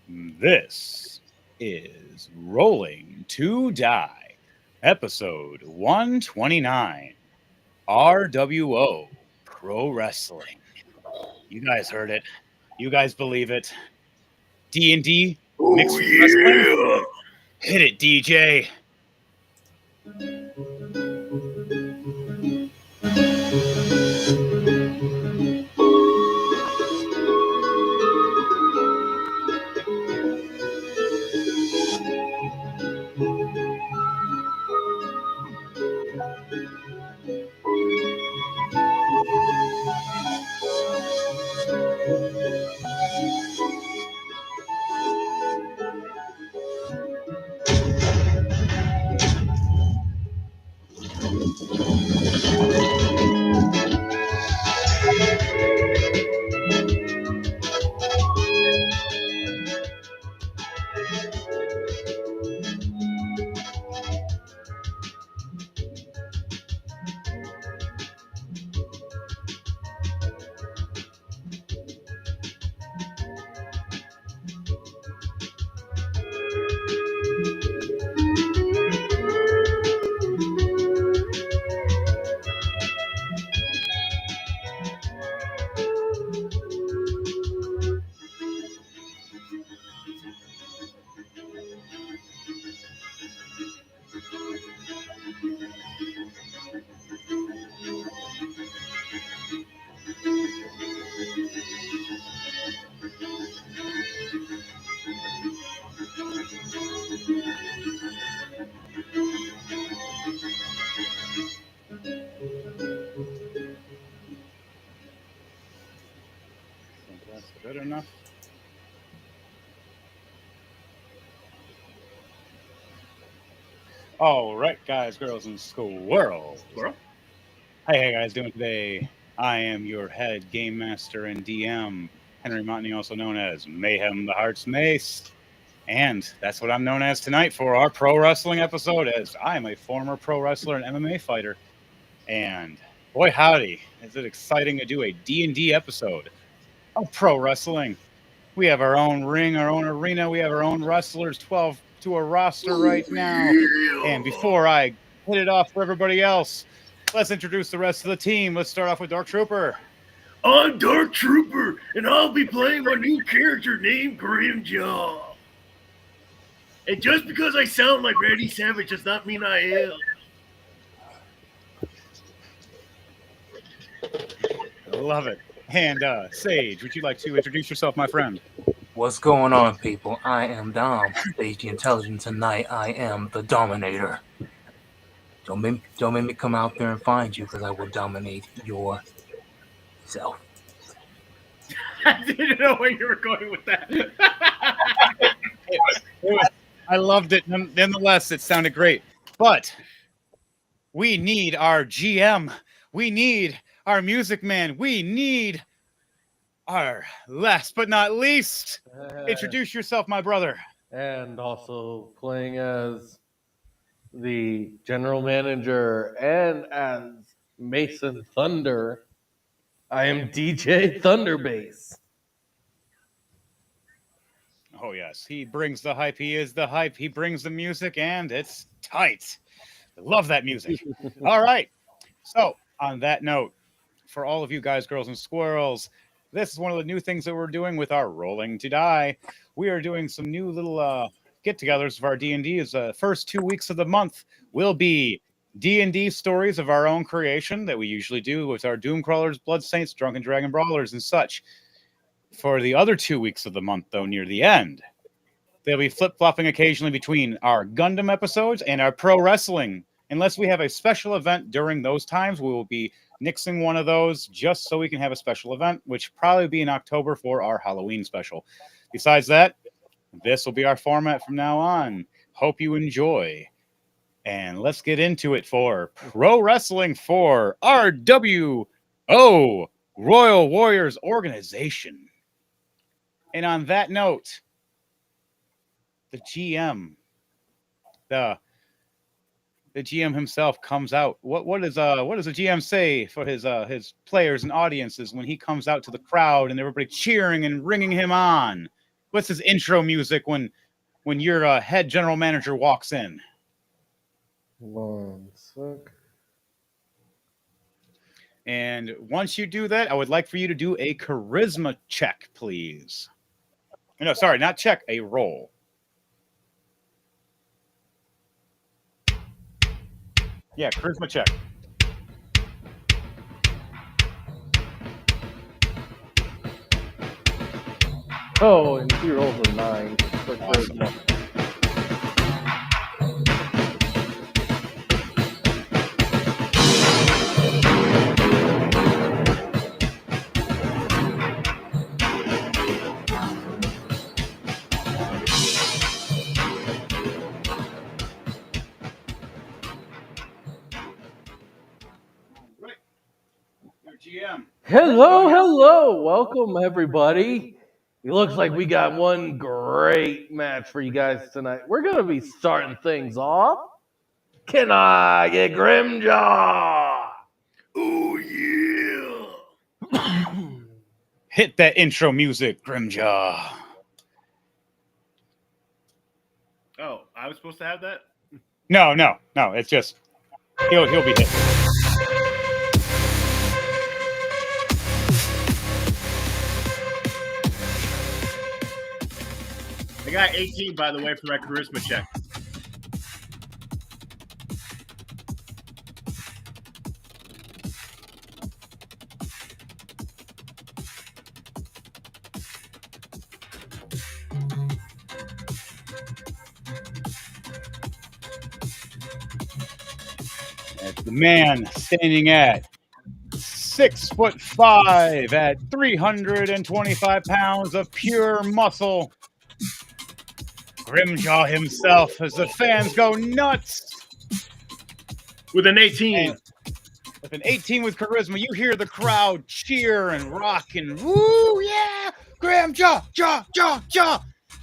This is Rolling to Die, episode 129, RWO Pro Wrestling. You guys heard it. You guys believe it. D&D Oh mixed with wrestling. yeah! Hit it, DJ. Think that's good enough. All right, guys, girls, and squirrels. Squirrel? Hey, how you guys doing today? I am your head game master and DM, Henry Montney, also known as Mayhem the Heart's Mace. And that's what I'm known as tonight for our pro wrestling episode, as I'm a former pro wrestler and MMA fighter. And boy, howdy, is it exciting to do a D&D episode of pro wrestling. We have our own ring, our own arena. We have our own wrestlers, 12 to a roster right now. Yeah. And before I hit it off for everybody else, let's introduce the rest of the team. Let's start off with Dark Trooper. I'm Dark Trooper, and I'll be playing my new character named Grimjaw. And just because I sound like Randy Savage does not mean I am. I love it. And Sage, would you like to introduce yourself, my friend? What's going on, people? I am Dom, Sage Intelligent. Tonight, I am the Dominator. Don't make me come out there and find you, because I will dominate yourself. I didn't know where you were going with that. I loved it. Nonetheless, it sounded great. But we need our GM. We need our music man. We need our last but not least. Introduce yourself, my brother. And also playing as the general manager and as Mason Thunder, I am DJ Thunderbase. Oh, yes. He brings the hype. He is the hype. He brings the music, and it's tight. I love that music. All right. So, on that note, for all of you guys, girls, and squirrels, this is one of the new things that we're doing with our Rolling to Die. We are doing some new little get-togethers of our D&D. Is the first 2 weeks of the month will be D&D stories of our own creation that we usually do with our Doom Crawlers, Blood Saints, Drunken Dragon Brawlers, and such. For the other 2 weeks of the month, though, near the end, they'll be flip-flopping occasionally between our Gundam episodes and our pro wrestling. Unless we have a special event during those times, we will be nixing one of those just so we can have a special event, which will probably be in October for our Halloween special. Besides that, this will be our format from now on. Hope you enjoy. And let's get into it for Pro Wrestling for RWO, Royal Warriors Organization. And on that note, the GM, the GM himself comes out. What does the GM say for his players and audiences when he comes out to the crowd and everybody cheering and ringing him on? what's his intro music when your head general manager walks in? One sec. And once you do that, I would like for you to do a charisma check, please. No, sorry, not check, a roll. Yeah, charisma check. Oh, and he rolls a 9 for Awesome. charisma. Right. Your GM. Hello. Welcome, everybody. It looks like we got one great match for you guys tonight. We're going to be starting things off. Can I get Grimjaw? Oh yeah. Hit that intro music, Grimjaw. Oh, I was supposed to have that? No. It's just he'll be hit. I got 18, by the way, for my charisma check. It's the man standing at 6'5" at 325 pounds of pure muscle. Grimjaw himself, as the fans go nuts. With an 18. And with an 18 with charisma, you hear the crowd cheer and rock and woo, yeah, Grimjaw, jaw.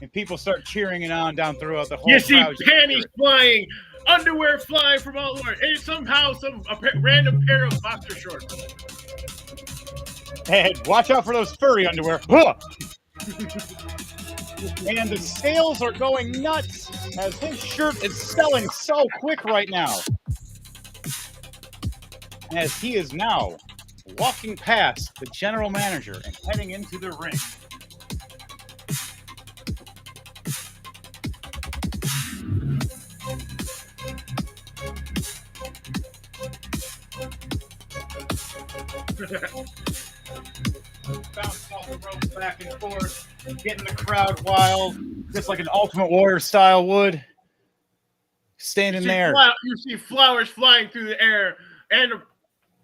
And people start cheering it on down throughout the whole You see crowd. panties flying, underwear flying from all over, and somehow random pair of boxer shorts. Hey, watch out for those furry underwear. Huh! And the sales are going nuts as his shirt is selling so quick right now. As he is now walking past the general manager and heading into the ring. Bounce off the ropes back and forth, getting the crowd wild, just like an Ultimate Warrior style would. Standing there. You see flowers flying through the air and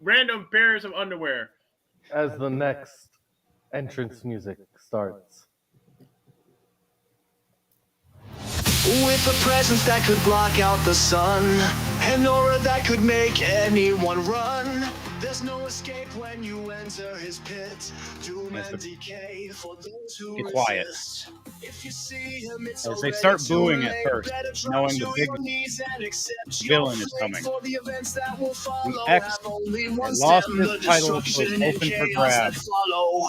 random pairs of underwear. As the next entrance music starts. With a presence that could block out the sun, an aura that could make anyone run. There's no escape when you enter his pit. Doom and decay for those who Be quiet. resist. If you see him, it's As they start already booing too at late. first, Better drop knowing to the big your knees and accept villain your is fate, coming. for the events that will follow The X have only one that lost stem, his the title was destruction and open for chaos grabs. that follow.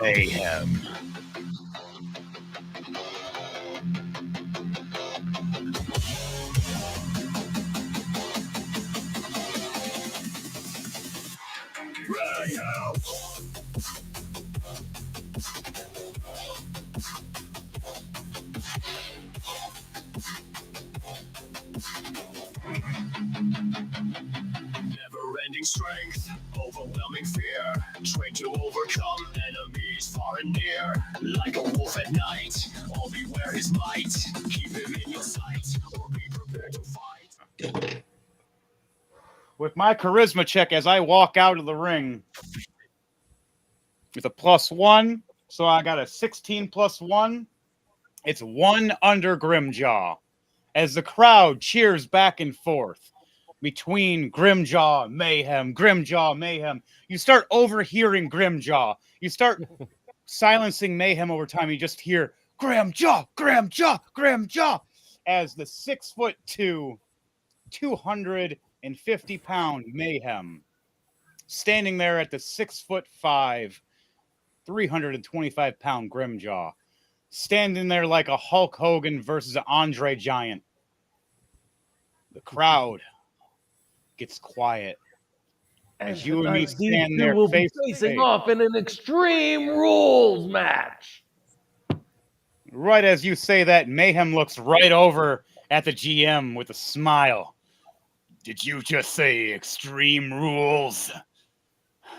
Mayhem. Never-ending strength, overwhelming fear, trained to overcome enemies far and near. Like a wolf at night, all beware his might. Keep him in your sight, or be prepared to fight. With my charisma check as I walk out of the ring with a +1, so I got a 16 +1. It's 1 under Grimjaw as the crowd cheers back and forth between Grimjaw, Mayhem. You start overhearing Grimjaw. You start silencing Mayhem over time. You just hear Grimjaw as the 6'2", 250-pound Mayhem standing there at the 6'5", 325-pound Grimjaw standing there like a Hulk Hogan versus an Andre Giant. The crowd gets quiet as you and me tonight, these stand two there will be face to facing face. off in an Extreme Rules match. Right as you say that, Mayhem looks right over at the GM with a smile. Did you just say Extreme Rules?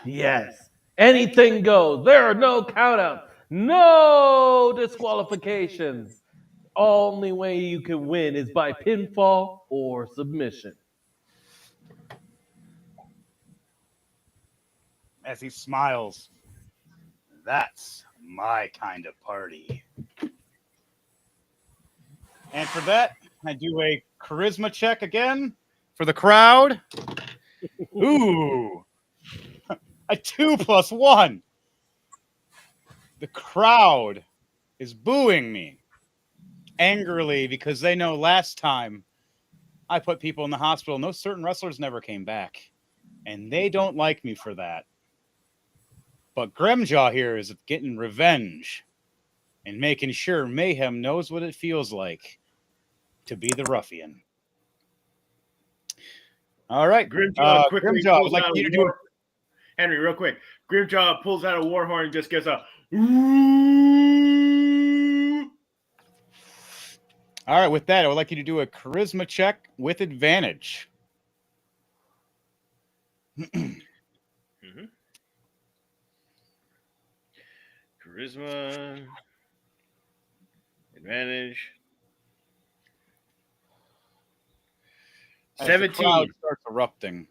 Yes. Anything goes. There are no countouts, no disqualifications. Only way you can win is by pinfall or submission. As he smiles, that's my kind of party. And for that, I do a charisma check again for the crowd. Ooh, a 2+1. The crowd is booing me angrily because they know last time I put people in the hospital and those certain wrestlers never came back. And they don't like me for that. But Grimjaw here is getting revenge and making sure Mayhem knows what it feels like to be the ruffian. All right. Grimjaw quickly Grimjaw, I would pulls like out you to a do war. Henry, real quick. Grimjaw pulls out a war horn and just gets a ooh. All right, with that, I would like you to do a charisma check with advantage. Charisma. Advantage. As the 17. crowd starts erupting.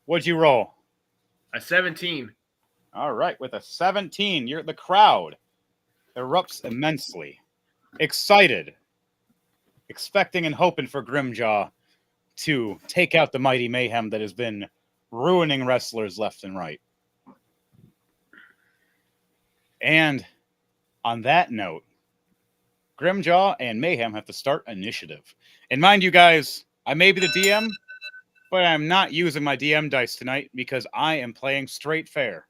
What'd you roll? A 17. All right, with a 17, the crowd erupts immensely, excited, expecting and hoping for Grimjaw to take out the mighty Mayhem that has been ruining wrestlers left and right. And on that note, Grimjaw and Mayhem have to start initiative. And mind you guys, I may be the DM, but I'm not using my DM dice tonight because I am playing straight fair.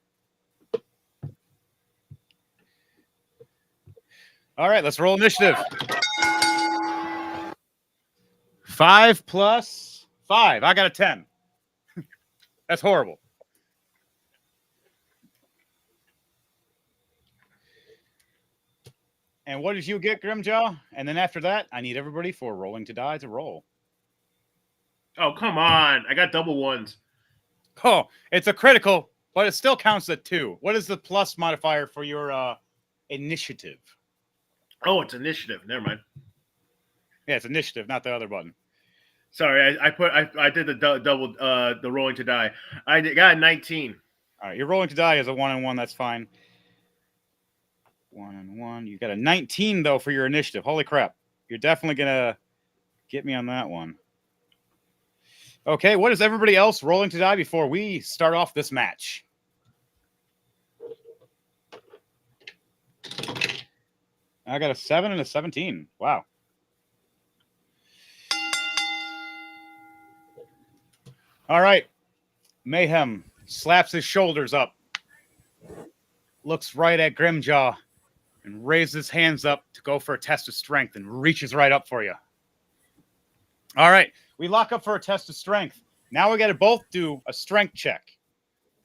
All right, let's roll initiative. 5 plus 5. I got a 10. That's horrible. And what did you get, Grimjaw? And then after that, I need everybody for rolling to die to roll. Oh, come on. I got double ones. Oh, it's a critical, but it still counts at 2. What is the plus modifier for your initiative? Oh, it's initiative. Never mind. Yeah, it's initiative, not the other button. Sorry, I did the double the rolling to die. I got a 19. All right, you're rolling to die as a 1-on-1. That's fine. 1-on-1. You got a 19 though for your initiative. Holy crap! You're definitely gonna get me on that one. Okay, what is everybody else rolling to die before we start off this match? I got a 7 and a 17. Wow. All right. Mayhem slaps his shoulders up, looks right at Grimjaw, and raises his hands up to go for a test of strength and reaches right up for you. All right. We lock up for a test of strength. Now we got to both do a strength check.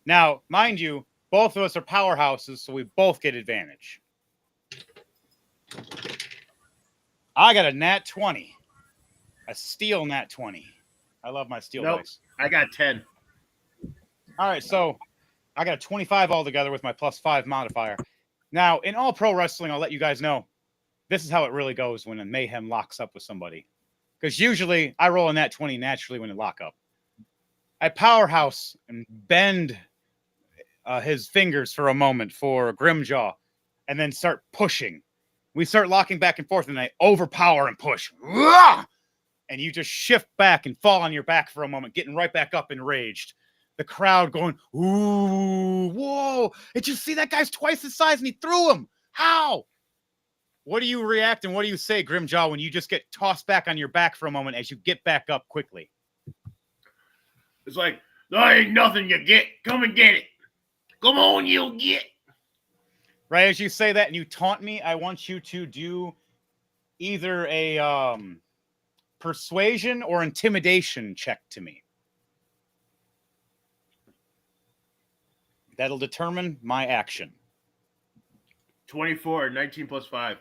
Now, mind you, both of us are powerhouses, so we both get advantage. I got a nat 20. A steel nat 20. I love my steel dice. I got 10. All right, so I got a 25 altogether with my +5 modifier. Now, in all pro wrestling, I'll let you guys know, this is how it really goes when a Mayhem locks up with somebody. Because usually I roll a nat 20 naturally when they lock up. I powerhouse and bend his fingers for a moment for Grimjaw and then start pushing. We start locking back and forth and I overpower and push. And you just shift back and fall on your back for a moment, getting right back up enraged. The crowd going, ooh, whoa. Did you see that guy's twice his size and he threw him? How? What do you react and what do you say, Grimjaw, when you just get tossed back on your back for a moment as you get back up quickly? It's like, there ain't nothing you get. Come and get it. Come on, you'll get. Right as you say that and you taunt me, I want you to do either a persuasion or intimidation check to me. That'll determine my action. 24, 19 plus 5.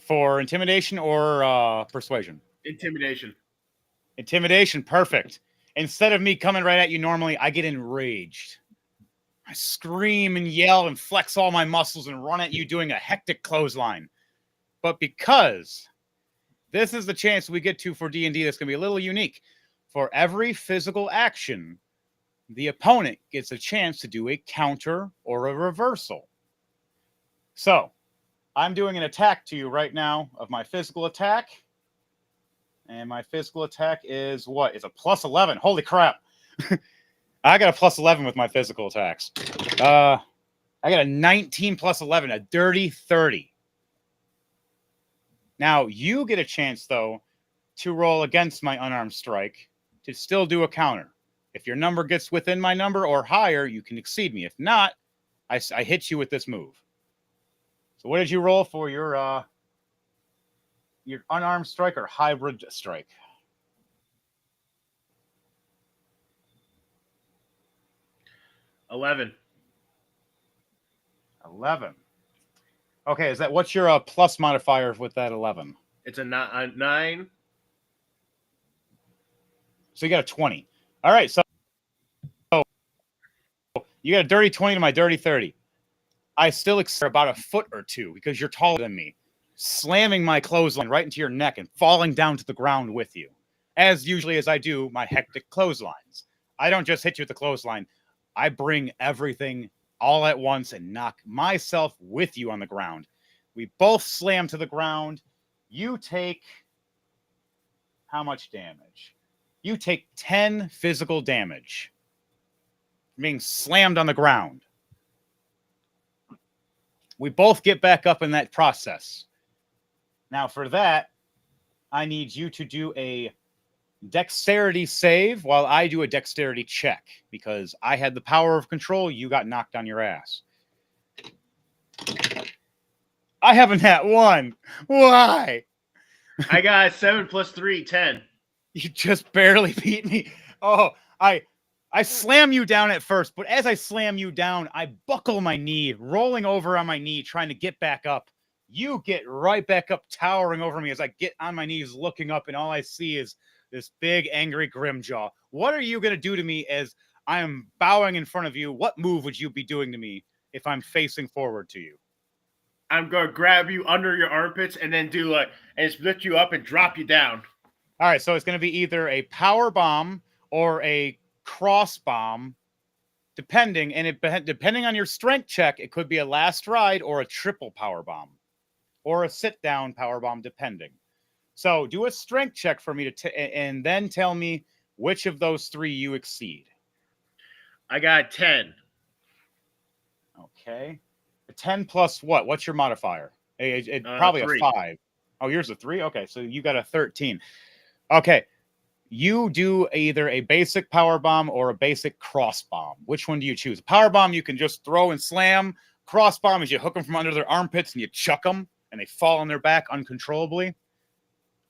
For intimidation or persuasion? Intimidation. Intimidation, perfect. Instead of me coming right at you normally, I get enraged. I scream and yell and flex all my muscles and run at you doing a hectic clothesline. But because this is the chance we get to for D&D that's going to be a little unique. For every physical action, the opponent gets a chance to do a counter or a reversal. So, I'm doing an attack to you right now of my physical attack. And my physical attack is what? It's a plus 11. Holy crap. I got a plus 11 with my physical attacks. I got a 19 plus 11, a dirty 30. Now, you get a chance, though, to roll against my unarmed strike to still do a counter. If your number gets within my number or higher, you can exceed me. If not, I hit you with this move. So what did you roll for your unarmed strike or hybrid strike? $11. 11. Okay, is that what's your plus modifier with that 11? It's a 9. So you got a 20. All right, so you got a dirty 20 to my dirty 30. I still exert about a foot or two because you're taller than me, slamming my clothesline right into your neck and falling down to the ground with you. As usually as I do my hectic clotheslines. I don't just hit you with the clothesline. I bring everything all at once and knock myself with you on the ground. We both slam to the ground. You take how much damage? You take 10 physical damage. Being slammed on the ground. We both get back up in that process. Now for that, I need you to do a dexterity save while I do a dexterity check because I had the power of control. You got knocked on your ass. I haven't had one. Why? I got 7 plus 3, 10. You just barely beat me. Oh, I slam you down at first, but as I slam you down, I buckle my knee, rolling over on my knee, trying to get back up. You get right back up, towering over me as I get on my knees, looking up, and all I see is this big, angry Grimjaw. What are you going to do to me as I am bowing in front of you? What move would you be doing to me if I'm facing forward to you? I'm going to grab you under your armpits and then do and split you up and drop you down. All right, so it's going to be either a power bomb or a cross bomb, depending on your strength check. It could be a last ride or a triple power bomb or a sit down power bomb, depending. So do a strength check for me and then tell me which of those three you exceed. I got 10. Okay. A 10 plus what? What's your modifier? Probably 3. a 5. Oh, yours a 3? Okay, so you got a 13. Okay. You do either a basic power bomb or a basic cross bomb. Which one do you choose? Power bomb you can just throw and slam. Cross bomb is you hook them from under their armpits and you chuck them and they fall on their back uncontrollably.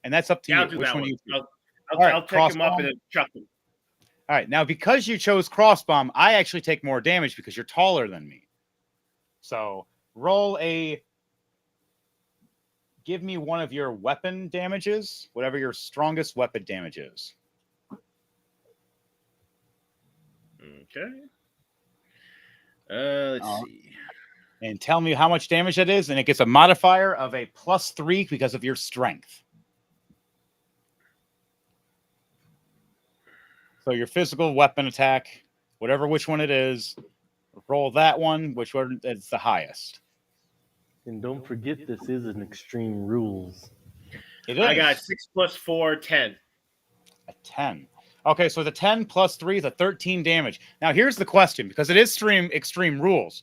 And that's up to you. I'll do Which that one one. do you I'll take him up and then chuck him. All right. Now, because you chose cross bomb, I actually take more damage because you're taller than me. So roll give me one of your weapon damages, whatever your strongest weapon damage is. Okay. Let's see. And tell me how much damage that is, and it gets a modifier of a +3 because of your strength. So your physical weapon attack, which one it is, roll that one, which one is the highest. And don't forget, this is an Extreme Rules. It is. I got 6 plus 4, 10. A 10. Okay, so the 10 plus 3 is a 13 damage. Now, here's the question, because it is Extreme Rules.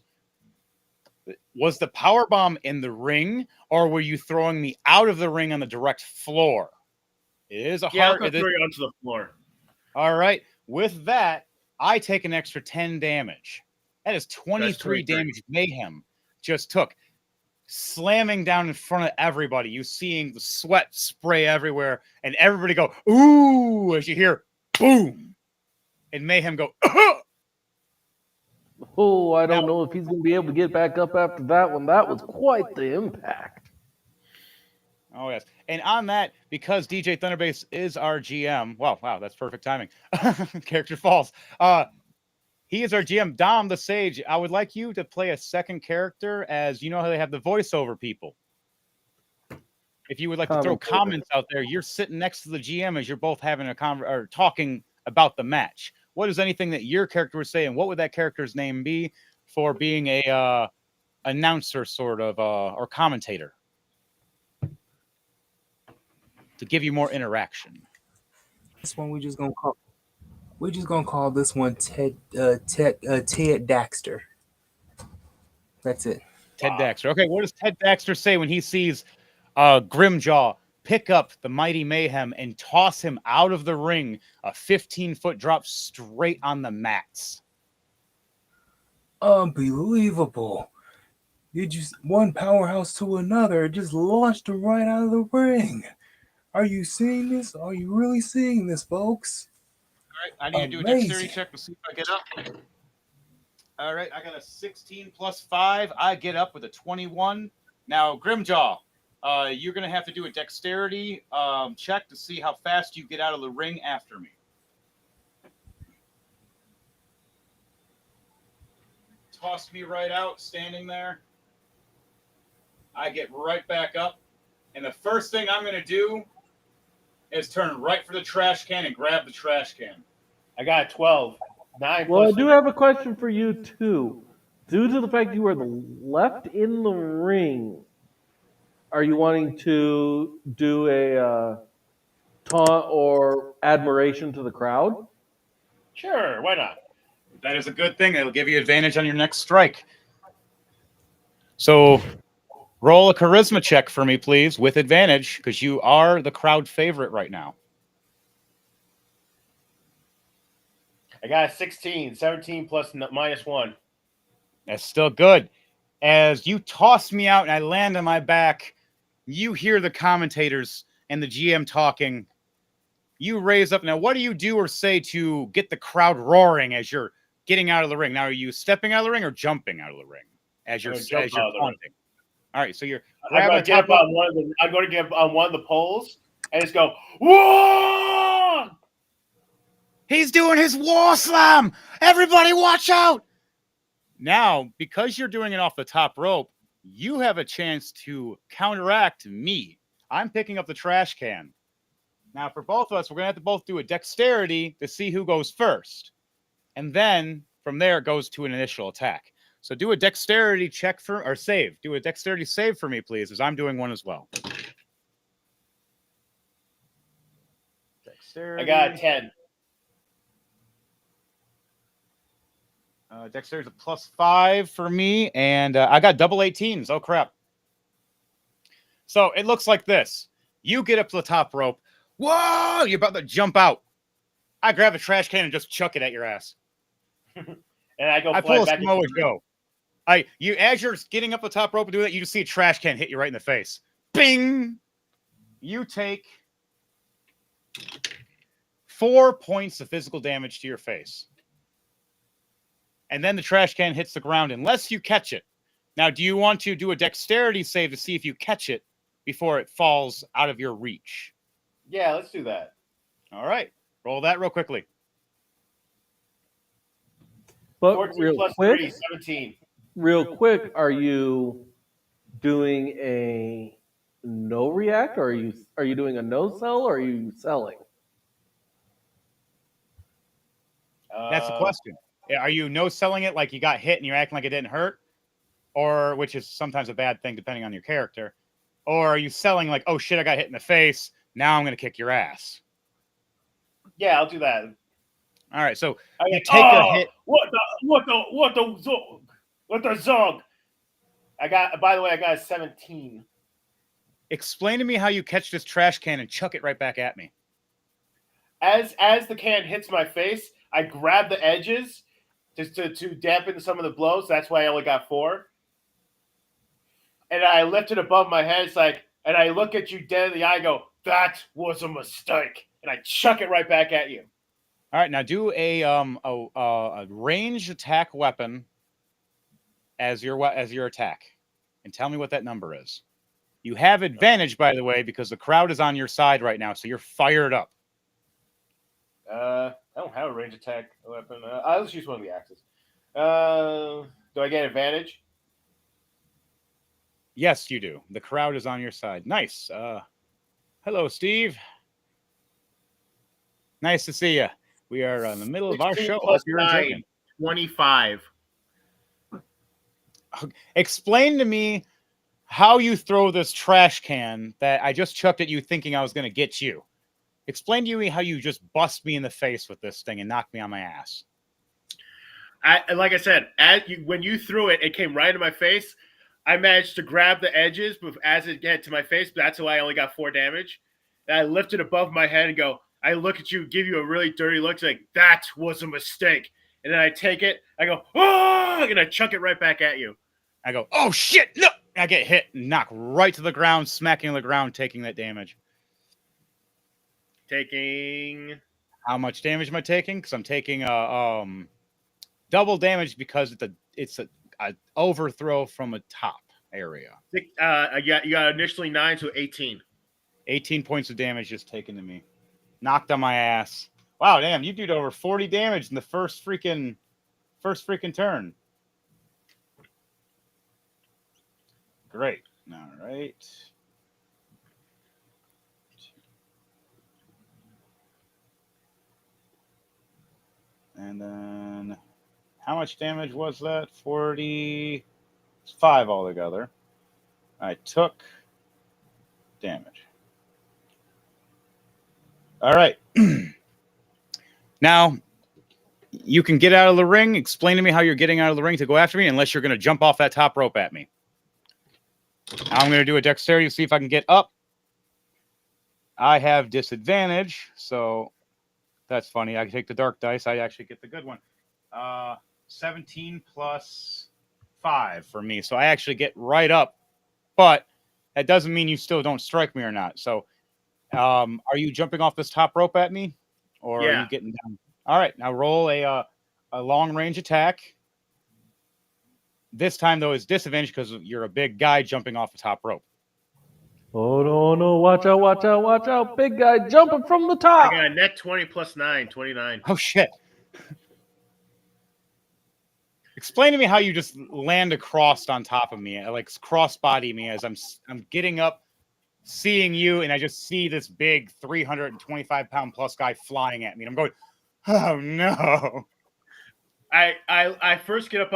Was the power bomb in the ring, or were you throwing me out of the ring on the direct floor? It is a hard... I'll throw you onto the floor. All right. With that, I take an extra 10 damage. That is 23 damage mayhem. just took, slamming down in front of everybody. You seeing the sweat spray everywhere, and everybody go, ooh, as you hear, boom, and Mayhem go, Oh, I don't know if he's going to be able to get back up after that one. That was quite the impact. oh, yes. And on that, because DJ Thunderbase is our GM, wow, that's perfect timing. Character falls. He is our GM, Dom the Sage. I would like you to play a second character, as you know how they have the voiceover people. If you would like to throw comments out there, you're sitting next to the GM as you're both having a or talking about the match. What is anything that your character would say, and what would that character's name be for being a announcer sort of or commentator to give you more interaction? This one we're just gonna call this one Ted Daxter. That's it. Ted Daxter. Okay, what does Ted Daxter say when he sees Grimjaw pick up the Mighty Mayhem and toss him out of the ring, a 15-foot drop straight on the mats? Unbelievable. You just one powerhouse to another, just launched him right out of the ring. Are you seeing this? Are you really seeing this, folks? All right, I need to do a dexterity check to see if I get up. All right, I got a 16 plus 5. I get up with a 21. Now, Grimjaw, you're going to have to do a dexterity check to see how fast you get out of the ring after me. Toss me right out, standing there. I get right back up. And the first thing I'm going to do is turn right for the trash can and grab the trash can. I got a 12. 9 Well, I plus do have a question for you, too. Due to the fact you were left in the ring, are you wanting to do a taunt or admiration to the crowd? Sure, why not? That is a good thing. It'll give you advantage on your next strike. So roll a charisma check for me, please, with advantage, because you are the crowd favorite right now. I got a 16. 17 plus minus 1. That's still good. As you toss me out and I land on my back, you hear the commentators and the GM talking. You raise up. Now, what do you do or say to get the crowd roaring as you're getting out of the ring? Now, are you stepping out of the ring or jumping out of the ring as you're taunting? All right, so you're I'm going to get on one of the poles and just go, whoa! He's doing his war slam. Everybody watch out. Now, because you're doing it off the top rope, you have a chance to counteract me. I'm picking up the trash can. Now, for both of us, we're going to have to both do a dexterity to see who goes first. And then from there, it goes to an initial attack. So do a dexterity check or save. Do a dexterity save for me, please, as I'm doing one as well. Dexterity. I got a 10. Dexterity is a +5 for me, and I got double 18s. Oh, crap. So it looks like this. You get up to the top rope. Whoa! You're about to jump out. I grab a trash can and just chuck it at your ass. And I go I fly pull a back Samoa Joe. As you're getting up the top rope and doing that, you just see a trash can hit you right in the face. Bing! You take 4 points of physical damage to your face. And then the trash can hits the ground unless you catch it. Now, do you want to do a dexterity save to see if you catch it before it falls out of your reach? Yeah, let's do that. All right. Roll that real quickly. But 14 plus 3, 17. Real quick, are you doing a no react, or are you doing a no sell, or are you selling? That's the question. Are you no selling it like you got hit and you're acting like it didn't hurt? Or, which is sometimes a bad thing depending on your character. Or are you selling like, oh shit, I got hit in the face. Now I'm going to kick your ass. Yeah, I'll do that. All right, so you take a hit. What the zog? By the way, I got a 17. Explain to me how you catch this trash can and chuck it right back at me. As the can hits my face, I grab the edges just to dampen some of the blows. That's why I only got 4. and I lift it above my head. It's like, and I look at you dead in the eye. And go, that was a mistake, and I chuck it right back at you. All right, now do a range attack weapon as your attack, and tell me what that number is. You have advantage, by the way, because the crowd is on your side right now, so you're fired up. I don't have a range attack weapon. I'll just use one of the axes. Do I get advantage? Yes, you do. The crowd is on your side. Nice. Hello, Steve. Nice to see you. We are in the middle of our 16 show. plus Hope you're 9, enjoying. 25. Explain to me how you throw this trash can that I just chucked at you thinking I was going to get you. Explain to me how you just bust me in the face with this thing and knock me on my ass. Like I said, when you threw it, it came right in my face. I managed to grab the edges, but as it get to my face, that's why I only got 4 damage. And I lift it above my head and go, I look at you, give you a really dirty look, like, that was a mistake. And then I take it, I go, oh, and I chuck it right back at you. I go, oh shit, no! I get hit and knocked right to the ground, smacking the ground, taking that damage. Taking... How much damage am I taking? Because I'm taking double damage because it's a overthrow from a top area. You got initially 9, so 18. 18 points of damage just taken to me. Knocked on my ass. Wow, damn, you did over 40 damage in the first freaking turn. Great. All right. And then how much damage was that? 45 altogether. I took damage. All right. Now, you can get out of the ring. Explain to me how you're getting out of the ring to go after me, unless you're going to jump off that top rope at me. I'm going to do a dexterity to see if I can get up. I have disadvantage, so that's funny. I can take the dark dice. I actually get the good one. 17 plus 5 for me. So I actually get right up, but that doesn't mean you still don't strike me or not. So are you jumping off this top rope at me, or are you getting down? All right, now roll a long range attack. This time, though, it's disadvantage because you're a big guy jumping off the top rope. Oh, no. Watch out, watch out, watch out. Big guy jumping from the top. I got a net 20 plus 9, 29. Oh, shit. Explain to me how you just land across on top of me, like cross-body me as I'm getting up, seeing you, and I just see this big 325-pound plus guy flying at me. And I'm going, oh, no. I first get up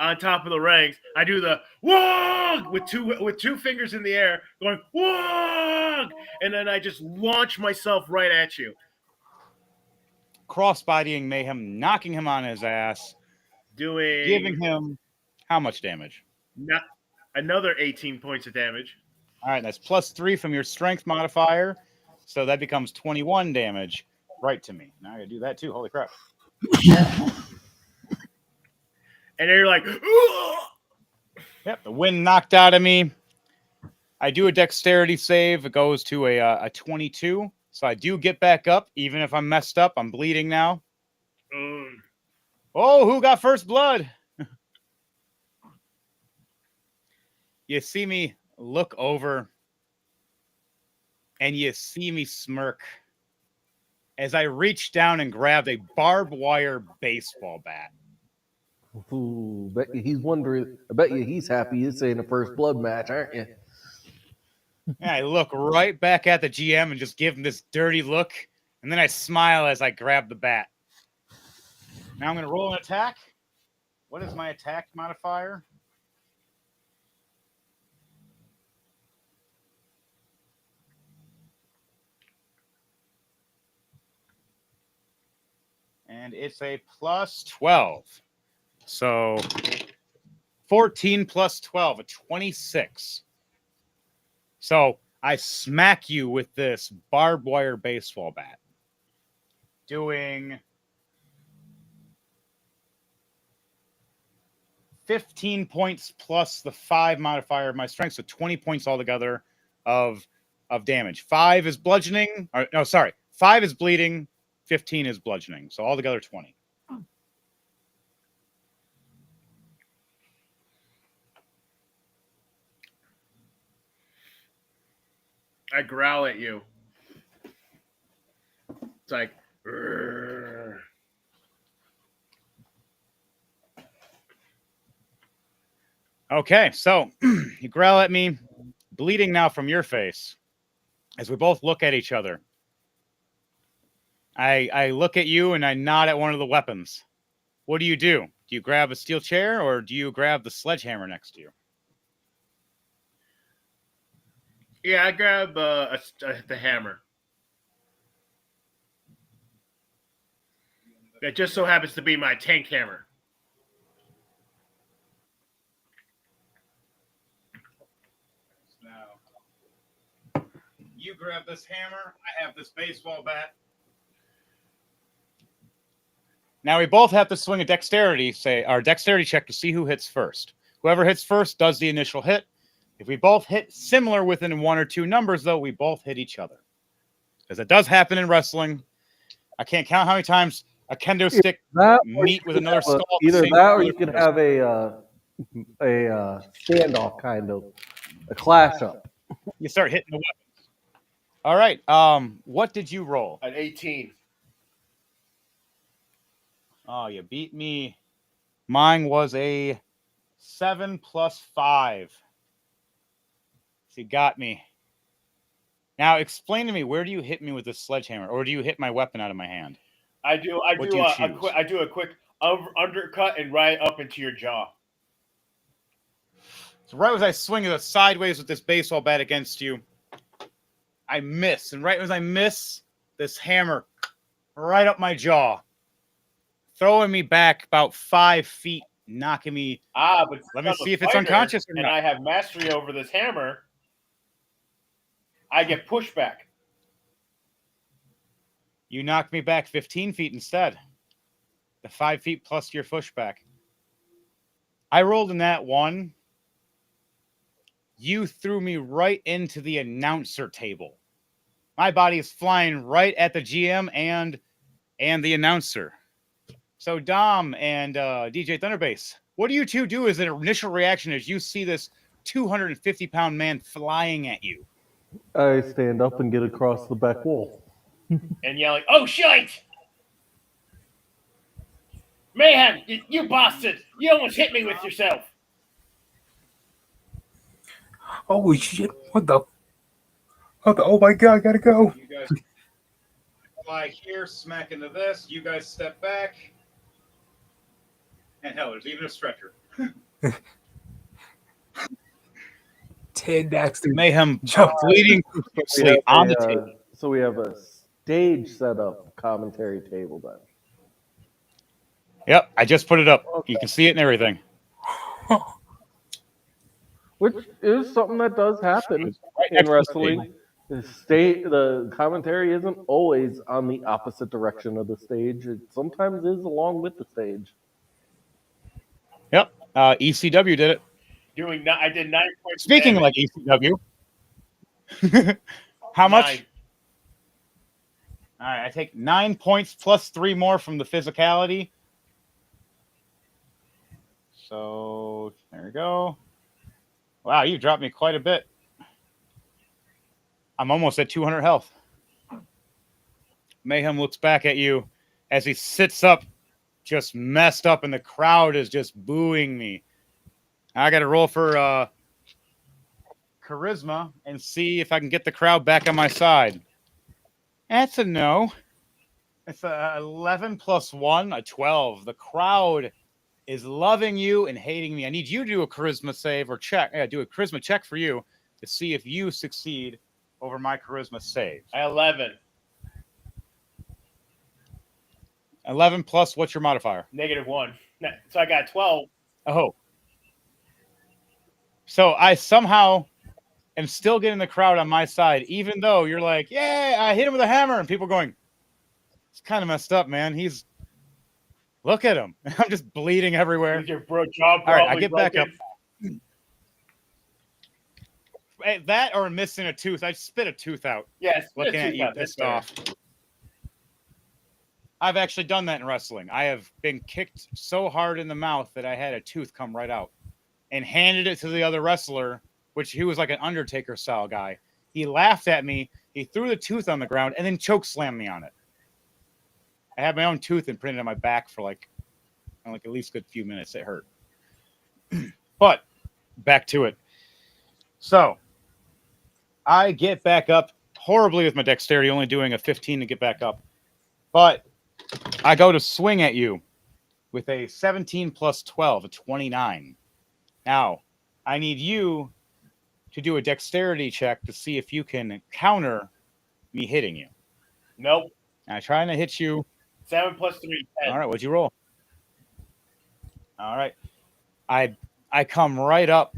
on top of the ranks. I do the whoa with two fingers in the air, going whoa, and then I just launch myself right at you. Cross-bodying Mayhem, knocking him on his ass, giving him how much damage? Another 18 points of damage. All right, that's plus 3 from your strength modifier, so that becomes 21 damage right to me. Now I gotta do that too. Holy crap! And you're like, ugh! Yep, the wind knocked out of me. I do a dexterity save. It goes to a 22. So I do get back up, even if I'm messed up. I'm bleeding now. Oh, who got first blood? You see me look over, and you see me smirk as I reach down and grab a barbed wire baseball bat. Ooh, bet you he's wondering. I bet you he's happy it's in the first blood match, aren't you? And I look right back at the GM and just give him this dirty look, and then I smile as I grab the bat. Now I'm going to roll an attack. What is my attack modifier? And it's a plus 12. So 14 plus 12, a 26. So I smack you with this barbed wire baseball bat, doing 15 points plus the 5 modifier of my strength, so 20 points altogether of damage. 5 is bludgeoning. Or, no, sorry. 5 is bleeding. 15 is bludgeoning. So altogether 20. I growl at you. It's like, "Rrr." Okay, so you growl at me, bleeding now from your face. As we both look at each other, I look at you and I nod at one of the weapons. What do? Do you grab a steel chair or do you grab the sledgehammer next to you? Yeah, I grab the hammer. That just so happens to be my tank hammer. Now, you grab this hammer. I have this baseball bat. Now we both have to swing a dexterity check to see who hits first. Whoever hits first does the initial hit. If we both hit similar within 1 or 2 numbers, though, we both hit each other. Because it does happen in wrestling. I can't count how many times a kendo stick meet with another skull. Either that or you could have a standoff, kind of a clash up. You start hitting the weapons. All right. What did you roll? An 18. Oh, you beat me. Mine was a 7 plus 5. So you got me. Now explain to me, where do you hit me with this sledgehammer, or do you hit my weapon out of my hand? I do a quick undercut and right up into your jaw. So right as I swing it sideways with this baseball bat against you, I miss. And right as I miss, this hammer right up my jaw, throwing me back about 5 feet, knocking me. But let me see if it's unconscious or and not. I have mastery over this hammer. I get pushback. You knocked me back 15 feet instead. The 5 feet plus your pushback. I rolled in that one. You threw me right into the announcer table. My body is flying right at the GM and the announcer. So Dom and DJ Thunderbase, what do you two do as an initial reaction as you see this 250-pound man flying at you? I stand up and get across the back wall. And yelling, "Oh, shite! Mayhem, you bastard! You almost hit me with yourself!" Holy shit! What the? Oh my god! I gotta go. You guys fly here, smack into this. You guys step back. And hell, there's even a stretcher. Ted Daxter. Mayhem bleeding on the table. So we have a stage set up commentary table then. Yep, I just put it up. Okay. You can see it and everything. Which is something that does happen in wrestling. The commentary isn't always on the opposite direction of the stage. It sometimes is along with the stage. Yep, ECW did it. I did 9 points. Speaking like ECW. How much? 9. All right, I take 9 points plus 3 more from the physicality. So there we go. Wow, you dropped me quite a bit. I'm almost at 200 health. Mayhem looks back at you as he sits up, just messed up, and the crowd is just booing me. I got to roll for charisma and see if I can get the crowd back on my side. That's a no. It's a 11 plus 1, a 12. The crowd is loving you and hating me. I need you to do a charisma save or check. Yeah, do a charisma check for you to see if you succeed over my charisma save. 11. 11 plus, what's your modifier? -1. So I got 12. Oh. So I somehow am still getting the crowd on my side, even though you're like, yeah, I hit him with a hammer. And people going, it's kind of messed up, man. He's Look at him. I'm just bleeding everywhere. With your jaw All right, I probably get back up. broken. Hey, that or missing a tooth. I spit a tooth out. Yes, Looking at you, pissed off. I've actually done that in wrestling. I have been kicked so hard in the mouth that I had a tooth come right out and handed it to the other wrestler, which he was like an Undertaker style guy. He laughed at me. He threw the tooth on the ground and then choke slammed me on it. I had my own tooth imprinted on my back for like at least a good few minutes. It hurt. But back to it. So I get back up horribly with my dexterity, only doing a 15 to get back up. But I go to swing at you with a 17 plus 12, a 29. Now, I need you to do a dexterity check to see if you can counter me hitting you. Nope. I'm trying to hit you. 7 plus 3, 10. All right, what'd you roll? All right. I come right up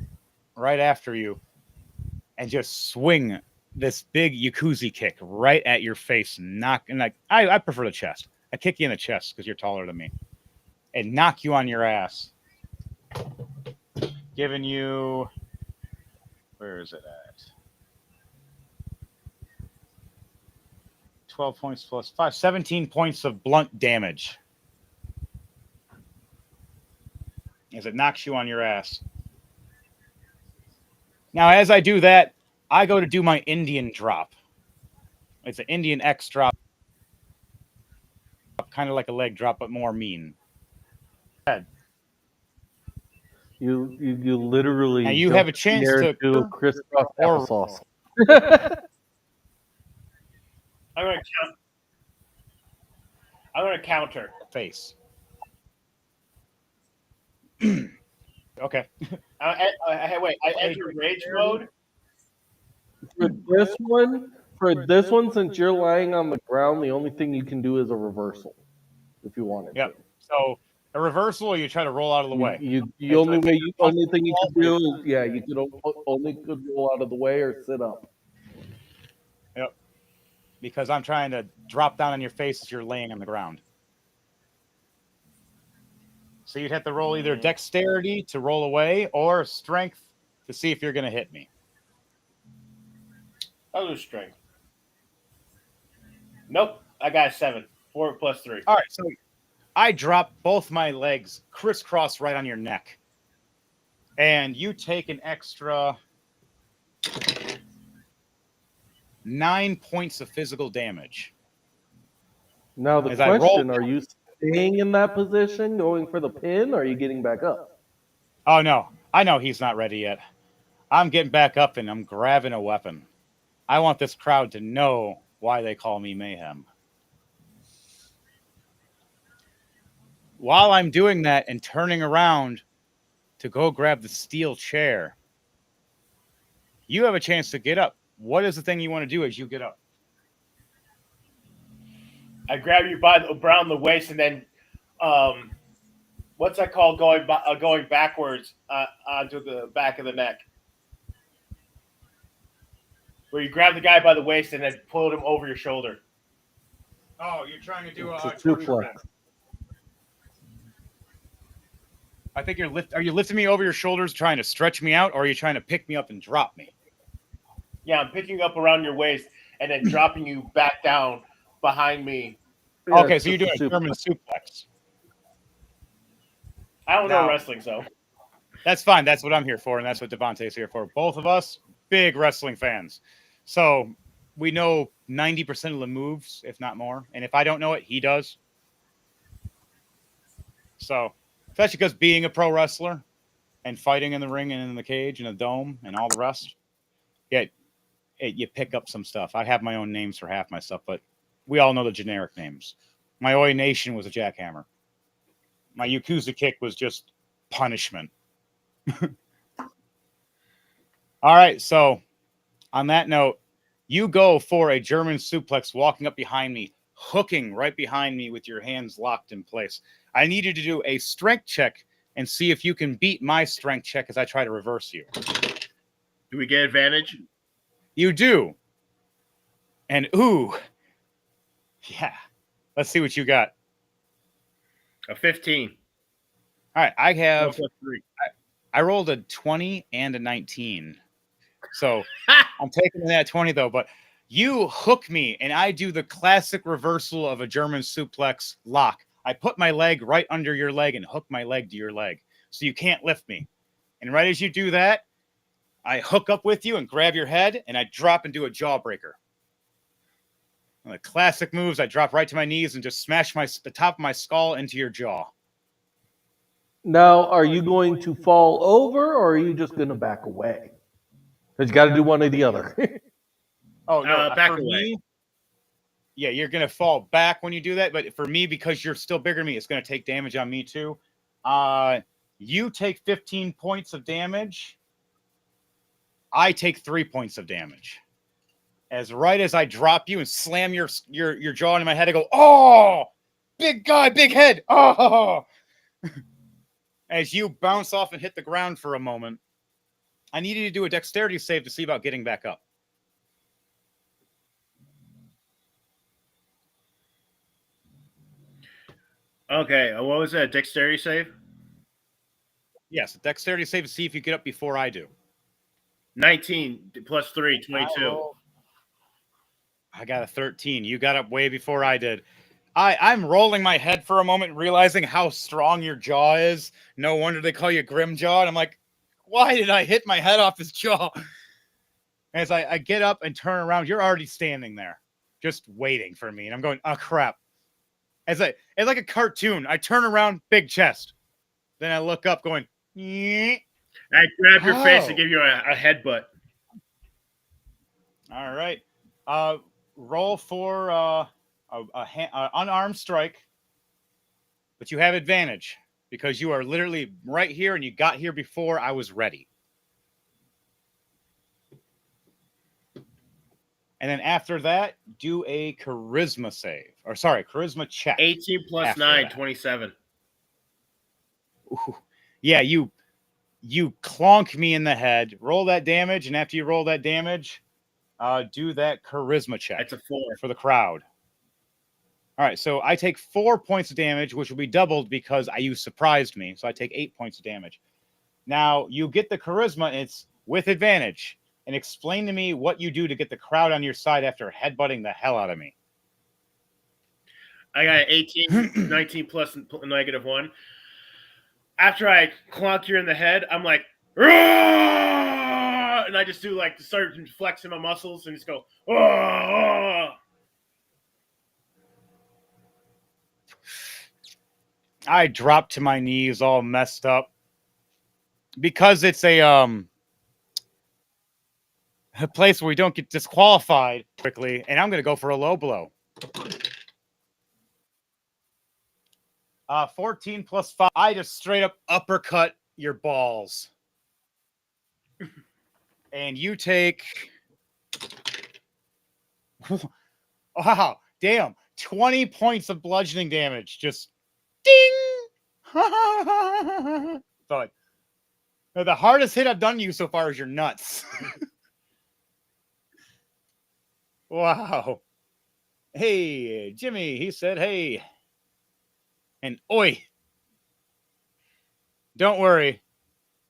right after you and just swing this big Yakuza kick right at your face. I prefer the chest. I kick you in the chest because you're taller than me. And knock you on your ass. Giving you... Where is it at? 12 points plus 5. 17 points of blunt damage. As it knocks you on your ass. Now, as I do that, I go to do my Indian drop. It's an Indian X drop. Kind of like a leg drop, but more mean. You literally. Now you have a chance to do a crisscross or- applesauce. I'm gonna counter. face. Okay. Hey, wait. I enter rage mode. For this one, since you're lying on the ground, the only thing you can do is a reversal, if you wanted Yep. to. So a reversal, you try to roll out of the way. Only thing you can do is you could roll out of the way or sit up. Yep. Because I'm trying to drop down on your face as you're laying on the ground. So you'd have to roll either dexterity to roll away or strength to see if you're going to hit me. I'll do strength. Nope. I got a 7. 4 plus 3. All right. So I drop both my legs crisscross right on your neck. And you take an extra 9 points of physical damage. Now the As I question: roll- are you staying in that position, going for the pin, or are you getting back up? Oh, no. I know he's not ready yet. I'm getting back up and I'm grabbing a weapon. I want this crowd to know why they call me Mayhem. While I'm doing that and turning around to go grab the steel chair, you have a chance to get up. What is the thing you want to do as you get up? I grab you around the waist and then, what's that called? Going backwards onto the back of the neck. Where you grab the guy by the waist and then pull him over your shoulder. Oh, you're trying to do It's a suplex. I think are you lifting me over your shoulders trying to stretch me out, or are you trying to pick me up and drop me? Yeah, I'm picking you up around your waist and then dropping you back down behind me. Yeah, Okay, it's so you're just doing a a German suplex. I don't know Now- wrestling, so. That's fine. That's what I'm here for, and that's what Devontae's here for. Both of us, big wrestling fans. So we know 90% of the moves, if not more. And if I don't know it, he does. So, especially because being a pro wrestler and fighting in the ring and in the cage and the dome and all the rest, you pick up some stuff. I have my own names for half my stuff, but we all know the generic names. My Oi Nation was a jackhammer. My Yakuza kick was just punishment. All right, so on that note, you go for a German suplex, walking up behind me, hooking right behind me with your hands locked in place. I need you to do a strength check and see if you can beat my strength check as I try to reverse you. Do we get advantage? You do. And ooh, yeah. Let's see what you got. A 15. All right, I have. 4+3. I rolled a 20 and a 19, so I'm taking that 20 though. But you hook me, and I do the classic reversal of a German suplex lock. I put my leg right under your leg and hook my leg to your leg, so you can't lift me. And right as you do that, I hook up with you and grab your head, and I drop and do a jawbreaker. One of the classic moves, I drop right to my knees and just smash the top of my skull into your jaw. Now, are you going to fall over, or are you just going to back away? Because you got to do one or the other. Oh, no, Back for away. me, yeah, you're going to fall back when you do that. But for me, because you're still bigger than me, it's going to take damage on me too. You take 15 points of damage. I take 3 points of damage. As right as I drop you and slam your jaw into my head, I go, oh, big guy, big head. Oh, as you bounce off and hit the ground for a moment, I need you to do a dexterity save to see about getting back up. Okay, what was that? Dexterity save? Yes, a dexterity save to see if you get up before I do. 19 plus 3, 22. I got a 13. You got up way before I did. I'm rolling my head for a moment, realizing how strong your jaw is. No wonder they call you Grimjaw. And I'm like, why did I hit my head off his jaw? As I get up and turn around, you're already standing there, just waiting for me. And I'm going, oh, crap. It's like a cartoon. I turn around, big chest. Then I look up going, "Nyeh." I grab your face Oh. and give you a headbutt. All right. Roll for an unarmed strike, but you have advantage because you are literally right here and you got here before I was ready. And then after that, do a charisma save. Or sorry, charisma check. 18 plus After 9, that. 27. Ooh. Yeah, you clonk me in the head. Roll that damage, and after you roll that damage, do that charisma check. That's a 4. For the crowd. All right, so I take 4 points of damage, which will be doubled because you surprised me. So I take 8 points of damage. Now, you get the charisma, and it's with advantage. And explain to me what you do to get the crowd on your side after headbutting the hell out of me. I got 18, 19 plus -1. After I clonk you in the head, I'm like, "Rah!" And I just do like start flexing my muscles and just go, "Rah!" I drop to my knees all messed up. Because it's a place where we don't get disqualified quickly, and I'm going to go for a low blow. 14 plus 5. I just straight up uppercut your balls. And you take... Wow, damn. 20 points of bludgeoning damage. Just ding! But the hardest hit I've done to you so far is your nuts. Wow. Hey, Jimmy, he said, hey. And oi. Don't worry.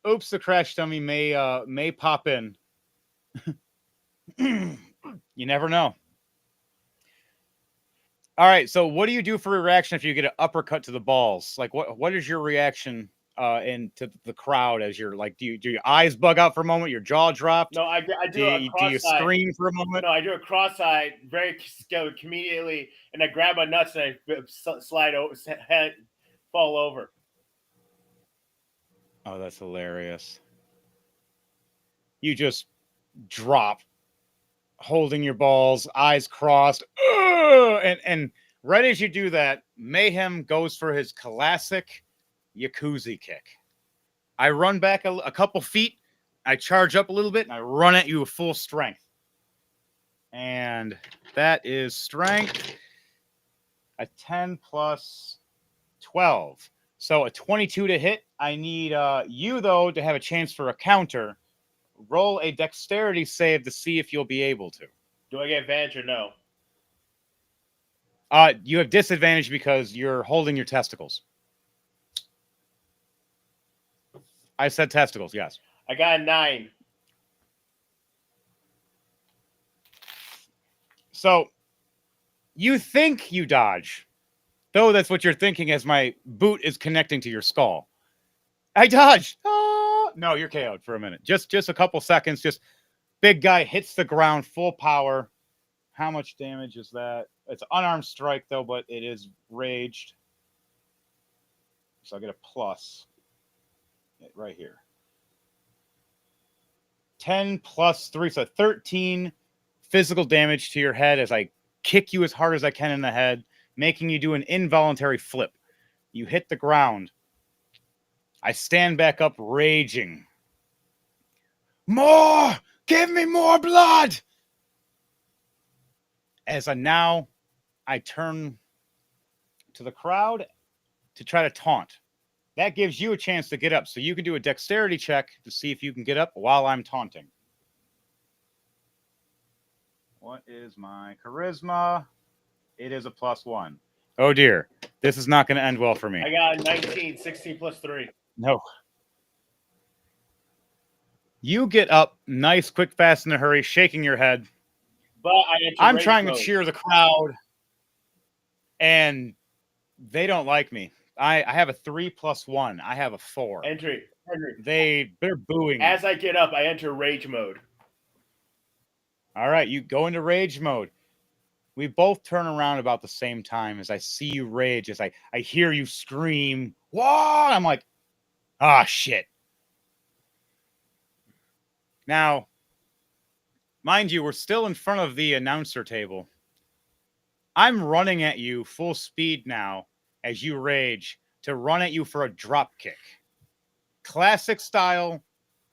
Oops, the crash dummy may pop in. You never know. All right, so what do you do for a reaction if you get an uppercut to the balls? Like, what is your reaction into the crowd as you're like, do your eyes bug out for a moment? Your jaw dropped? No, I do a Do you cross-eyed. scream for a moment? No, I do a cross-eyed, very immediately, and I grab my nuts and I slide over, head, fall over. Oh, that's hilarious. You just drop, holding your balls, eyes crossed, and right as you do that, Mayhem goes for his classic Yakuza kick. I run back a couple feet, I charge up a little bit, and I run at you with full strength. And that is strength. A 10 plus 12. So a 22 to hit. I need you, though, to have a chance for a counter. Roll a dexterity save to see if you'll be able to. Do I get advantage or no? You have disadvantage because you're holding your testicles. I said testicles, yes. I got a 9. So you think you dodge, though that's what you're thinking as my boot is connecting to your skull. I dodged. Ah! No, you're KO'd for a minute. Just a couple seconds. Just big guy hits the ground full power. How much damage is that? It's an unarmed strike though, but it is raged. So I'll get a plus right here. 10 plus 3, so 13 physical damage to your head as I kick you as hard as I can in the head, making you do an involuntary flip. You hit the ground. I stand back up, raging. More! Give me more blood! As I turn to the crowd to try to taunt. That gives you a chance to get up, so you can do a dexterity check to see if you can get up while I'm taunting. What is my charisma? It is a +1. Oh dear. This is not going to end well for me. I got a 19, 16 plus 3. No. You get up, nice, quick, fast, in a hurry, shaking your head. But I'm trying to cheer the crowd, and they don't like me. I have a 3 + 1. I have a 4. Henry. They're booing. As I get up, I enter rage mode. All right, you go into rage mode. We both turn around about the same time as I see you rage, as I hear you scream, "Whoa!" I'm like, ah, shit. Now, mind you, we're still in front of the announcer table. I'm running at you full speed now as you rage to run at you for a drop kick. Classic style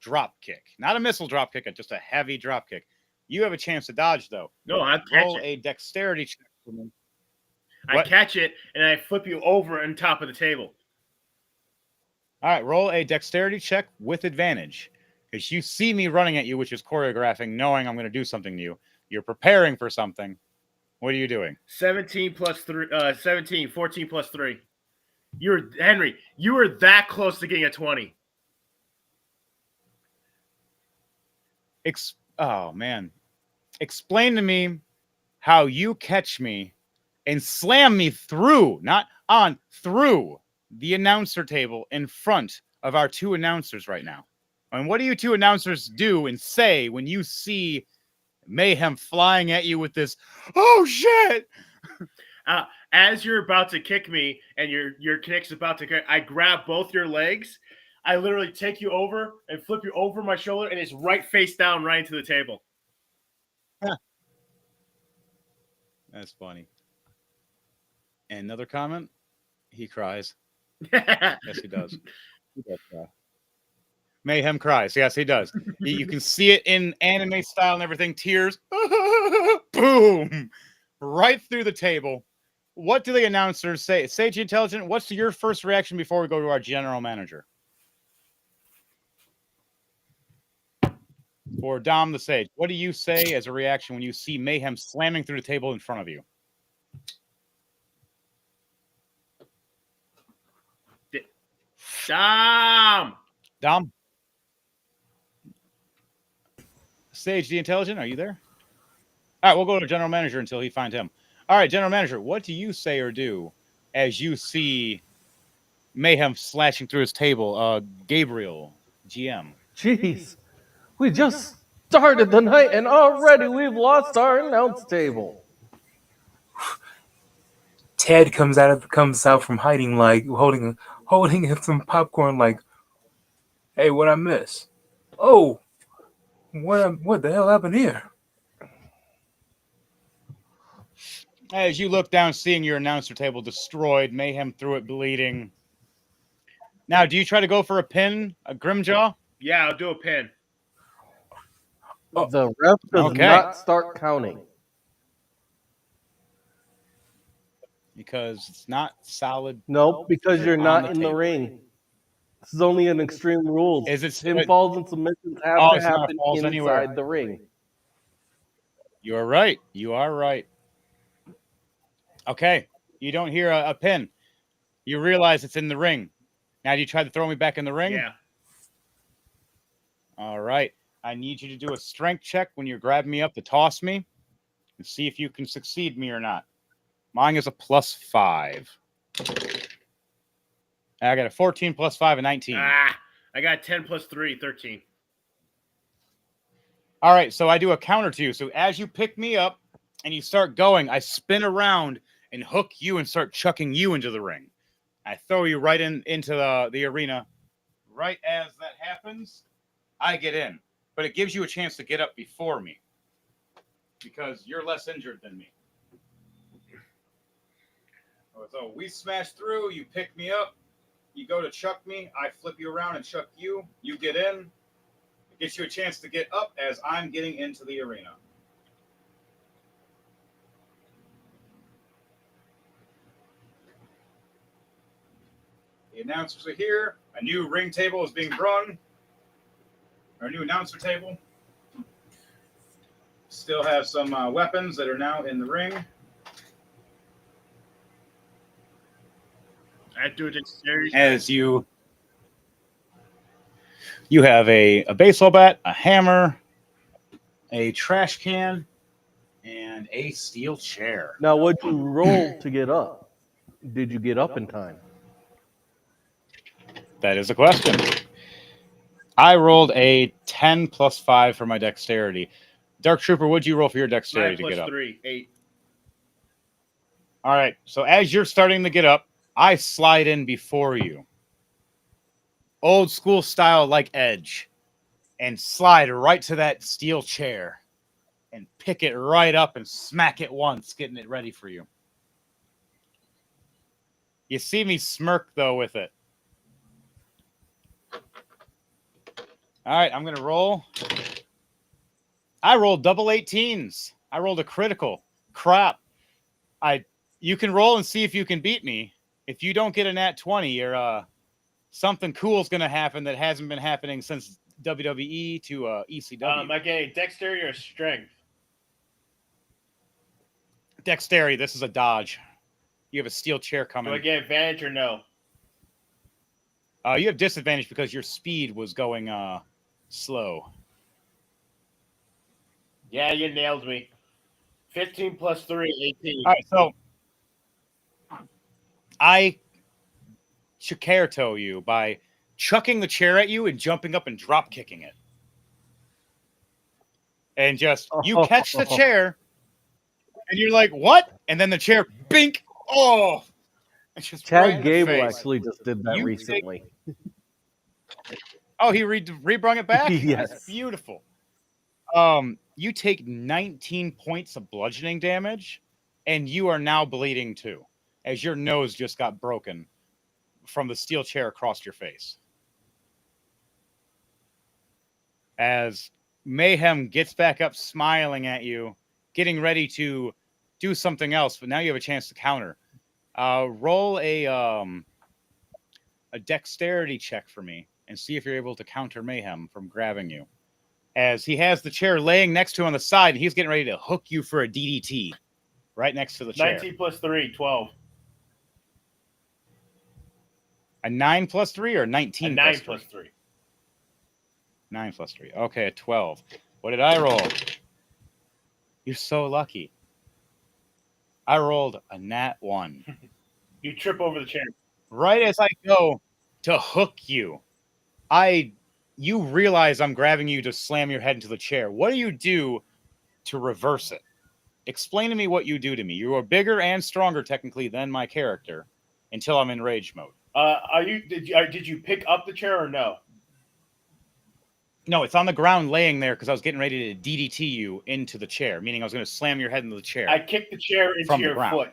drop kick. Not a missile drop kick, just a heavy drop kick. You have a chance to dodge, though. No, I catch Roll it. a dexterity check for me. I What? catch it, and I flip you over on top of the table. All right, roll a dexterity check with advantage. Because you see me running at you, which is choreographing, knowing I'm going to do something to you. You're preparing for something. What are you doing? 17 plus 3, 17, 14 plus 3. Henry, you were that close to getting a 20. Oh, man. Explain to me how you catch me and slam me through, not on, through the announcer table in front of our two announcers right now. I mean, what do you two announcers do and say when you see Mayhem flying at you with this, oh, shit? As you're about to kick me and your kick's about to kick, I grab both your legs. I literally take you over and flip you over my shoulder, and it's right face down right into the table. That's funny. And another comment? He cries. Yes, he does. He does cry. Mayhem cries. Yes, he does. You can see it in anime style and everything. Tears. Boom. Right through the table. What do the announcers say? Sage Intelligent, what's your first reaction before we go to our general manager? For Dom the Sage, what do you say as a reaction when you see Mayhem slamming through the table in front of you? Dom? Sage the Intelligent, are you there? All right, we'll go to General Manager until he finds him. All right, General Manager, what do you say or do as you see Mayhem slashing through his table? Gabriel, GM. Jeez, we just started the night and already we've lost our announce table. Ted comes out from hiding, like holding some popcorn, like, "Hey, what I miss? Oh, what the hell happened here?" As you look down, seeing your announcer table destroyed, Mayhem through it, bleeding. Now, do you try to go for a pin, a Grimjaw? Yeah, I'll do a pin. Oh, The ref does not start counting. Because it's not solid. Nope, because you're on not the in the table. ring. This is only an Extreme Rules. Is it Pinfalls and submissions have to it's not happen falls inside anywhere. the ring. You are right. You are right. Okay. You don't hear a pin. You realize it's in the ring. Now, do you try to throw me back in the ring? Yeah. All right. I need you to do a strength check when you're grabbing me up to toss me and see if you can succeed me or not. Mine is a +5. I got a 14 plus 5, a 19. I got 10 plus 3, 13. All right, so I do a counter to you. So as you pick me up and you start going, I spin around and hook you and start chucking you into the ring. I throw you right into the arena. Right as that happens, I get in. But it gives you a chance to get up before me because you're less injured than me. So we smash through, you pick me up, you go to chuck me, I flip you around and chuck you, you get in. It gives you a chance to get up as I'm getting into the arena. The announcers are here. A new ring table is being brung. Our new announcer table. Still have some weapons that are now in the ring. I do a dexterity. As you have a baseball bat, a hammer, a trash can, and a steel chair. Now, what'd you roll to get up? Did you get up in time? That is a question. I rolled a 10 plus 5 for my dexterity. Dark Trooper, what'd you roll for your dexterity 9 to get plus up? 3, 8. All right. So as you're starting to get up, I slide in before you. Old school style like Edge. And slide right to that steel chair. And pick it right up and smack it once, getting it ready for you. You see me smirk, though, with it. All right, I'm going to roll. I rolled double 18s. I rolled a critical. Crap. You can roll and see if you can beat me. If you don't get a nat 20, you're something cool's going to happen that hasn't been happening since WWE to ECW. Am I getting dexterity or strength? Dexterity. This is a dodge. You have a steel chair coming. Do I get advantage or no? You have disadvantage because your speed was going slow. Yeah, you nailed me. 15 plus 3, 18. All right, so I Chikarito you by chucking the chair at you and jumping up and drop kicking it. And just, you catch the chair, and you're like, what? And then the chair, bink, oh! It's just right Chad in the Gable face. actually just did that You recently. Oh, he rebrung it back? Yes. That's beautiful. You take 19 points of bludgeoning damage, and you are now bleeding too, as your nose just got broken from the steel chair across your face. As Mayhem gets back up smiling at you, getting ready to do something else, but now you have a chance to counter. Roll a dexterity check for me and see if you're able to counter Mayhem from grabbing you. As he has the chair laying next to him on the side, and he's getting ready to hook you for a DDT right next to the chair. 19 plus 3, 12. A 9 plus 3 or 19 A 9 plus 3? plus 3. 9 plus 3. Okay, a 12. What did I roll? You're so lucky. I rolled a nat 1. You trip over the chair. Right as I go to hook you, you realize I'm grabbing you to slam your head into the chair. What do you do to reverse it? Explain to me what you do to me. You are bigger and stronger technically than my character until I'm in rage mode. Did you pick up the chair or no? No, it's on the ground laying there because I was getting ready to DDT you into the chair, meaning I was going to slam your head into the chair. I kicked the chair into your foot.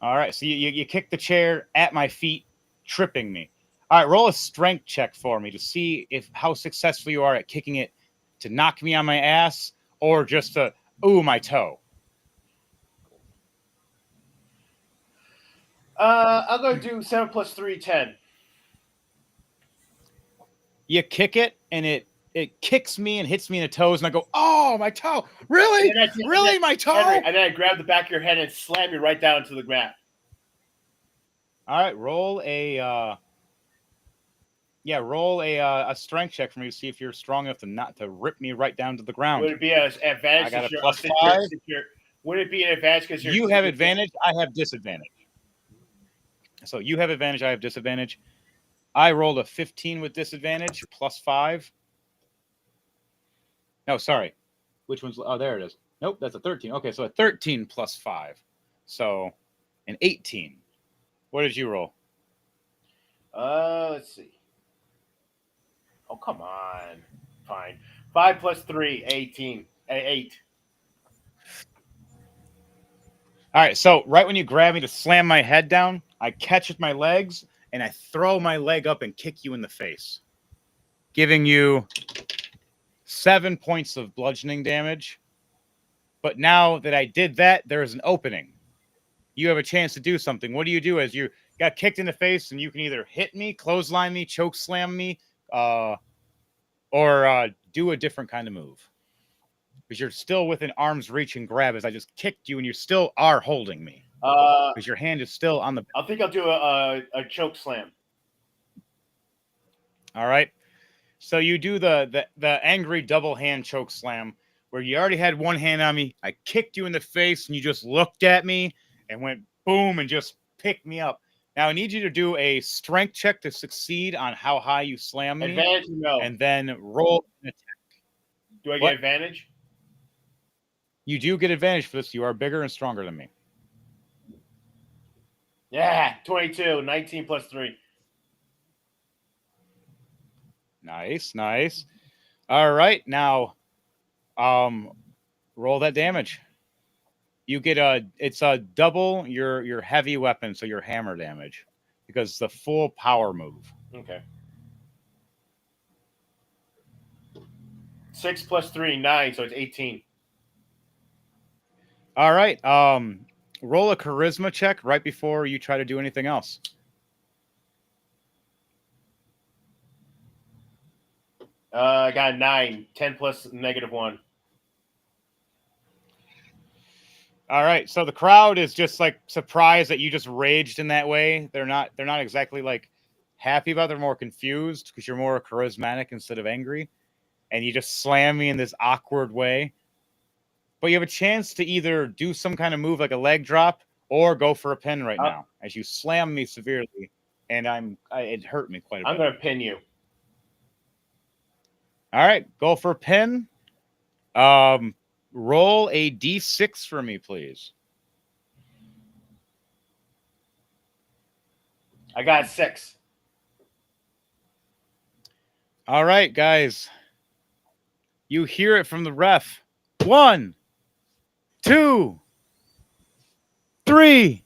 All right, so you kick the chair at my feet, tripping me. All right, roll a strength check for me to see how successful you are at kicking it to knock me on my ass or just to, my toe. I'm going to do 7 plus 3, 10. You kick it, and it kicks me and hits me in the toes, and I go, oh, my toe. Really? Really, my toe? Henry, and then I grab the back of your head and slam you right down to the mat. All right, roll a Yeah, roll a strength check for me to see if you're strong enough to not to rip me right down to the ground. Would it be an advantage? I got a since plus since 5. would it be an advantage because You have advantage. I have disadvantage. So you have advantage. I have disadvantage. I rolled a 15 with disadvantage plus 5. No, sorry. Which one's? Oh, there it is. Nope, that's a 13. Okay, so a 13 plus 5. So an 18. What did you roll? Let's see. Oh, come on. Fine. 5 plus 3, 18. 8. All right, so right when you grab me to slam my head down, I catch with my legs and I throw my leg up and kick you in the face, giving you 7 points of bludgeoning damage. But now that I did that, there is an opening. You have a chance to do something. What do you do as you got kicked in the face and you can either hit me, clothesline me, choke slam me, or do a different kind of move? Because you're still within arm's reach and grab as I just kicked you and you still are holding me. Because your hand is still on the... I think I'll do a choke slam. All right. So you do the angry double hand choke slam where you already had one hand on me. I kicked you in the face and you just looked at me and went boom and just picked me up. Now I need you to do a strength check to succeed on how high you slam me. Advantage, no. And then roll an attack. Do I get advantage? You do get advantage for this. You are bigger and stronger than me. Yeah, 22. 19 plus 3. Nice, nice. All right, now roll that damage. You get it's a double your heavy weapon, so your hammer damage, because it's the full power move. Okay. 6 plus 3, 9, so it's 18. All right. Roll a charisma check right before you try to do anything else. I got 9. 10 plus -1. All right. So the crowd is just like surprised that you just raged in that way. They're not exactly like happy about it. They're more confused because you're more charismatic instead of angry. And you just slam me in this awkward way. But you have a chance to either do some kind of move like a leg drop or go for a pin right now as you slam me severely. And it hurt me quite a bit. I'm going to pin you. All right, go for a pin. Roll a d6 for me, please. I got 6. All right, guys. You hear it from the ref. 1, 2, 3.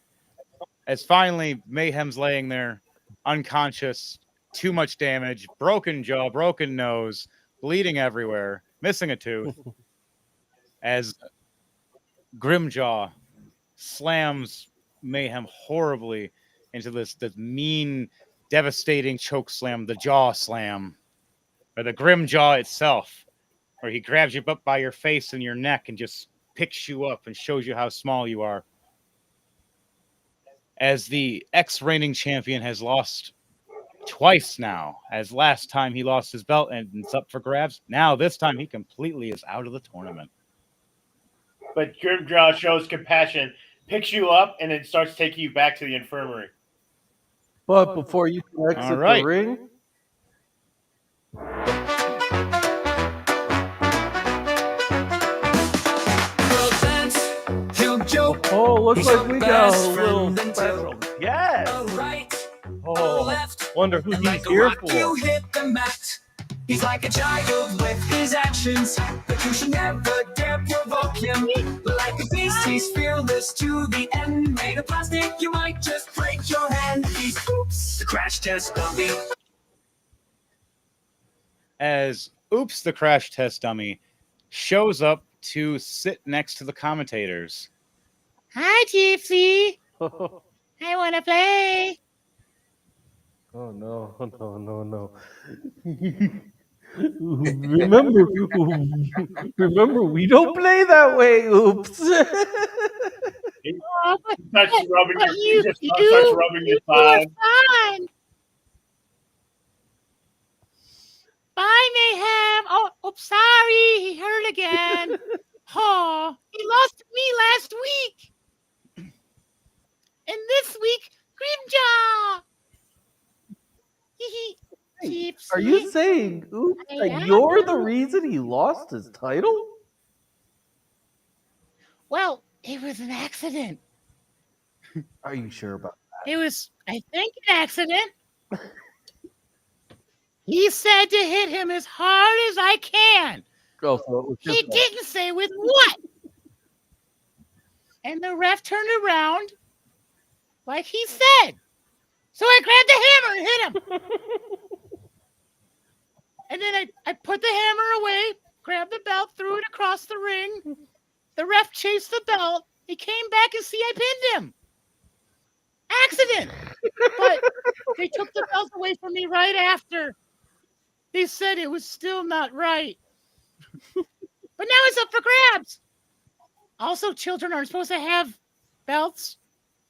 As finally Mayhem's laying there, unconscious, too much damage, broken jaw, broken nose, bleeding everywhere, missing a tooth. As Grimjaw slams Mayhem horribly into this mean, devastating choke slam, the jaw slam, or the Grimjaw itself, where he grabs you up by your face and your neck and just picks you up and shows you how small you are. As the ex-reigning champion has lost twice now, as last time he lost his belt and it's up for grabs. Now, this time, he completely is out of the tournament. But Grimjaw shows compassion, picks you up, and then starts taking you back to the infirmary. But before you can exit the ring, oh, looks like we got a little special guest. Oh, wonder who he's here for. He's like a child with his actions, but you should never dare provoke him. Like a beast, he's fearless to the end. Made of plastic, you might just break your hand. He's Oops, the crash test dummy. As Oops, the crash test dummy shows up to sit next to the commentators. Hi, Gypsy. I want to play. Oh, no, no, no, no. Remember, we don't play that way, Oops. He starts rubbing your thigh. Are you See? saying oops, I that am. you're the reason he lost his title? Well, it was an accident. Are you sure about It was, I think, an accident. He said to hit him as hard as I can. that? Oh, so it was his He fault. didn't say with what. And the ref turned around like he said. So I grabbed the hammer and hit him. And then I put the hammer away, grabbed the belt, threw it across the ring. The ref chased the belt. He came back and see I pinned him. Accident. But they took the belt away from me right after. They said it was still not right. But now it's up for grabs. Also, children aren't supposed to have belts.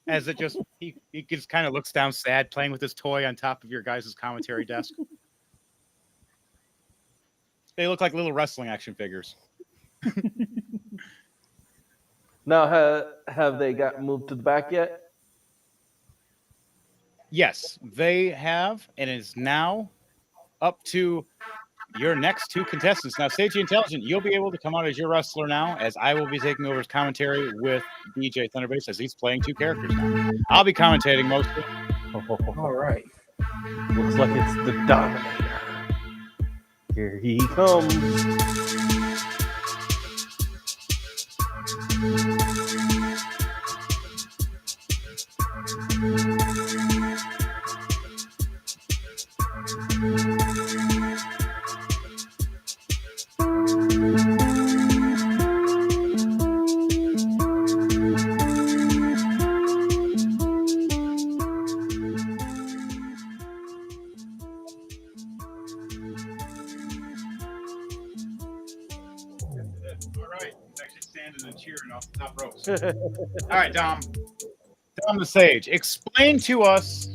As it just he just kind of looks down sad, playing with his toy on top of your guys' commentary desk. They look like little wrestling action figures. Now, have they got moved to the back yet? Yes, they have, and it is now up to your next two contestants. Now, Sagey Intelligent, you'll be able to come out as your wrestler now, as I will be taking over his commentary with DJ Thunderbase, as he's playing two characters now. I'll be commentating mostly. All right. Looks like it's the Dominator. Here he comes. All right, he's actually standing and cheering off the top ropes. All right, Dom the Sage, explain to us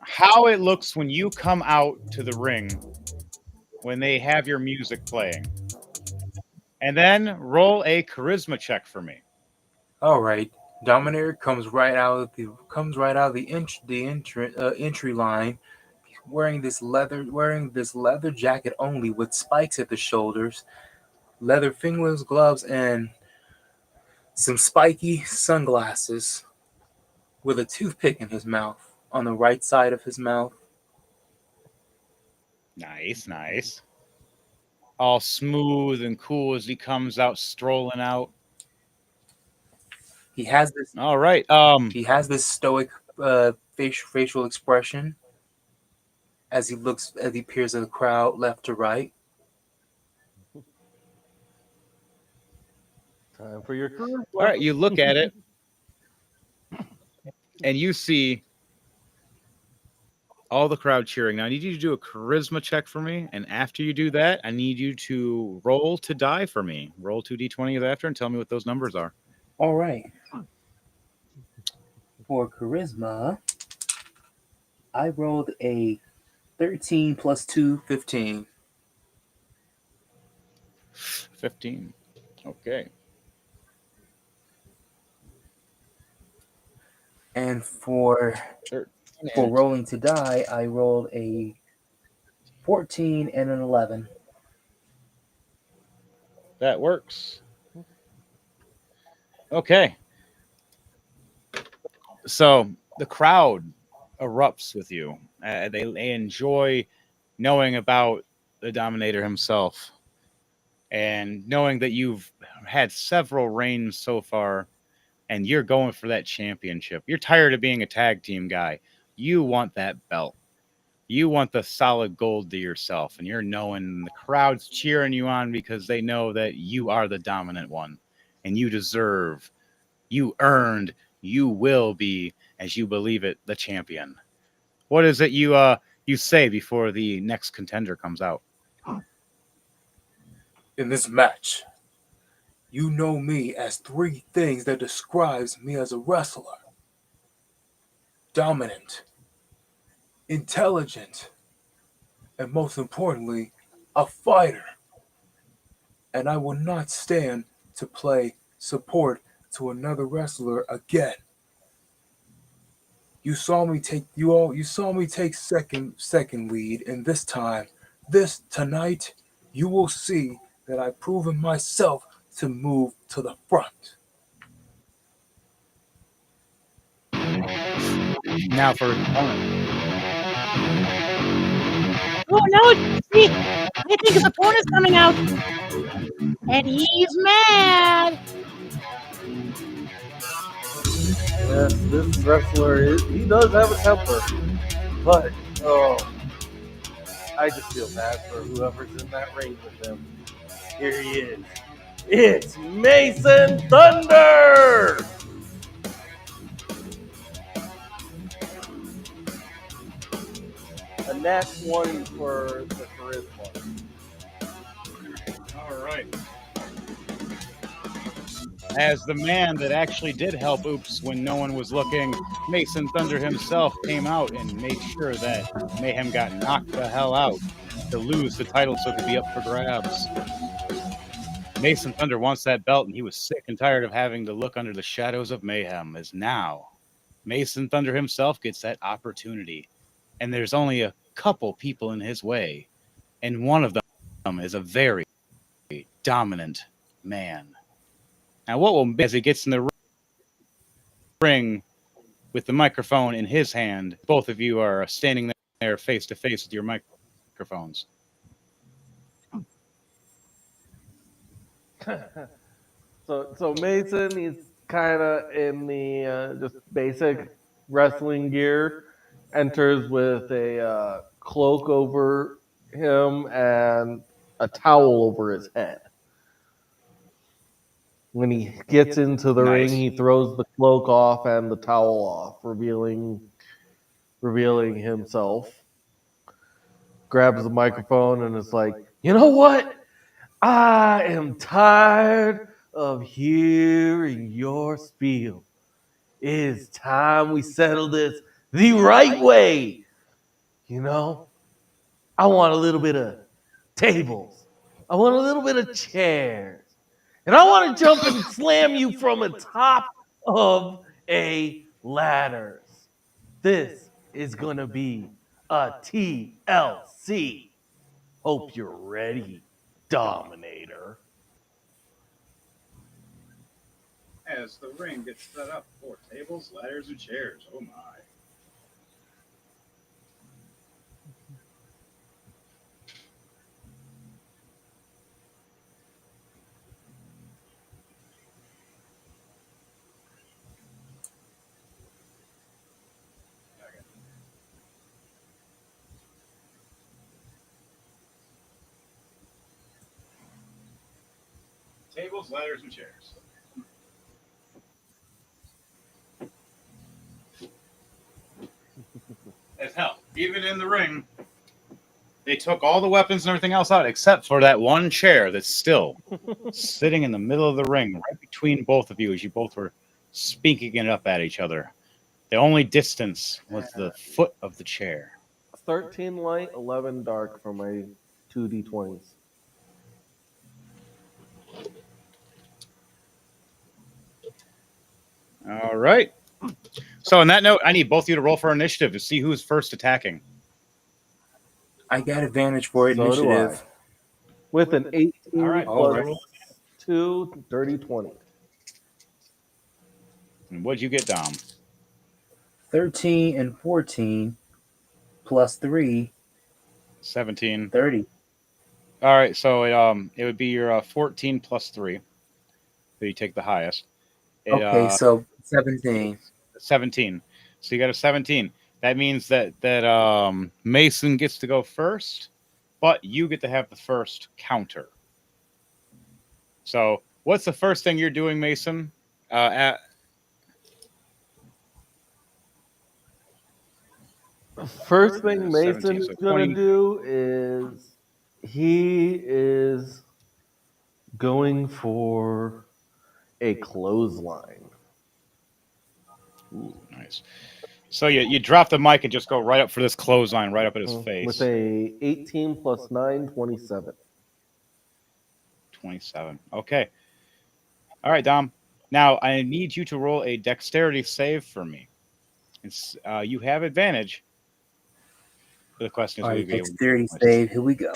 how it looks when you come out to the ring when they have your music playing. And then roll a charisma check for me. All right. Dominator comes right out of the entry line, wearing this leather jacket only with spikes at the shoulders, leather fingerless gloves, and some spiky sunglasses, with a toothpick in his mouth on the right side of his mouth. Nice. All smooth and cool as he comes out strolling out. He has this. All right. He has this stoic facial expression as he peers at the crowd left to right. Time for your career. All right, you look at it and you see all the crowd cheering. Now I need you to do a charisma check for me, and after you do that, I need you to roll to die for me. Roll 2d20 after and tell me what those numbers are. All right. For charisma, I rolled a 13 plus 2, 15. 15. Okay. And for rolling to die, I rolled a 14 and an 11. That works. Okay. So the crowd erupts with you. They enjoy knowing about the Dominator himself and knowing that you've had several reigns so far and you're going for that championship. You're tired of being a tag team guy. You want that belt. You want the solid gold to yourself, and you're knowing the crowd's cheering you on because they know that you are the dominant one and you deserve, you earned, you will be, as you believe it, the champion. What is it you say before the next contender comes out? In this match, you know me as 3 things that describes me as a wrestler. Dominant, intelligent, and most importantly, a fighter. And I will not stand to play support to another wrestler again. You saw me take second lead, and tonight, you will see that I've proven myself to move to the front. Now for his opponent. Oh no! See, I think his opponent's coming out, and he's mad. Yes, this wrestler he does have a temper, but I just feel bad for whoever's in that ring with him. Here he is. It's Mason Thunder. A nat 20 for the charisma. All right. As the man that actually did help Oops when no one was looking, Mason Thunder himself came out and made sure that Mayhem got knocked the hell out to lose the title so it could be up for grabs. Mason Thunder wants that belt, and he was sick and tired of having to look under the shadows of Mayhem, as now Mason Thunder himself gets that opportunity. And there's only a couple people in his way, and one of them is a very dominant man. Now, what will as he gets in the ring with the microphone in his hand, both of you are standing there face to face with your microphones. So Mason, he's kind of in the just basic wrestling gear. Enters with a cloak over him and a towel over his head. When he gets into the ring, he throws the cloak off and the towel off, revealing himself. Grabs the microphone and is like, "You know what? I am tired of hearing your spiel. It is time we settle this the right way. You know, I want a little bit of tables. I want a little bit of chairs. And I want to jump and slam you from the top of a ladder. This is going to be a TLC. Hope you're ready, Dominator." As the ring gets set up for tables, ladders, and chairs. Oh my. Tables, ladders, and chairs. As hell, even in the ring, they took all the weapons and everything else out except for that one chair that's still sitting in the middle of the ring, right between both of you as you both were speaking it up at each other. The only distance was the foot of the chair. 13 light, 11 dark for my 2d20s. All right. So on that note, I need both of you to roll for initiative to see who's first attacking. I got advantage for So do initiative. I. With an 18 All right. plus 2, dirty 20. And what'd you get, Dom? 13 and 14 plus 3, 17. 30. All right, so it would be your 14 plus 3. So you take the highest. Okay, so 17. 17. So you got a 17. That means that Mason gets to go first, but you get to have the first counter. So what's the first thing you're doing, Mason? First thing Mason 17, is so going 20. to do is he is going for a clothesline. Ooh, nice. So you drop the mic and just go right up for this clothesline, right up at his face. With a 18 plus 9, 27. 27. Okay. All right, Dom. Now I need you to roll a dexterity save for me. You have advantage. But the question is, All will you right, be able to dexterity do it? save. Here we go.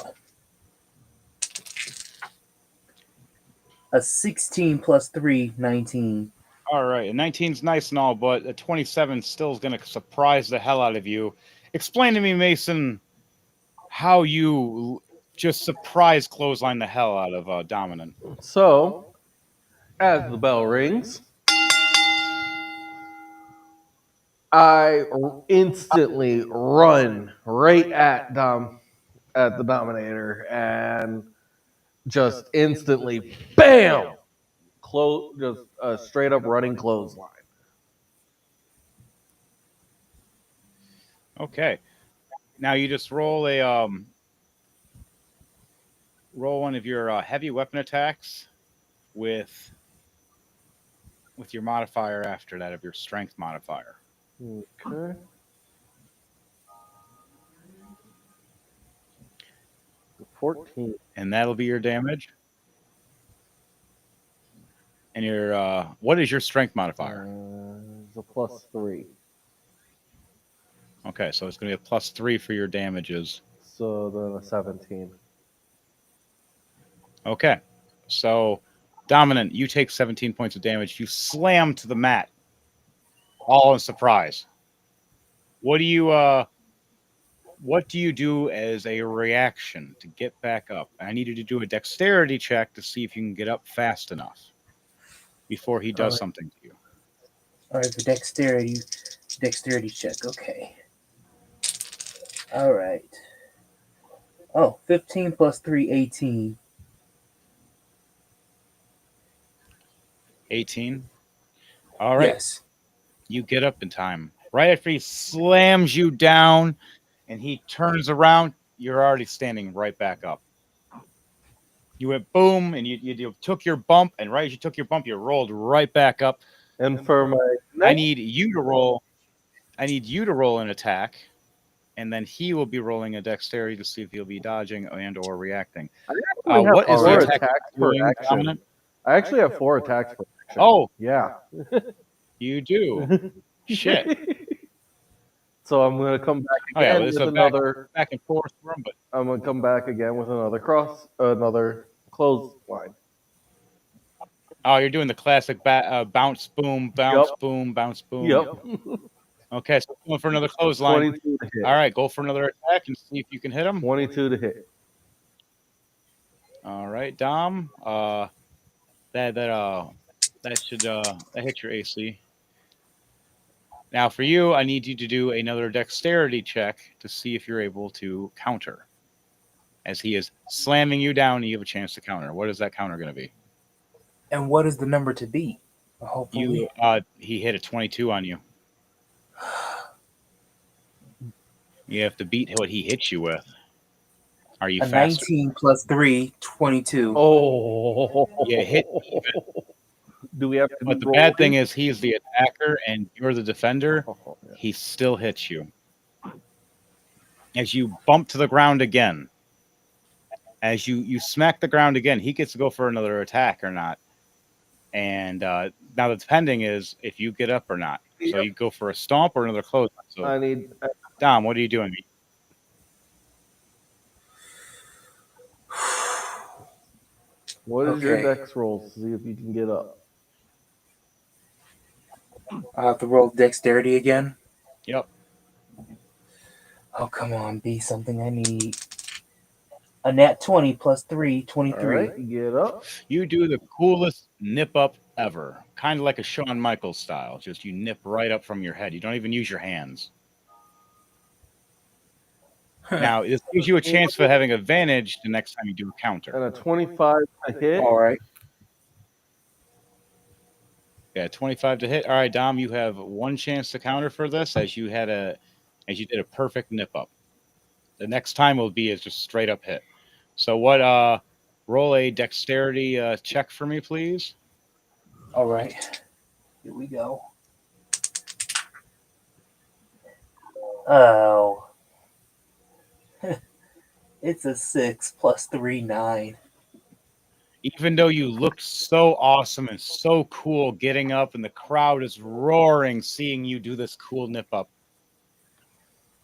A 16 plus 3, 19. All right, a 19's nice and all, but a 27 still is going to surprise the hell out of you. Explain to me, Mason, how you just surprise clothesline the hell out of Dominant. So, as the bell rings, I instantly run right at the Dominator and just instantly, bam, just a straight up running clothesline. Okay, now you just roll one of your heavy weapon attacks with your modifier after that of your strength modifier. Okay. $14. And that'll be your damage. And your what is your strength modifier? It's a +3. Okay, so it's going to be a +3 for your damages. So then a 17. Okay, so Dominant, you take 17 points of damage. You slam to the mat, all in surprise. What do you do as a reaction to get back up? I need you to do a dexterity check to see if you can get up fast enough before he does something to you. All right, the dexterity check. Okay. All right. Oh, 15 plus 3, 18. 18. All right. Yes. You get up in time. Right after he slams you down and he turns around, you're already standing right back up. You went boom and you took your bump, and right as you took your bump, you rolled right back up. And for my I need you to roll an attack, and then he will be rolling a dexterity to see if he'll be dodging and or reacting. What is the attack doing, Dominant? I actually have 4 attacks per action. Oh, yeah. You do. Shit. So I'm gonna come back Oh yeah, again well, with another. back and forth room, but I'm gonna come back again with another clothesline. oh, you're doing the classic bounce, boom, bounce, Yep. boom, bounce, boom. Yep. Okay, so going for another clothesline. 22 to hit. All right, go for another attack and see if you can hit him. 22 to hit. All right, Dom. That hit your AC. Now for you, I need you to do another dexterity check to see if you're able to counter. As he is slamming you down, you have a chance to counter. What is that counter going to be? And what is the number to beat? Hopefully. He hit a 22 on you. You have to beat what he hits you with. Are you a faster? 19 plus 3, 22. Oh. You hit even. Do we have to? But the bad thing is he's the attacker and you're the defender. Oh, yeah. He still hits you. As you bump to the ground again, as you smack the ground again, he gets to go for another attack or not. And now the depending is if you get up or not. So you go for a stomp or another close. So I need. Dom, what are you doing? What is your Okay. dex roll to see if you can get up? I have to roll dexterity again. Yep. Oh, come on. Be something I need. A nat 20 plus 3, 23. All right, get up. You do the coolest nip up ever. Kind of like a Shawn Michaels style. Just you nip right up from your head. You don't even use your hands. Now, this gives you a chance for having advantage the next time you do a counter. And a 25 to hit. All right. Yeah, 25 to hit. All right, Dom, you have one chance to counter for this as you did a perfect nip up. The next time will be just straight up hit. So roll a dexterity check for me, please. All right. Here we go. Oh. It's a 6 plus 3, 9. even though you looked so awesome and so cool getting up, and the crowd is roaring seeing you do this cool nip up.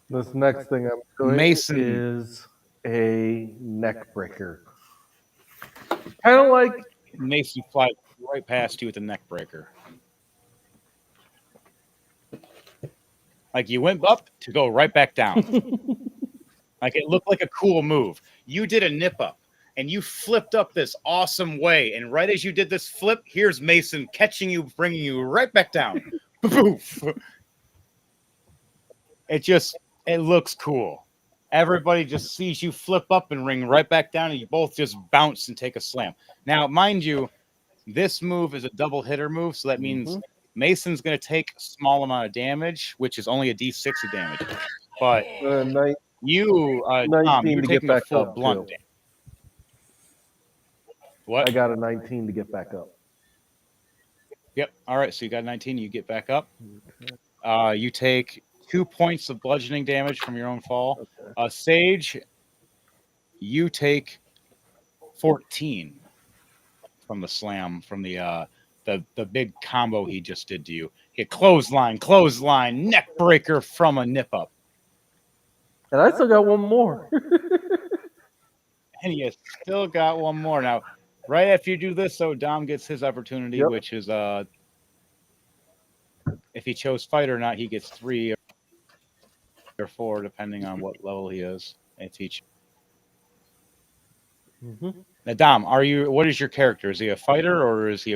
This next thing I'm doing Mason. is a neck breaker. Kind of like Mason flies right past you with a neck breaker. Like you went up to go right back down. Like it looked like a cool move. You did a nip up and you flipped up this awesome way. And right as you did this flip, here's Mason catching you, bringing you right back down. Poof. It looks cool. Everybody just sees you flip up and ring right back down, and you both just bounce and take a slam. Now, mind you, this move is a double hitter move, so that means Mason's going to take a small amount of damage, which is only a D6 of damage. But you, Tom, you're taking a full blunt damage. What? I got a 19 to get back up. Yep. All right. So you got 19. You get back up. You take 2 points of bludgeoning damage from your own fall. Sage, you take 14 from the slam, from the big combo he just did to you. Hit clothesline, neck breaker from a nip up. And I still got one more. And you still got one more. Now, right after you do this, so Dom gets his opportunity, which is if he chose fight or not, he gets 3 or 4, depending on what level he is. If each. Now, Dom, what is your character? Is he a fighter or is he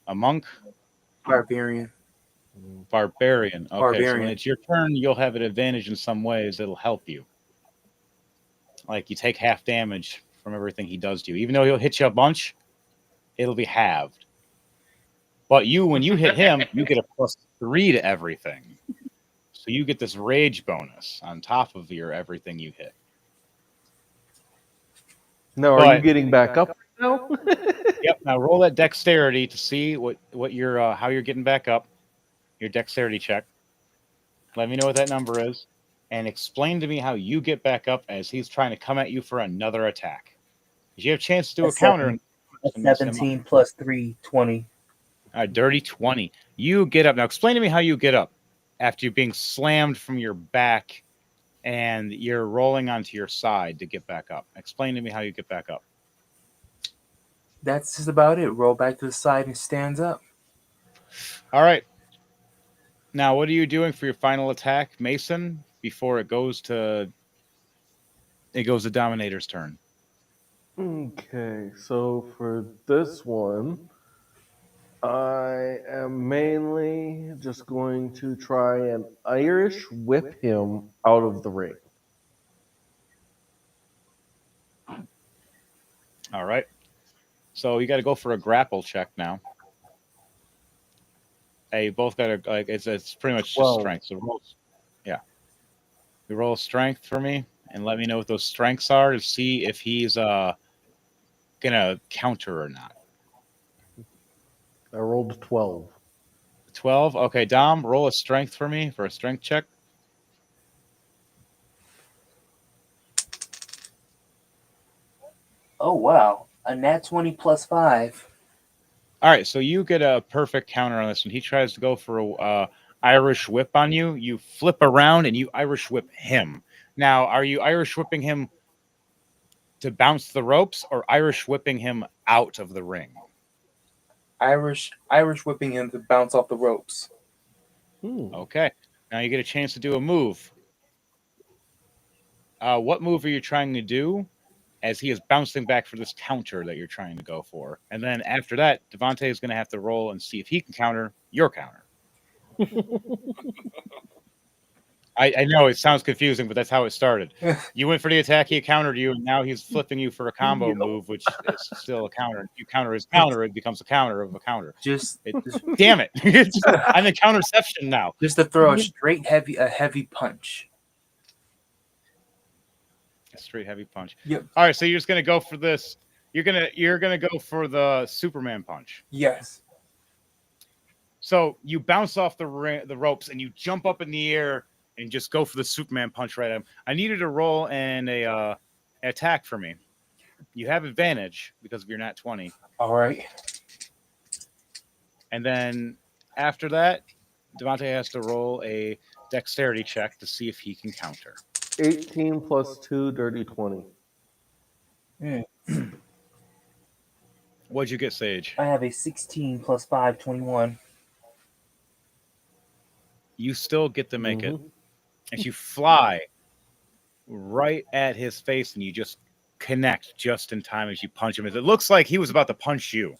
a monk? Barbarian. Barbarian. Okay, so when it's your turn, you'll have an advantage in some ways. It'll help you. Like you take half damage from everything he does to you. Even though he'll hit you a bunch, it'll be halved. But when you hit him, you get a +3 to everything. So you get this rage bonus on top of your everything you hit. No, are you getting back up now? Yep. Now roll that dexterity to see what your how you're getting back up. Your dexterity check. Let me know what that number is, and explain to me how you get back up as he's trying to come at you for another attack. Because you have a chance to do a counter. 17 plus 3, 20. A dirty 20. You get up. Now explain to me how you get up after you being slammed from your back and you're rolling onto your side to get back up. Explain to me how you get back up. That's just about it. Roll back to the side and stands up. All right. Now, what are you doing for your final attack, Mason, before it goes to Dominator's turn? Okay, so for this one, I am mainly just going to try and Irish whip him out of the ring. All right. So you got to go for a grapple check now. Hey, you both got to it's pretty much just strength. So you roll strength for me and let me know what those strengths are to see if he's gonna counter or not. I rolled 12. 12. Okay, Dom, roll a strength for me for a strength check. Oh wow, a nat 20 plus 5. All right, so you get a perfect counter on this one. He tries to go for a Irish whip on you. You flip around and you Irish whip him. Now, are you Irish whipping him to bounce the ropes or Irish whipping him out of the ring? Irish whipping him to bounce off the ropes. Okay. Now you get a chance to do a move. What move are you trying to do as he is bouncing back for this counter that you're trying to go for? And then after that, Devontae is going to have to roll and see if he can counter your counter. I know it sounds confusing, but that's how it started. You went for the attack, he countered you, and now he's flipping you for a combo move, which is still a counter. You counter his counter, it becomes a counter of a counter. Damn it. I'm in counterception now. Just to throw a heavy punch. A straight heavy punch. Yep. All right, so you're just gonna go for this. You're gonna go for the Superman punch. Yes. So you bounce off the ropes and you jump up in the air and just go for the Superman punch right at him. I needed to roll and a attack for me. You have advantage because of your nat 20. All right. And then after that, Devontae has to roll a dexterity check to see if he can counter. 18 plus 2, dirty 20. What'd you get, Sage? I have a 16 plus 5, 21. You still get to make it. Mhm. As you fly right at his face and you just connect just in time as you punch him. It looks like he was about to punch you.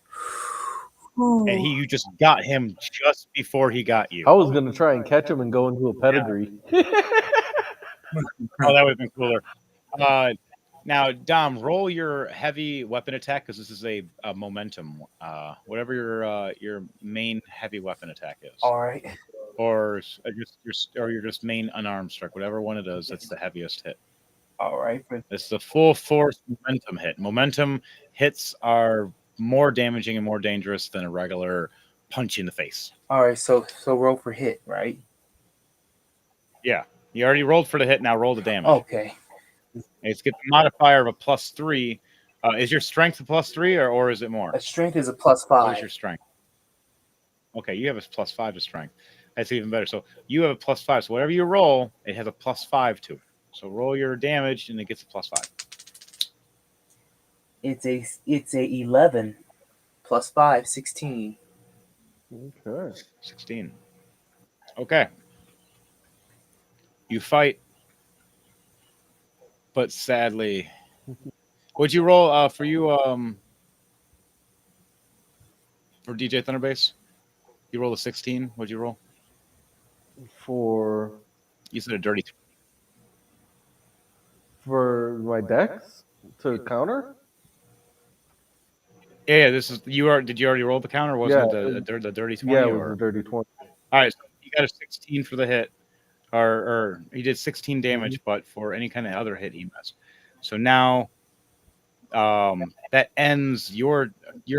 And you just got him just before he got you. I was going to try and catch him and go into a pedigree. Oh, that would have been cooler. Now, Dom, roll your heavy weapon attack because this is a momentum. Whatever your main heavy weapon attack is, All right. or your just main unarmed strike, whatever one it is, that's the heaviest hit. All right. It's the full force momentum hit. Momentum hits are more damaging and more dangerous than a regular punch in the face. All right. So roll for hit, right? Yeah, you already rolled for the hit. Now roll the damage. Okay. It's get the modifier of a +3. Is your strength a +3 or is it more? A strength is a plus What is 5. your strength? Okay, you have a +5 to strength. That's even better. So you have a +5. So whatever you roll, it has a +5 to it. So roll your damage and it gets a +5. It's a 11 plus 5, 16. Okay. 16. Okay. You fight, but sadly, what'd you roll for you for DJ Thunderbase? You rolled a 16. What'd you roll? For You said a dirty. my dex to counter? Yeah, this is you are. Did you already roll the counter? Or wasn't it the dirty 20? Yeah, it was or? a dirty 20. All right, so you got a 16 for the hit, or he did 16 damage, but for any kind of other hit, he missed. So now, that ends your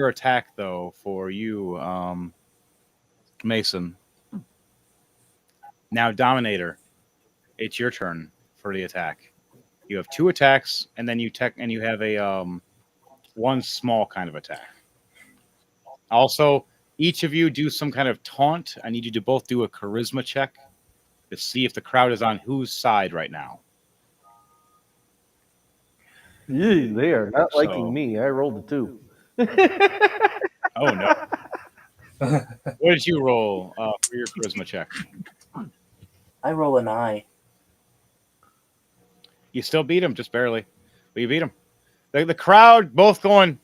attack though for you, Mason. Now, Dominator, it's your turn for the attack. You have 2 attacks, and then you have a one small kind of attack. Also, each of you do some kind of taunt. I need you to both do a charisma check to see if the crowd is on whose side right now. Yeah, they are not So- liking me. I rolled a 2. Oh no! What did you roll for your charisma check? I roll a 9. You still beat him, just barely, but you beat him. The crowd both going,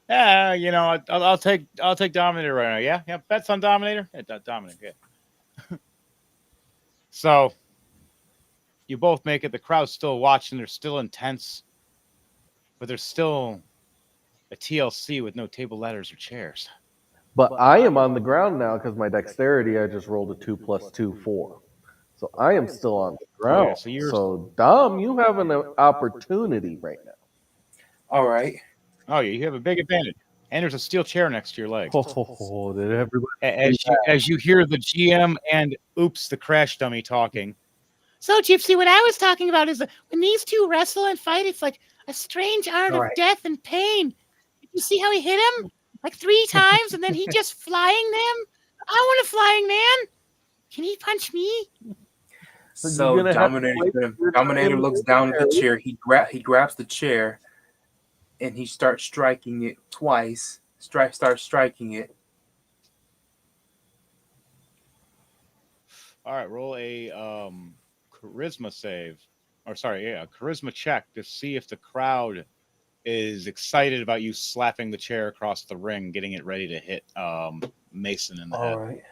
yeah, I'll take Dominator right now. Yeah, bets on Dominator. Yeah, Dominator. Yeah. So you both make it. The crowd's still watching. They're still intense, but there's still a TLC with no table, ladders, or chairs. But I am on the ground now because my dexterity, I just rolled a 2 plus 2, 4. So I am still on the ground. yeah, so you're- So, Dom, you have an opportunity right now. All right. Oh, yeah, you have a big advantage. And there's a steel chair next to your leg. Oh, did everybody? As you hear the GM and oops, the crash dummy talking. So, Gypsy, what I was talking about is that when these two wrestle and fight, it's like a strange art of Right. death and pain. Did you see how he hit him like 3 times and then he just flying them? I want a flying man. Can he punch me? So you're gonna have to Dominator, wait Dominator for looks down at the chair. He grabs the chair, and he starts striking it twice. Starts striking it. All right, roll a charisma save. Or sorry, yeah, a charisma check to see if the crowd is excited about you slapping the chair across the ring, getting it ready to hit Mason in the head. All right.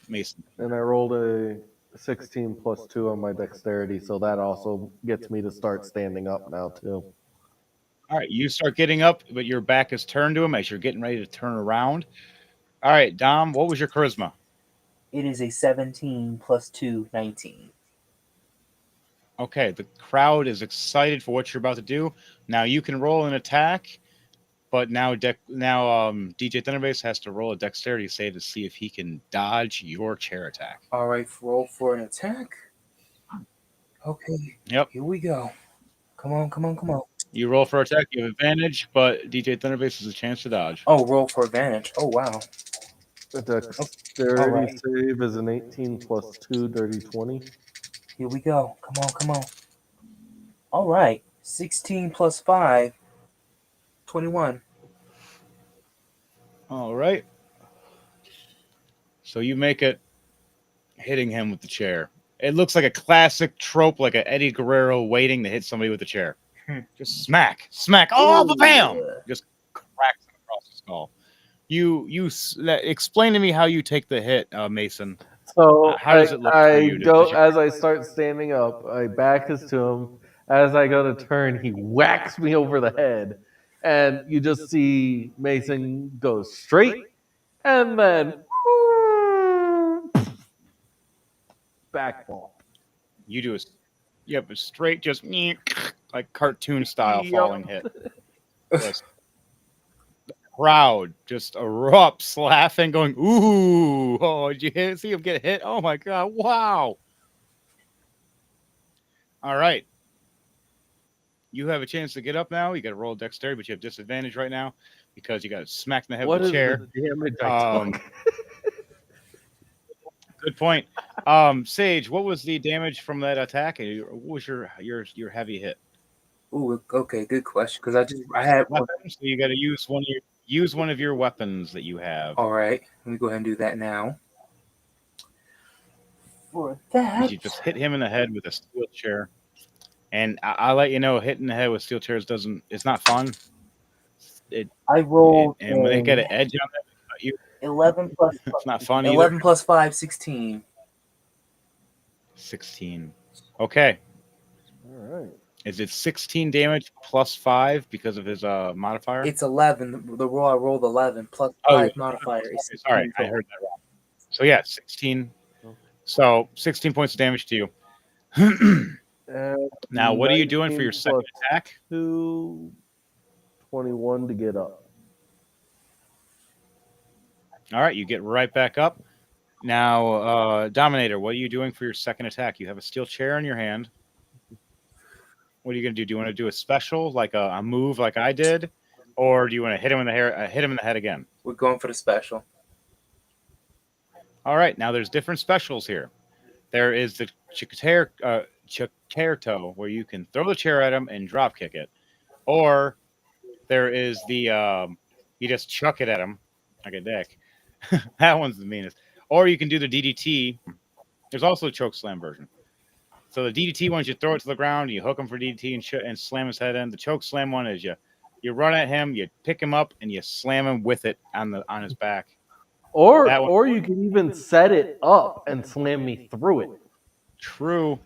Mason. And I rolled a 16 plus 2 on my dexterity, so that also gets me to start standing up now, too. All right, you start getting up, but your back is turned to him as you're getting ready to turn around. All right, Dom, what was your charisma? It is a 17 plus 2, 19. Okay, the crowd is excited for what you're about to do. Now you can roll an attack, but now DJ Thunderbase has to roll a dexterity save to see if he can dodge your chair attack. All right, roll for an attack. Okay. Yep. Here we go. Come on. You roll for attack, you have advantage, but DJ Thunderbass has a chance to dodge. Oh, roll for advantage. Oh, wow. The dexterity Alright. save is an 18 plus 2, dirty 20. Here we go. Come on, come on. All right. 16 plus 5, 21. All right. So you make it hitting him with the chair. It looks like a classic trope, like a Eddie Guerrero waiting to hit somebody with a chair. Just smack, smack. Oh, bam! Just cracks him across the skull. Explain to me how you take the hit, Mason. So How does it look for you? as I start standing up, I back is to him. As I go to turn, he whacks me over the head, and you just see Mason go straight, and then backfall. You do a straight, just like cartoon style Yep. falling hit. Just, the crowd just erupts laughing, going, "Ooh! Oh, did you see him get hit? Oh my god! Wow!" All right. You have a chance to get up now. You got to roll dexterity, but you have disadvantage right now because you got smacked in the head What with is the chair. the damage I took? Good point. Sage, what was the damage from that attack? And what was your heavy hit? Ooh, okay, good question. Because I had one. Weapons, so you got to use one of your weapons that you have. All right, let me go ahead and do that now. For that, You just hit him in the head with a steel chair, and I'll let you know, hitting the head with steel chairs it's not fun. I rolled and when they get an edge on it, 11 plus it's not fun 11 either. plus 5, 16. 16. Okay. All right. Is it 16 damage plus 5 because of his modifier? It's 11. The roll I rolled 11 plus Oh, 5 modifier is 16. Sorry, I heard that wrong. So yeah, 16. So 16 points of damage to you. Now, what are you doing for your second attack? 21 to get up. All right, you get right back up. Now, Dominator, what are you doing for your second attack? You have a steel chair in your hand. What are you going to do? Do you want to do a special, like a move like I did? Or do you want to hit him in the head again? We're going for the special. All right, now there's different specials here. There is the Chicarto, where you can throw the chair at him and drop kick it. Or there is the you just chuck it at him like a dick. That one's the meanest. Or you can do the DDT. There's also a choke slam version. So the DDT one is you throw it to the ground, you hook him for DDT and slam his head in. The choke slam one is you run at him, you pick him up, and you slam him with it on his back. Or you can even set it up and slam me through it. True.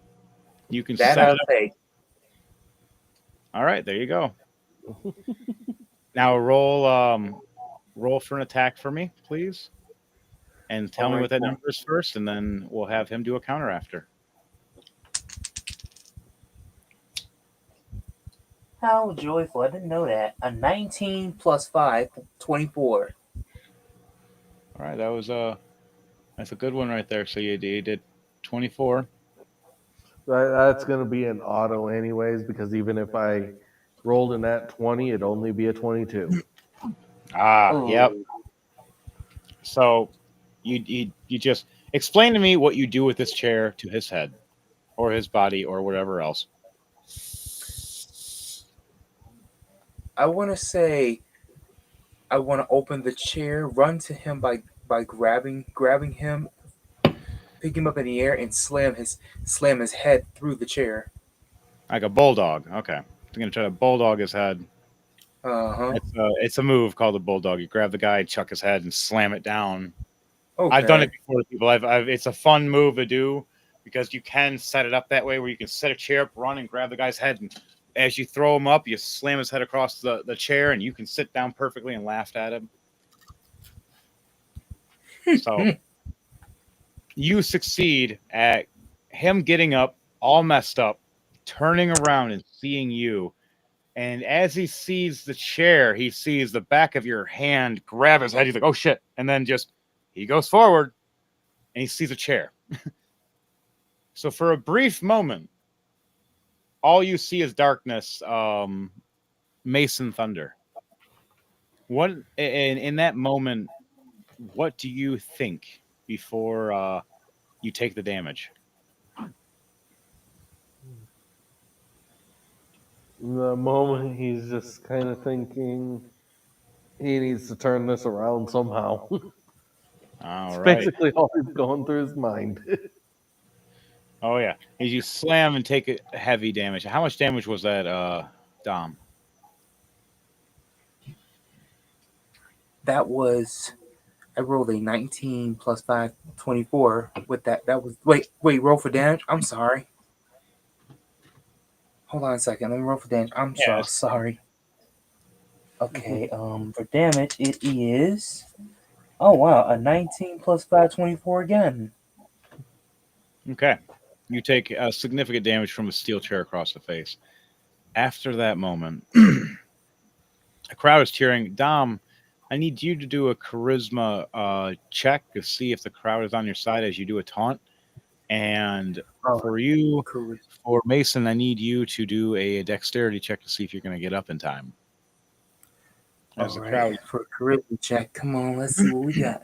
You can That set I'll it up. take. All right, there you go. Now roll for an attack for me, please. And tell me what that number is first, and then we'll have him do a counter after. How joyful. I didn't know that. A 19 plus 5, 24. All right, that's a good one right there. So you did 24. That's going to be an auto anyways, because even if I rolled in that 20, it'd only be a 22. Yep. So you just explain to me what you do with this chair to his head or his body or whatever else. I want to say I want to open the chair, run to him by grabbing him, pick him up in the air, and slam his head through the chair. Like a bulldog. Okay. I'm going to try to bulldog his head. Uh-huh. It's a move called a bulldog. You grab the guy, chuck his head, and slam it down. Okay. I've done it before to people. It's a fun move to do because you can set it up that way where you can set a chair up, run, and grab the guy's head, and as you throw him up, you slam his head across the chair, and you can sit down perfectly and laugh at him. So you succeed at him getting up, all messed up, turning around and seeing you. And as he sees the chair, he sees the back of your hand grab his head. He's like, oh, shit. And then he goes forward, and he sees a chair. So for a brief moment, all you see is darkness Mason Thunder. What in that moment? What do you think before you take the damage? The moment he's just kind of thinking he needs to turn this around somehow. All It's right. basically all he's going through his mind. Oh yeah. As you slam and take a heavy damage. How much damage was that, Dom? That was I rolled a 19 plus 5, 24. With that, that was wait, roll for damage. I'm sorry. Hold on a second. Let me roll for damage. I'm so Yes. sorry. Okay, for damage it is oh wow, a 19 plus 5, 24 again. Okay. You take significant damage from a steel chair across the face. After that moment, the crowd is cheering. Dom, I need you to do a charisma check to see if the crowd is on your side as you do a taunt. And Oh, for you, cool. for Mason, I need you to do a dexterity check to see if you're going to get up in time. As All the right, crowd, for a charisma check. Come on, let's see what we got.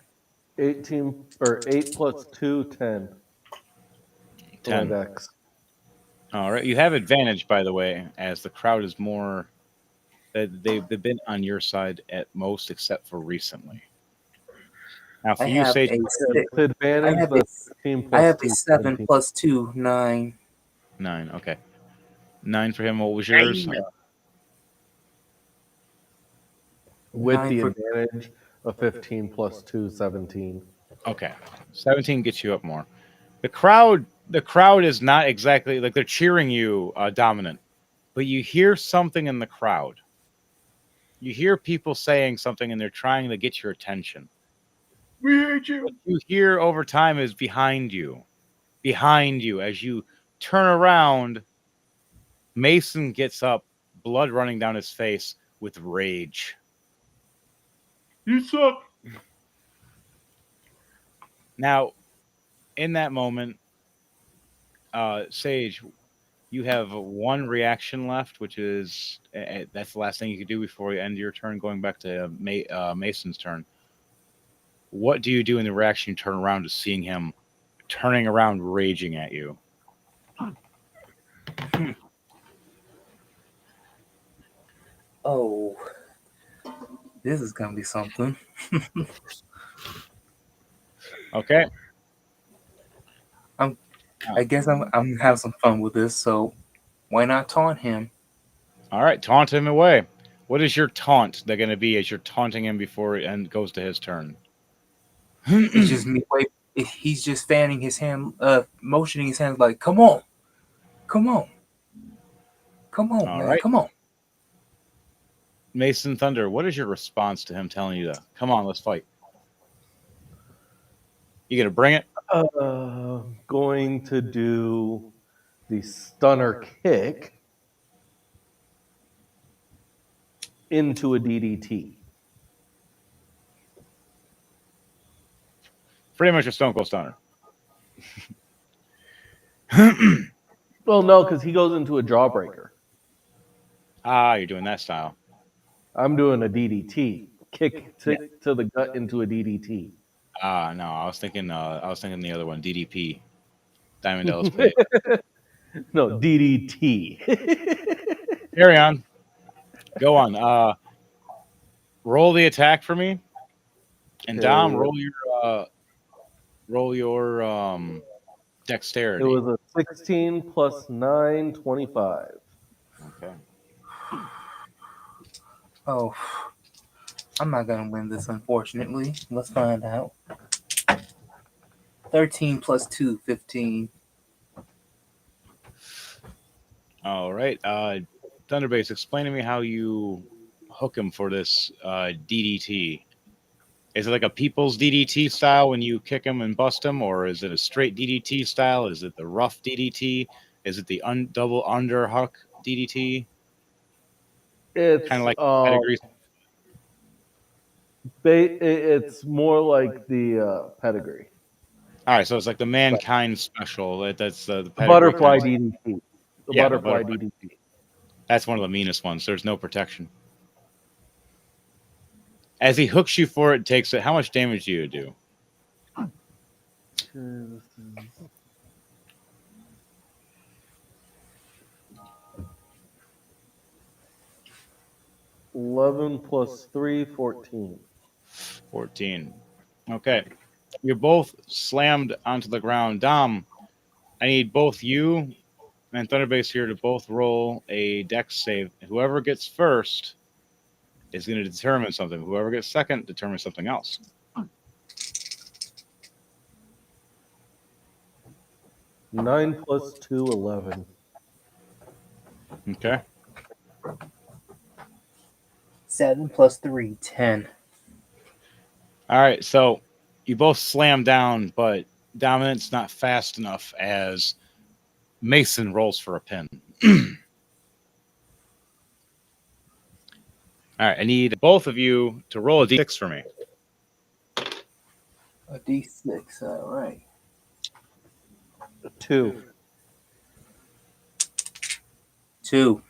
18 or 8 plus 2, 10. For my 10. dex. All right, you have advantage, by the way, as the crowd is more. They've been on your side at most, except for recently. Now, I for you, have Sage, a six. With I advantage, have a, that's 15 I plus have 2, a 7 17. plus 2, 9. 9. Okay, 9 for him. What was yours? Damn. With 9 the for advantage of 15 plus 2, 17. Okay, 17 gets you up more. The crowd is not exactly like they're cheering you, dominant, but you hear something in the crowd. You hear people saying something, and they're trying to get your attention. We hate you. What you hear over time is behind you. Behind you, as you turn around, Mason gets up, blood running down his face with rage. You suck. Now, in that moment, Sage, you have one reaction left, which is that's the last thing you can do before you end your turn, going back to Mason's turn. What do you do in the reaction? You turn around to seeing him turning around, raging at you. Oh, this is gonna be something. Okay. I guess I'm gonna have some fun with this. So why not taunt him? All right. Taunt him away. What is your taunt they're going to be as you're taunting him before it goes to his turn? It's just me. Wait, he's just fanning his hand, motioning his hands like, "Come on, come on, come on, All man, right. come on." Mason Thunder, what is your response to him telling you to come on, let's fight? You gonna bring it? Going to do the stunner kick into a DDT. Pretty much a Stone Cold Stunner. Well, no, because he goes into a jawbreaker. You're doing that style. I'm doing a DDT. Kick to the gut into a DDT. No, I was thinking the other one, DDP, Diamond Dallas Page. No, DDT. Carry on. Go on. Roll the attack for me, and Okay. Dom, roll your It dexterity. was a 16 plus 9, 25. Okay. Oh, I'm not gonna win this, unfortunately. Let's find out. 13 plus 2, 15. All right. Thunderbase, explain to me how you hook him for this DDT. Is it like a people's DDT style when you kick him and bust him, or is it a straight DDT style? Is it the rough DDT? Is it the double underhook DDT? It's Kind of like pedigree. it's more like the pedigree. All right, so it's like the mankind special. That's the The pedigree butterfly kind of- DDT. The Yeah, the butterfly butterfly. DDT. That's one of the meanest ones. There's no protection. As he hooks you for it, takes it. How much damage do you do? This is 11 plus 3, 14. 14. Okay. You're both slammed onto the ground. Dom, I need both you and Thunderbase here to both roll a dex save. Whoever gets first is going to determine something. Whoever gets second determines something else. 9 plus 2, 11. Okay. 7 plus 3, 10. All right. So you both slam down, but Dominant's not fast enough as Mason rolls for a pin. All right. I need both of you to roll a d6 for me. A d6, all right. 2. 2.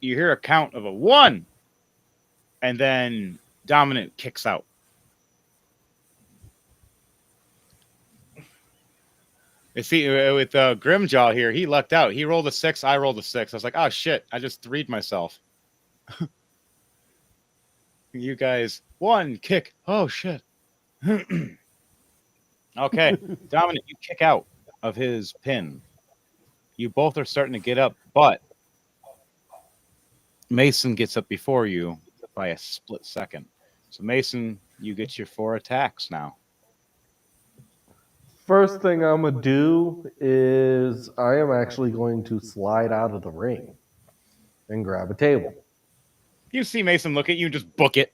You hear a count of a 1, and then Dominant kicks out. You see, with Grimjaw here, he lucked out. He rolled a 6, I rolled a 6. I was like, oh shit, I just 3'd myself. You guys, 1 kick. Oh shit. Okay, Dominant, you kick out of his pin. You both are starting to get up, but Mason gets up before you by a split second. So Mason, you get your 4 attacks now. First thing I'm going to do is I am actually going to slide out of the ring and grab a table. You see Mason look at you and just book it.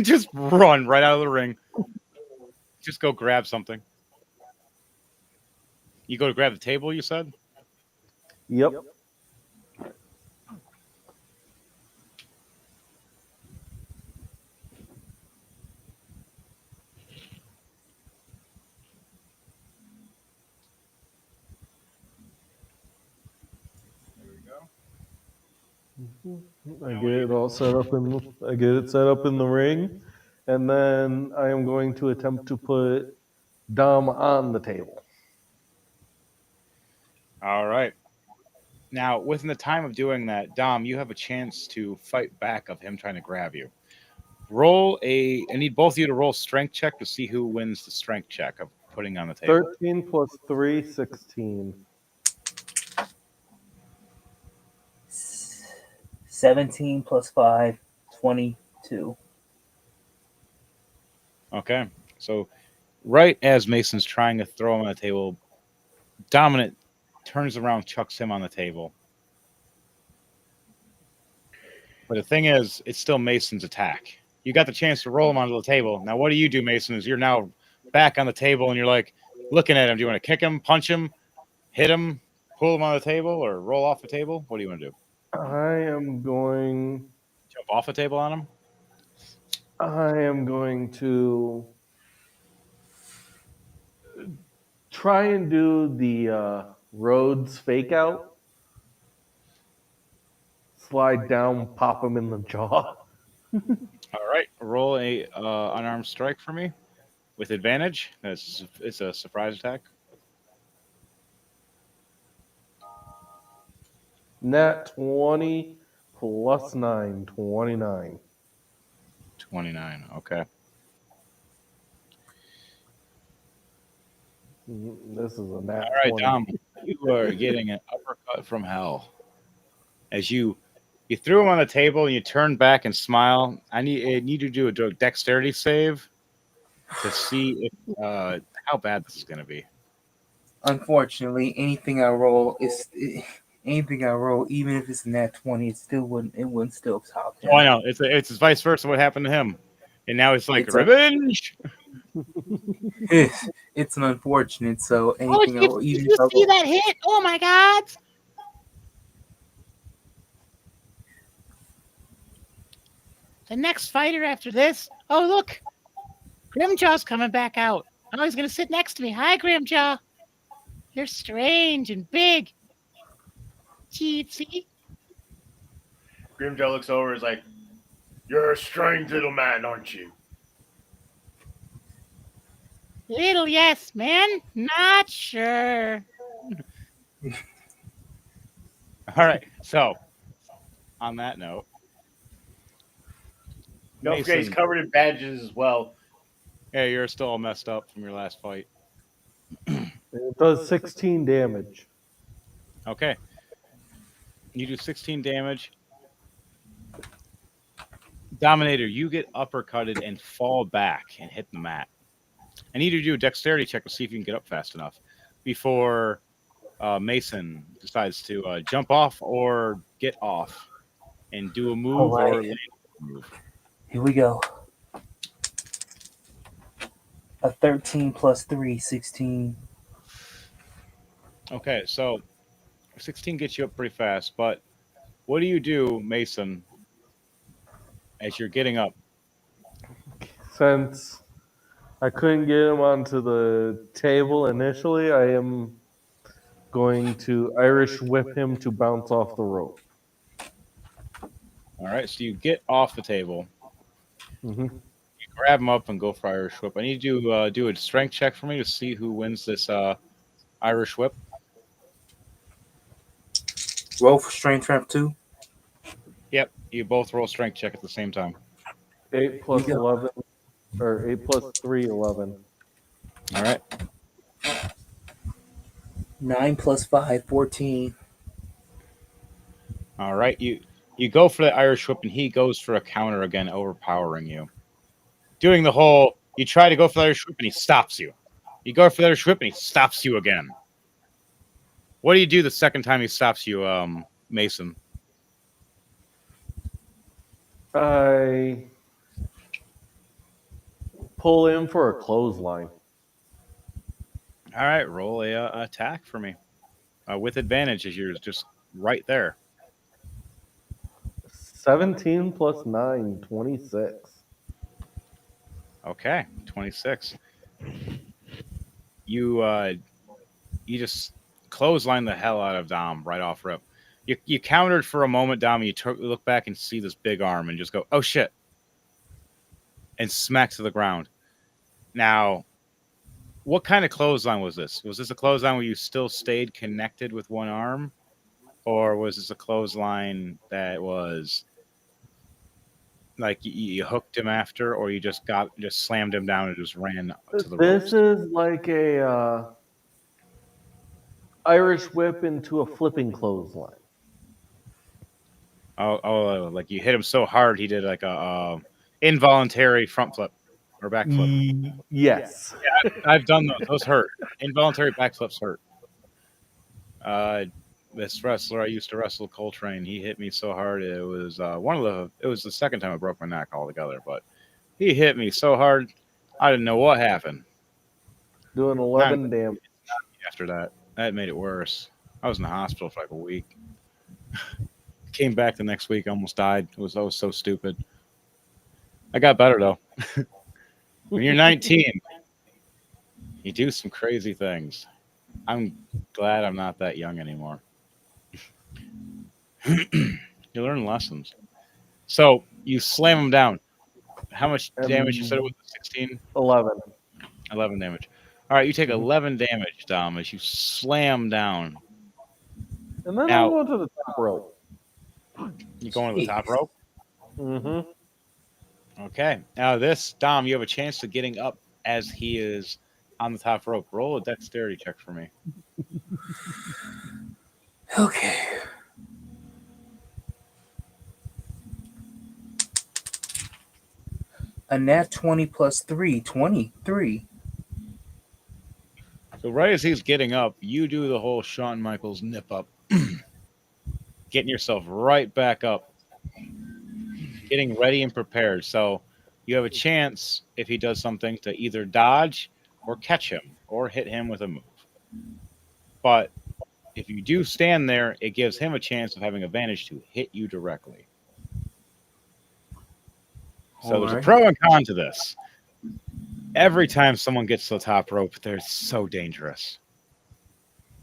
Just run right out of the ring. Just go grab something. You go to grab the table, you said? Yep. I get it all set up in the ring, and then I am going to attempt to put Dom on the table. All right. Now, within the time of doing that, Dom, you have a chance to fight back of him trying to grab you. I need both of you to roll strength check to see who wins the strength check of putting on the table. 13 plus 3, 16. 17 plus 5, 22. Okay. So, right as Mason's trying to throw him on the table, Dominant turns around, chucks him on the table. But the thing is, it's still Mason's attack. You got the chance to roll him onto the table. Now, what do you do, Mason, is you're now back on the table and you're like looking at him. Do you want to kick him, punch him, hit him, pull him on the table, or roll off the table? What do you want to do? I am going Jump off the table on him? to try and do the Rhodes fake out. Slide down, pop him in the jaw. All right. Roll a unarmed strike for me with advantage. It's a surprise attack. Nat 20 plus 9, 29. 29. Okay. This is a nat All right, 20. Dom. You are getting an uppercut from hell. As you threw him on the table and you turn back and smile. I need you to do a dexterity save to see if how bad this is going to be. Unfortunately, anything I roll, even if it's a nat 20, it wouldn't still top him. Oh, I know. It's vice versa what happened to him. And now it's like It's revenge. It's an unfortunate, so Oh, anything did you see that hit? Oh my God! The next fighter after this. Oh look, Grimjaw's coming back out. Oh, he's gonna sit next to me. Hi, Grimjaw. You're strange and big. teensy. Grimjaw looks over and is like, "You're a strange little man, aren't you?" Little yes, man. Not sure. All right. So, on that note, Don't forget, he's Mason, covered in bandages as well. yeah, you're still all messed up from your last fight. It does 16 damage. Okay. You do 16 damage. Dominator, you get uppercutted and fall back and hit the mat. I need you to do a dexterity check to see if you can get up fast enough before Mason decides to jump off or get off and do a move All right. or land a move. Here we go. A 13 plus 3, 16. Okay, so 16 gets you up pretty fast, but what do you do, Mason, as you're getting up? Since I couldn't get him onto the table initially, I am going to Irish whip him to bounce off the rope. All right, so you get off the table. hmm You grab him up and go for Irish whip. I need you to do a strength check for me to see who wins this Irish whip. Roll for strength ramp 2. Yep, you both roll strength check at the same time. 8 plus Yeah. 11, or 8 plus 3, 11. All right. 9 plus 5, 14. All right. You go for the Irish whip, and he goes for a counter again, overpowering you. Doing the whole, you try to go for the Irish whip, and he stops you. You go for the Irish whip, and he stops you again. What do you do the second time he stops you, Mason? I pull in for a clothesline. All right, roll a attack for me with advantage, as you're just right there. 17 plus 9, 26. Okay, 26. You just clothesline the hell out of Dom right off rip. You countered for a moment, Dom, and you look back and see this big arm and just go, oh shit, and smack to the ground. Now, what kind of clothesline was this? Was this a clothesline where you still stayed connected with one arm? Or was this a clothesline that was like you hooked him after, or you just slammed him down and just ran to the This ropes? is like a Irish whip into a flipping clothesline. Oh, like you hit him so hard he did like a involuntary front flip or back flip. Yes. I've done those. Those hurt. Involuntary backflips hurt. This wrestler I used to wrestle, Coltrane, he hit me so hard it was it was the second time I broke my neck altogether, but he hit me so hard I didn't know what happened. Doing 11 damage. After that made it worse. I was in the hospital for like a week. Came back the next week, almost died. I was so stupid. I got better though. When you're 19, you do some crazy things. I'm glad I'm not that young anymore. You learn lessons. So you slam him down. How much damage you said it was? 16? 11. 11 damage. All right, you take 11 damage, Dom, as you slam down. And then Now- I'll go to the top rope. You going to the top rope? Mm-hmm. Okay. Now this, Dom, you have a chance of getting up as he is on the top rope. Roll a dexterity check for me. Okay. A nat 20 plus 3, 23. So right as he's getting up, you do the whole Shawn Michaels nip up. Getting yourself right back up. Getting ready and prepared. So you have a chance, if he does something, to either dodge or catch him or hit him with a move. But if you do stand there, it gives him a chance of having advantage to hit you directly. So there's a Alright. pro and con to this. Every time someone gets to the top rope, they're so dangerous.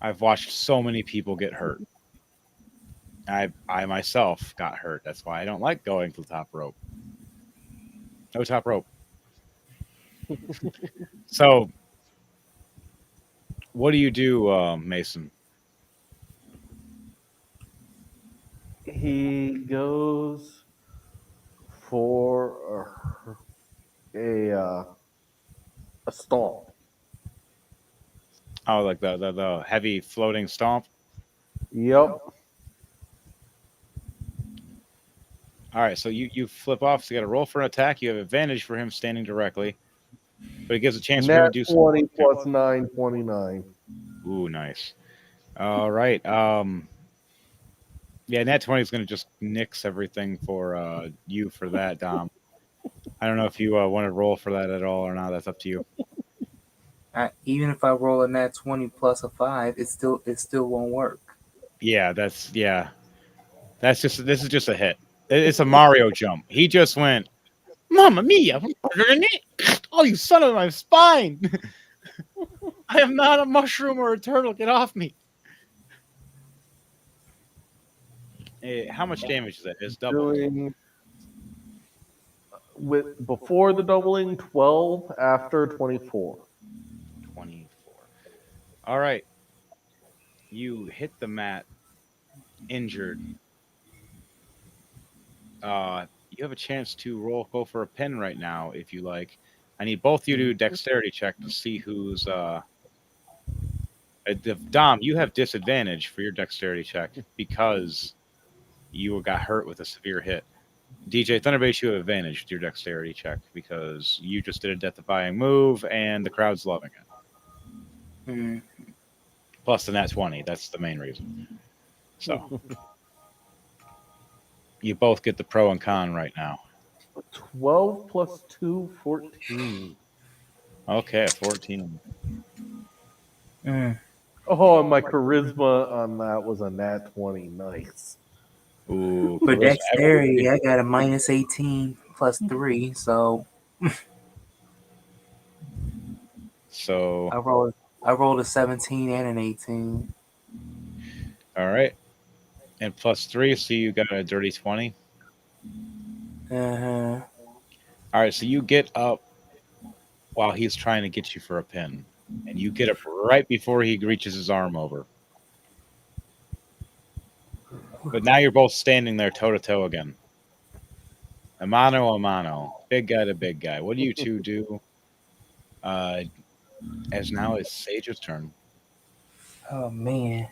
I've watched so many people get hurt. I myself got hurt. That's why I don't like going to the top rope. No top rope. So, what do you do, Mason? He goes for a stomp. Oh, like the heavy floating stomp. Yep. All right, so you flip off. So you got to roll for an attack. You have advantage for him standing directly, but it gives a chance for him Nat to do 20 something. plus 9, 29. Ooh, nice. All right. Yeah, Nat 20 is going to just nix everything for you for that, Dom. I don't know if you want to roll for that at all or not. That's up to you. Even if I roll a nat 20 plus a 5, it still won't work. Yeah, that's this is just a hit. It's a Mario jump. He just went, Mamma mia! Oh, you son of my spine! I am not a mushroom or a turtle. Get off me! How much damage is that? It's double. Doing with before the doubling 12, after 24. 24. All right. You hit the mat, injured. You have a chance to go for a pin right now if you like. I need both you to do a dexterity check to see who's. Dom, you have disadvantage for your dexterity check because you got hurt with a severe hit. DJ Thunderbase, you have advantage with your dexterity check because you just did a death-defying move and the crowd's loving it. Hmm. Plus the nat 20. That's the main reason. So you both get the pro and con right now. 12 plus 2, 14. Okay, 14. Mm. Oh, and my charisma on that was a nat 20. Nice. Ooh, For charisma. dexterity, I got a minus 18 plus 3, so So, I rolled a 17 and an 18. all right. And plus 3, so you got a dirty 20. Uh-huh. All right, so you get up while he's trying to get you for a pin. And you get up right before he reaches his arm over. But now you're both standing there toe to toe again. A mano. Big guy to big guy. What do you two do? As now it's Sage's turn. Oh man.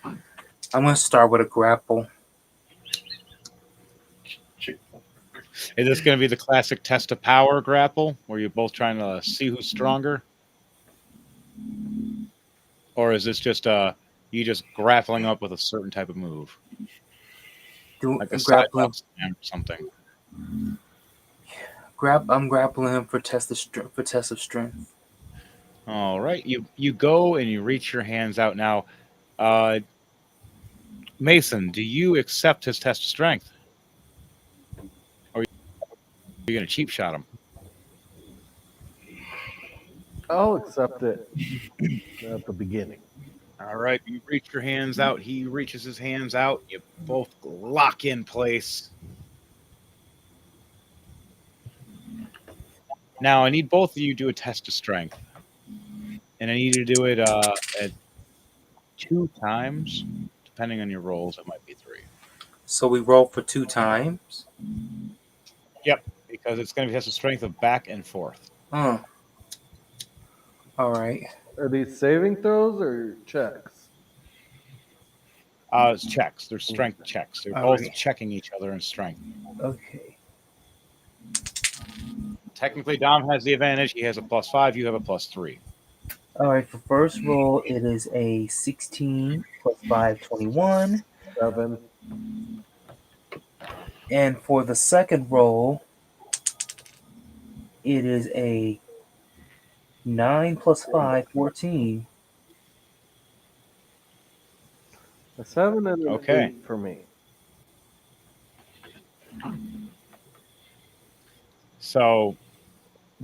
I'm gonna start with a grapple. Is this going to be the classic test of power grapple where you're both trying to see who's stronger? Or is this just you just grappling up with a certain type of move? Like a sidewalk Grappling. slam or something. I'm grappling him for test of strength. All right. You go and you reach your hands out now. Mason, do you accept his test of strength? Or are you going to cheap shot him? I'll accept it at the beginning. All right. You reach your hands out. He reaches his hands out. You both lock in place. Now, I need both of you to do a test of strength. And I need you to do it at 2 times. Depending on your rolls, it might be 3. So we roll for 2 times. Yep, because it's going to be test of strength of back and forth. Huh. All right. Are these saving throws or checks? It's checks. They're strength checks. They're All both right. checking each other in strength. Okay. Technically, Dom has the advantage. He has a +5. You have a +3. All right. For first roll, it is a 16 plus 5, 21. 7. And for the second roll, it is a 9 plus 5, 14. A 7 and an Okay. 8 for me. So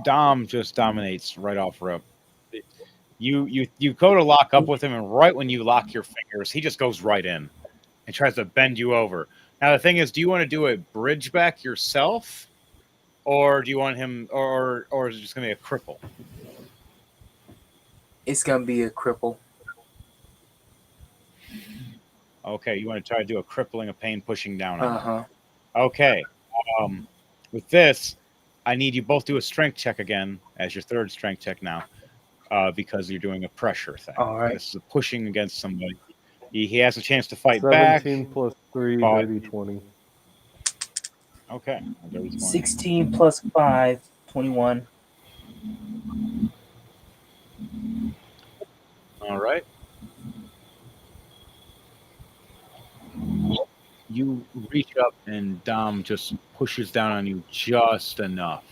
Dom just dominates right off rip. You go to lock up with him, and right when you lock your fingers, he just goes right in and tries to bend you over. Now the thing is, do you want to do a bridge back yourself, or do you want him, or is it just gonna be a cripple? It's gonna be a cripple. Okay, you want to try to do a crippling of pain, pushing down on him. Uh-huh. Okay. With this, I need you both do a strength check again as your third strength check now, because you're doing a pressure thing. All right. This is a pushing against somebody. He has a chance to fight back. 17 plus 3, but- dirty 20. Okay. 16 plus 5, 21. All right. You reach up and Dom just pushes down on you just enough,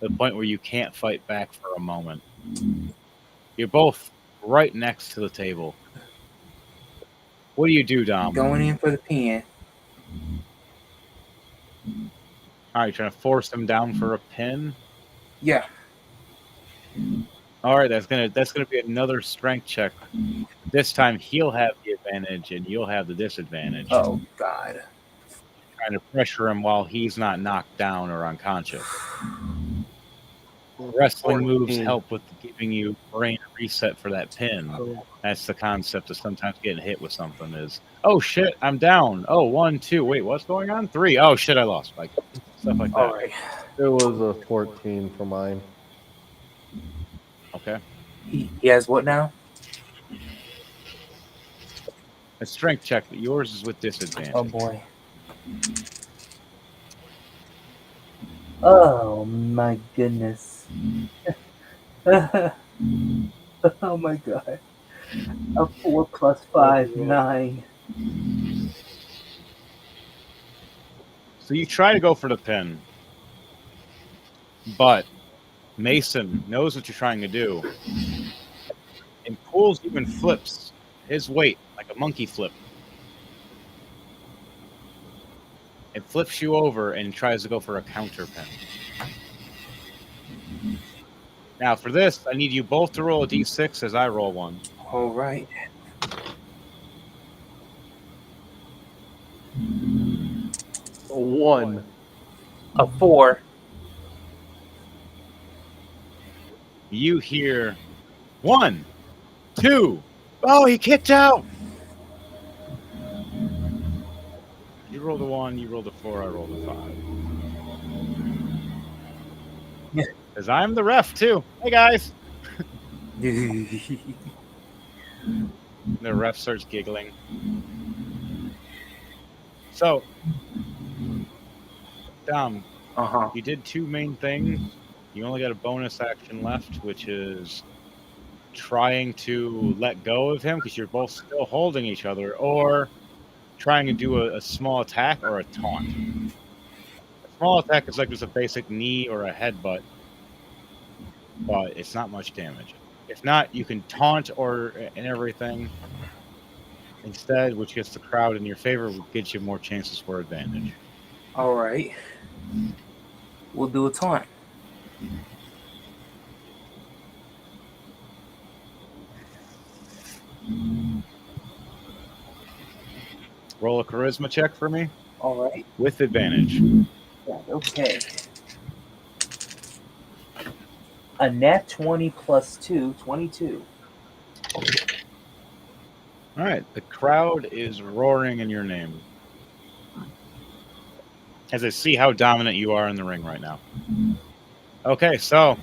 to the point where you can't fight back for a moment. You're both right next to the table. What do you do, Dom? Going in for the pin. All right, trying to force him down for a pin. Yeah. All right, that's gonna be another strength check. This time he'll have the advantage and you'll have the disadvantage. Oh, God. Trying to pressure him while he's not knocked down or unconscious. Wrestling moves 14. help with giving you brain reset for that pin. Oh. That's the concept of sometimes getting hit with something is, oh shit, I'm down. Oh, 1, 2, wait, what's going on? 3, oh shit, I lost. Like stuff like that. All right. It was a 14 for mine. Okay. He has what now? A strength check, but yours is with disadvantage. Oh, boy. Oh, my goodness. Oh, my God. A 4 plus 5, 9. So you try to go for the pin, but Mason knows what you're trying to do and pulls you and flips his weight like a monkey flip. It flips you over and tries to go for a counter pin. Now for this, I need you both to roll a d6 as I roll one. All right. A 1. A 4. You hear 1, 2. Oh, he kicked out. You rolled a 1, you rolled a 4, I rolled a 5. Yeah. Because I'm the ref too. Hey guys. Uh-huh. The ref starts giggling. So, Dom, you did 2 main things. You only got a bonus action left, which is trying to let go of him because you're both still holding each other, or trying to do a small attack or a taunt. A small attack is like just a basic knee or a headbutt, but it's not much damage. If not, you can taunt and everything instead, which gets the crowd in your favor, which gives you more chances for advantage. All right. We'll do a taunt. Roll a charisma check for me All right. with advantage. Yeah, okay. A nat 20 plus 2, 22. All right, the crowd is roaring in your name as I see how dominant you are in the ring right now. Okay, so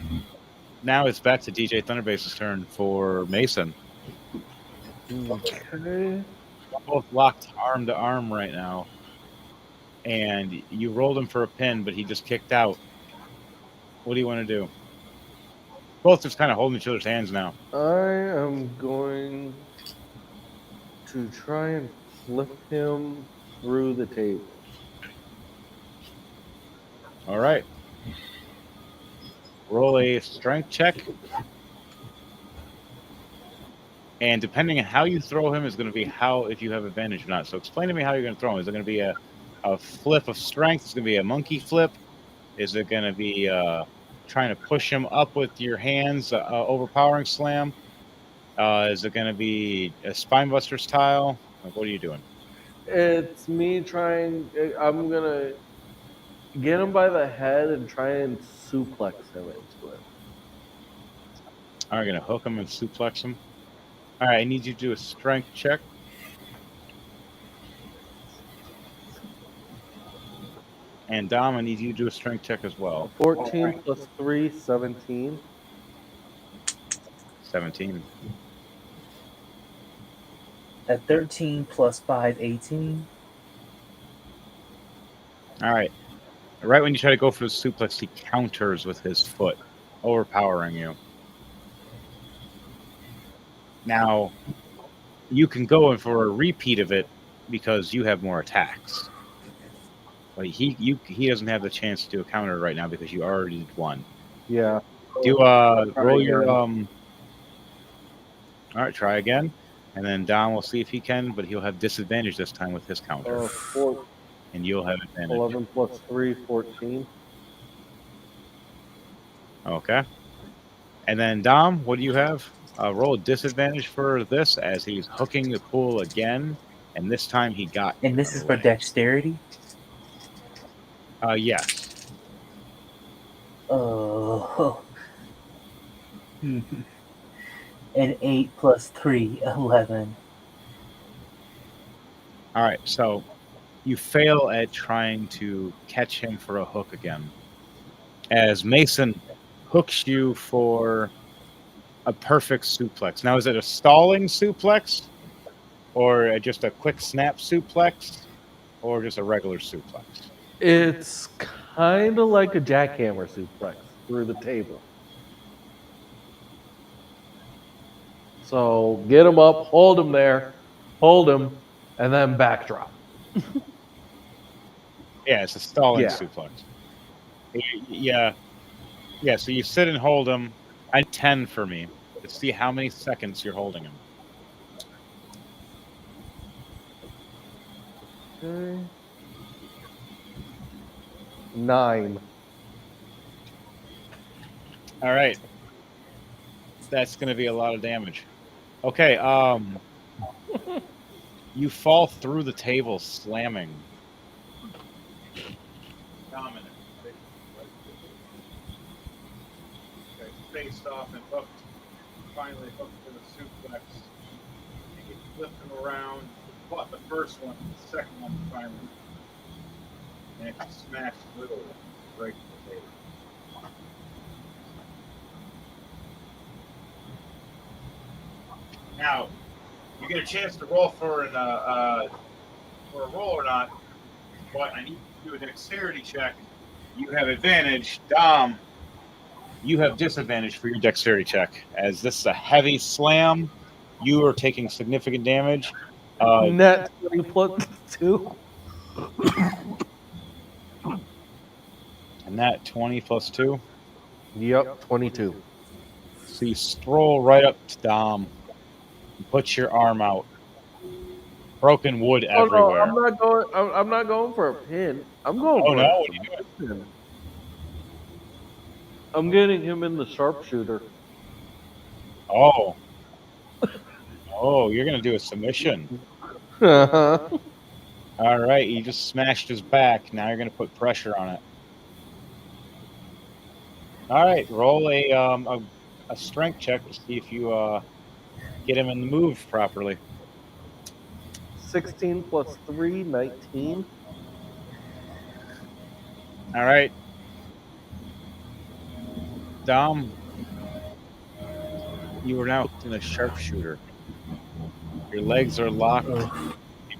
now it's back to DJ Thunderbase's turn for Mason. Okay. You're both locked arm to arm right now, and you rolled him for a pin, but he just kicked out. What do you want to do? Both just kind of holding each other's hands now. I am going to try and flip him through the table. All right. Roll a strength check. And depending on how you throw him is going to be if you have advantage or not. So explain to me how you're going to throw him. Is it going to be a flip of strength? Is it going to be a monkey flip? Is it going to be trying to push him up with your hands, overpowering slam? Is it going to be a spinebuster style? Like, what are you doing? It's me trying. I'm gonna get him by the head and try and suplex him into it. Are you going to hook him and suplex him? All right, I need you to do a strength check. And Dom, I need you to do a strength check as well. 14 plus 3, 17. 17. At 13 plus 5, 18. All right. Right when you try to go for the suplex, he counters with his foot, overpowering you. Now, you can go in for a repeat of it because you have more attacks. But he doesn't have the chance to do a counter right now because you already did one. Yeah. Do roll your again. All right, try again, and then Dom will see if he can, but he'll have disadvantage this time with his counter, 4, and you'll have advantage. 11 plus 3, 14. Okay. And then Dom, what do you have? Roll a disadvantage for this as he's hooking the pool again, and this time he got you. And this by is the for way. dexterity? Yes. Oh. An 8 plus 3, 11. All right, so you fail at trying to catch him for a hook again. As Mason hooks you for a perfect suplex. Now, is it a stalling suplex, or just a quick snap suplex, or just a regular suplex? It's kind of like a jackhammer suplex through the table. So get him up, hold him there, hold him, and then backdrop. Yeah, it's a stalling Yeah. suplex. Yeah. Yeah, so you sit and hold him. I 10 for me to see how many seconds you're holding him. Okay. 9. All right. That's going to be a lot of damage. Okay, you fall through the table slamming. Dominant. Okay, faced off and hooked. Finally hooked to the suplex. And you flip him around. You fought the first one, the second one finally. And it smashed through it. Break the table. Now, you get a chance to roll for a roll or not, but I need you to do a dexterity check. You have advantage. Dom, you have disadvantage for your dexterity check. As this is a heavy slam, you are taking significant damage. Net 20 plus 2. And that 20 plus 2. Yep, 22. So you stroll right up to Dom and put your arm out. Broken wood Oh no, everywhere. I'm not going for a pin. I'm going Oh for no, a what are you doing? submission. I'm getting him in the sharpshooter. Oh. Oh, you're gonna do a submission. Uh-huh. All right, you just smashed his back. Now you're going to put pressure on it. All right, roll a strength check to see if you get him in the move properly. 16 plus 3, 19. All right, Dom, you are now in a sharpshooter. Your legs are locked,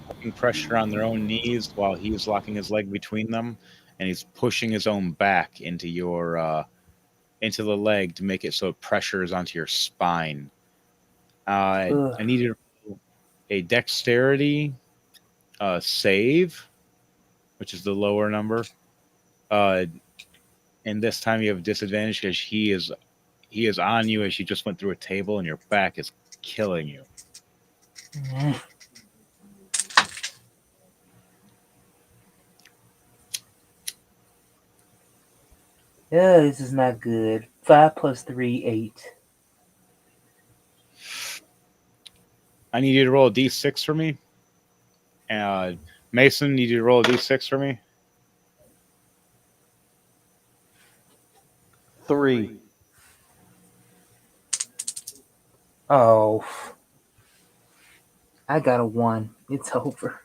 putting pressure on their own knees while he's locking his leg between them, and he's pushing his own back into your into the leg to make it so it pressures onto your spine. I needed a dexterity save, which is the lower number. And this time you have disadvantage because he is on you as you just went through a table and your back is killing you. Yeah, this is not good. 5 plus 3, 8. I need you to roll a d6 for me. Mason, need you to roll a d6 for me. 3. Oh, I got a 1. It's over.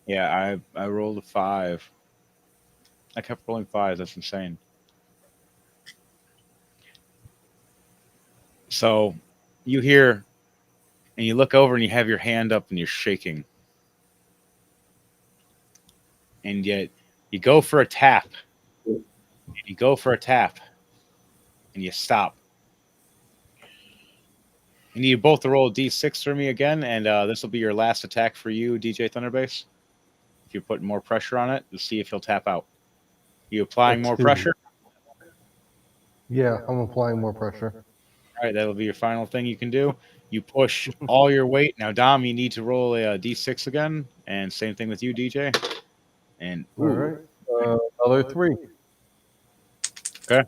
Yeah, I rolled a 5. I kept rolling 5s. That's insane. So you hear, and you look over, and you have your hand up, and you're shaking. And yet you go for a tap. You go for a tap, and you stop. You need both to roll a d6 for me again, and this will be your last attack for you, DJ Thunderbase. If you put more pressure on it, to see if he'll tap out. You applying more 2. pressure? Yeah, I'm applying more pressure. All right, that'll be your final thing you can do. You push all your weight. Now, Dom, you need to roll a d6 again, and same thing with you, DJ. And All right. Another 3. Okay.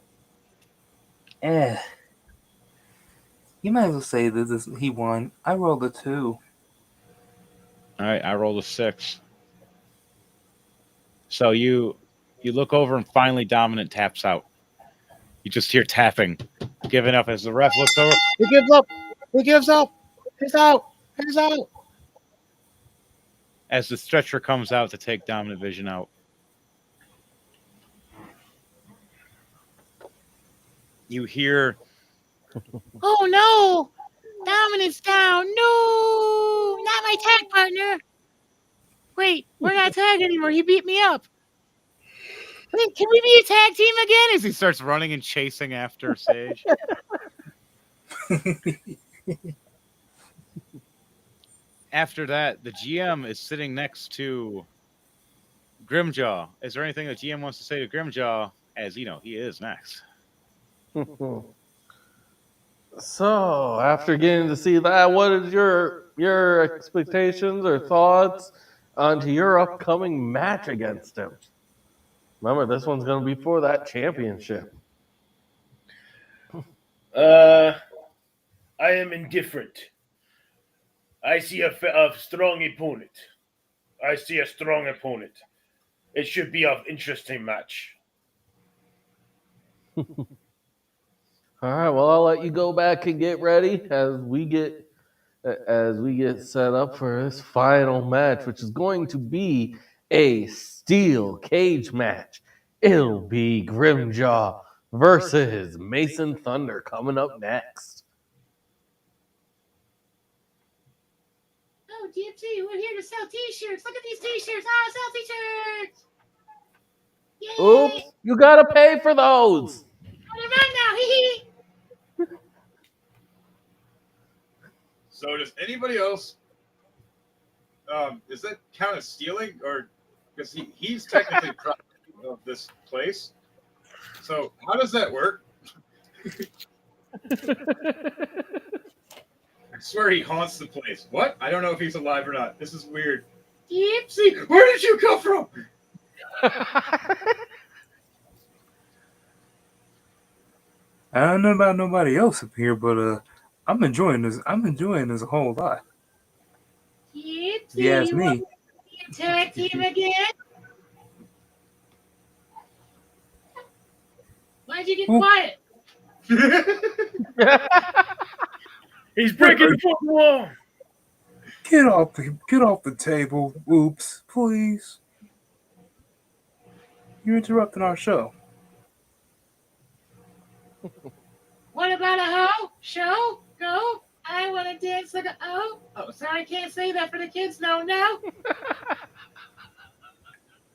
You might as well say that he won. I rolled a 2. All right, I rolled a 6. So you look over, and finally Dominant taps out. You just hear tapping, giving up as the ref looks over. He gives up. He gives up. He's out. He's out. As the stretcher comes out to take Dominant Vision out. You hear, Oh no! Dominant's down. No, not my tag partner. Wait, we're not tag anymore. He beat me up. Wait, can we be a tag team again? as he starts running and chasing after Sage. After that, the GM is sitting next to Grimjaw. Is there anything the GM wants to say to Grimjaw? As you know, he is next. So, after getting to see that, what is your expectations or thoughts onto your upcoming match against him? Remember, this one's going to be for that championship. I am indifferent. I see a strong opponent. I see a strong opponent. It should be an interesting match. All right, well, I'll let you go back and get ready as we get set up for this final match, which is going to be a steel cage match. It'll be Grimjaw versus Mason Thunder coming up next. Oh, DFT, we're here to sell T-shirts. Look at these T-shirts. Oh, sell T-shirts. Yay! Oops, you gotta pay for those. On the run now. Hee hee. So does anybody else? Does that count as stealing, or because he's technically property of this place? So how does that work? I swear he haunts the place. What? I don't know if he's alive or not. This is weird. Gypsy. Where did you come from? I don't know about nobody else up here, but I'm enjoying this. I'm enjoying this a whole lot. Gypsy, If you ask you me. want to be a tag team again? Why'd you get quiet? He's breaking the fourth wall. Get off the table, Oops, please. You're interrupting our show. What about a hoe? Show? Go? I want to dance like a oh. Oh, sorry, can't say that for the kids. No.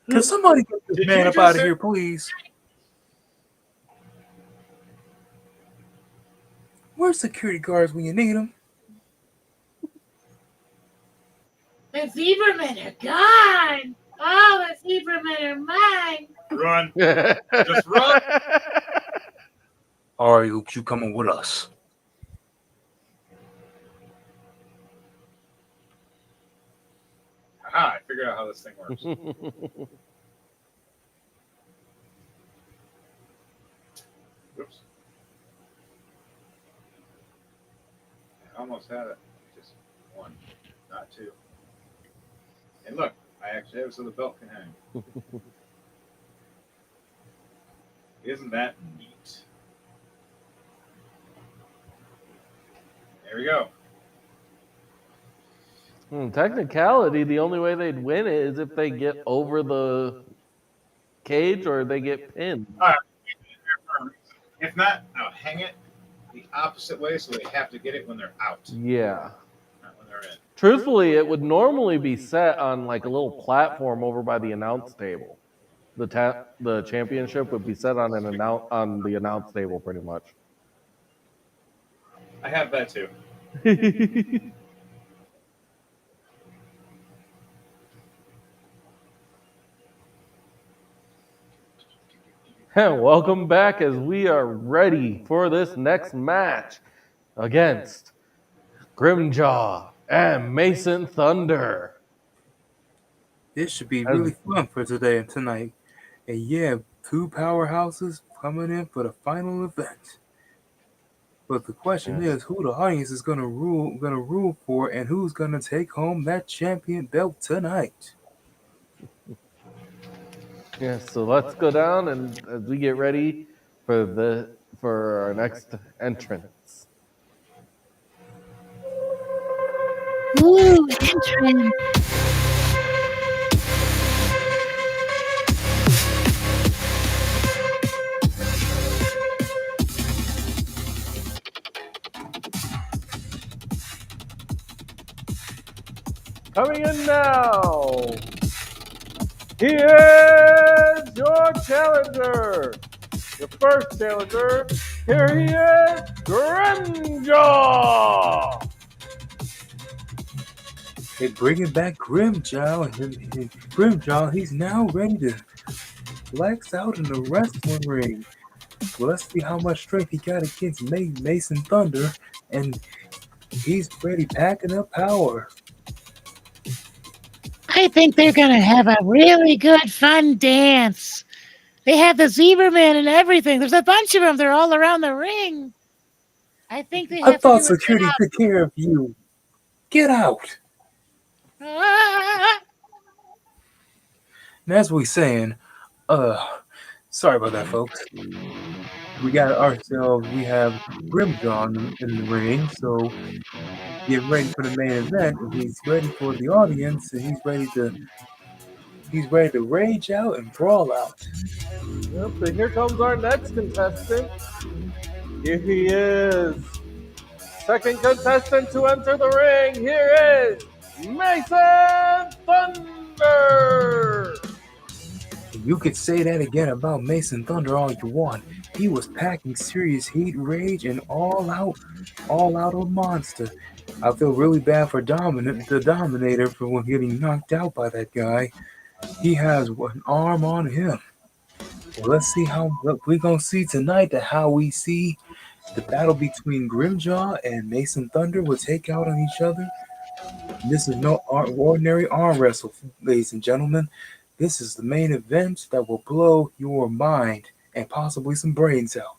Can somebody get this Did man you up just out of say- here, please? Where's security guards when you need them? The zebra men are gone. Oh, the zebra men are mine. Run. Just run. All right, Oops, you coming with us? Aha, I figured out how this thing works. Oops. almost had it. Just one, not two. And look, I actually have it so the belt can hang. Isn't that neat? There we go. Technicality, the only way they'd win it is if they get over the cage or they get pinned. All right. If not, I'll hang it the opposite way so they have to get it when they're out, Yeah. not when they're in. Truthfully, it would normally be set on like a little platform over by the announce table. The championship would be set on on the announce table pretty much. I have that too. And welcome back as we are ready for this next match against Grimjaw and Mason Thunder. This should be really fun for today and tonight. And yeah, two powerhouses coming in for the final event. But the question is, who the audience is gonna rule for, and who's gonna take home that champion belt tonight? Yeah, so let's go down and as we get ready for our next entrance. Ooh, entrance. Coming in now, he is your challenger. Your first challenger, here he is, Grimjaw. They bringing back Grimjaw, and Grimjaw, he's now ready to flex out in the wrestling ring. Well, let's see how much strength he got against Mason Thunder, and he's ready, packing up power. I think they're gonna have a really good, fun dance. They have the Zebra Man and everything. There's a bunch of them. They're all around the ring. I think they have I thought to do a security job. took care of you. Get out. Ah! And as we saying, sorry about that, folks. We got ourselves, we have Grimjaw in the ring, so get ready for the main event. And he's ready for the audience, and he's ready to rage out and brawl out. Yep, and here comes our next contestant. Here he is. Second contestant to enter the ring. Here is Mason Thunder. You could say that again about Mason Thunder all you want. He was packing serious heat, rage, and all out a monster. I feel really bad for the Dominator for getting knocked out by that guy. He has an arm on him. Well, let's see what we're gonna see tonight. How we see the battle between Grimjaw and Mason Thunder will take out on each other. This is no ordinary arm wrestle, ladies and gentlemen. This is the main event that will blow your mind and possibly some brains out.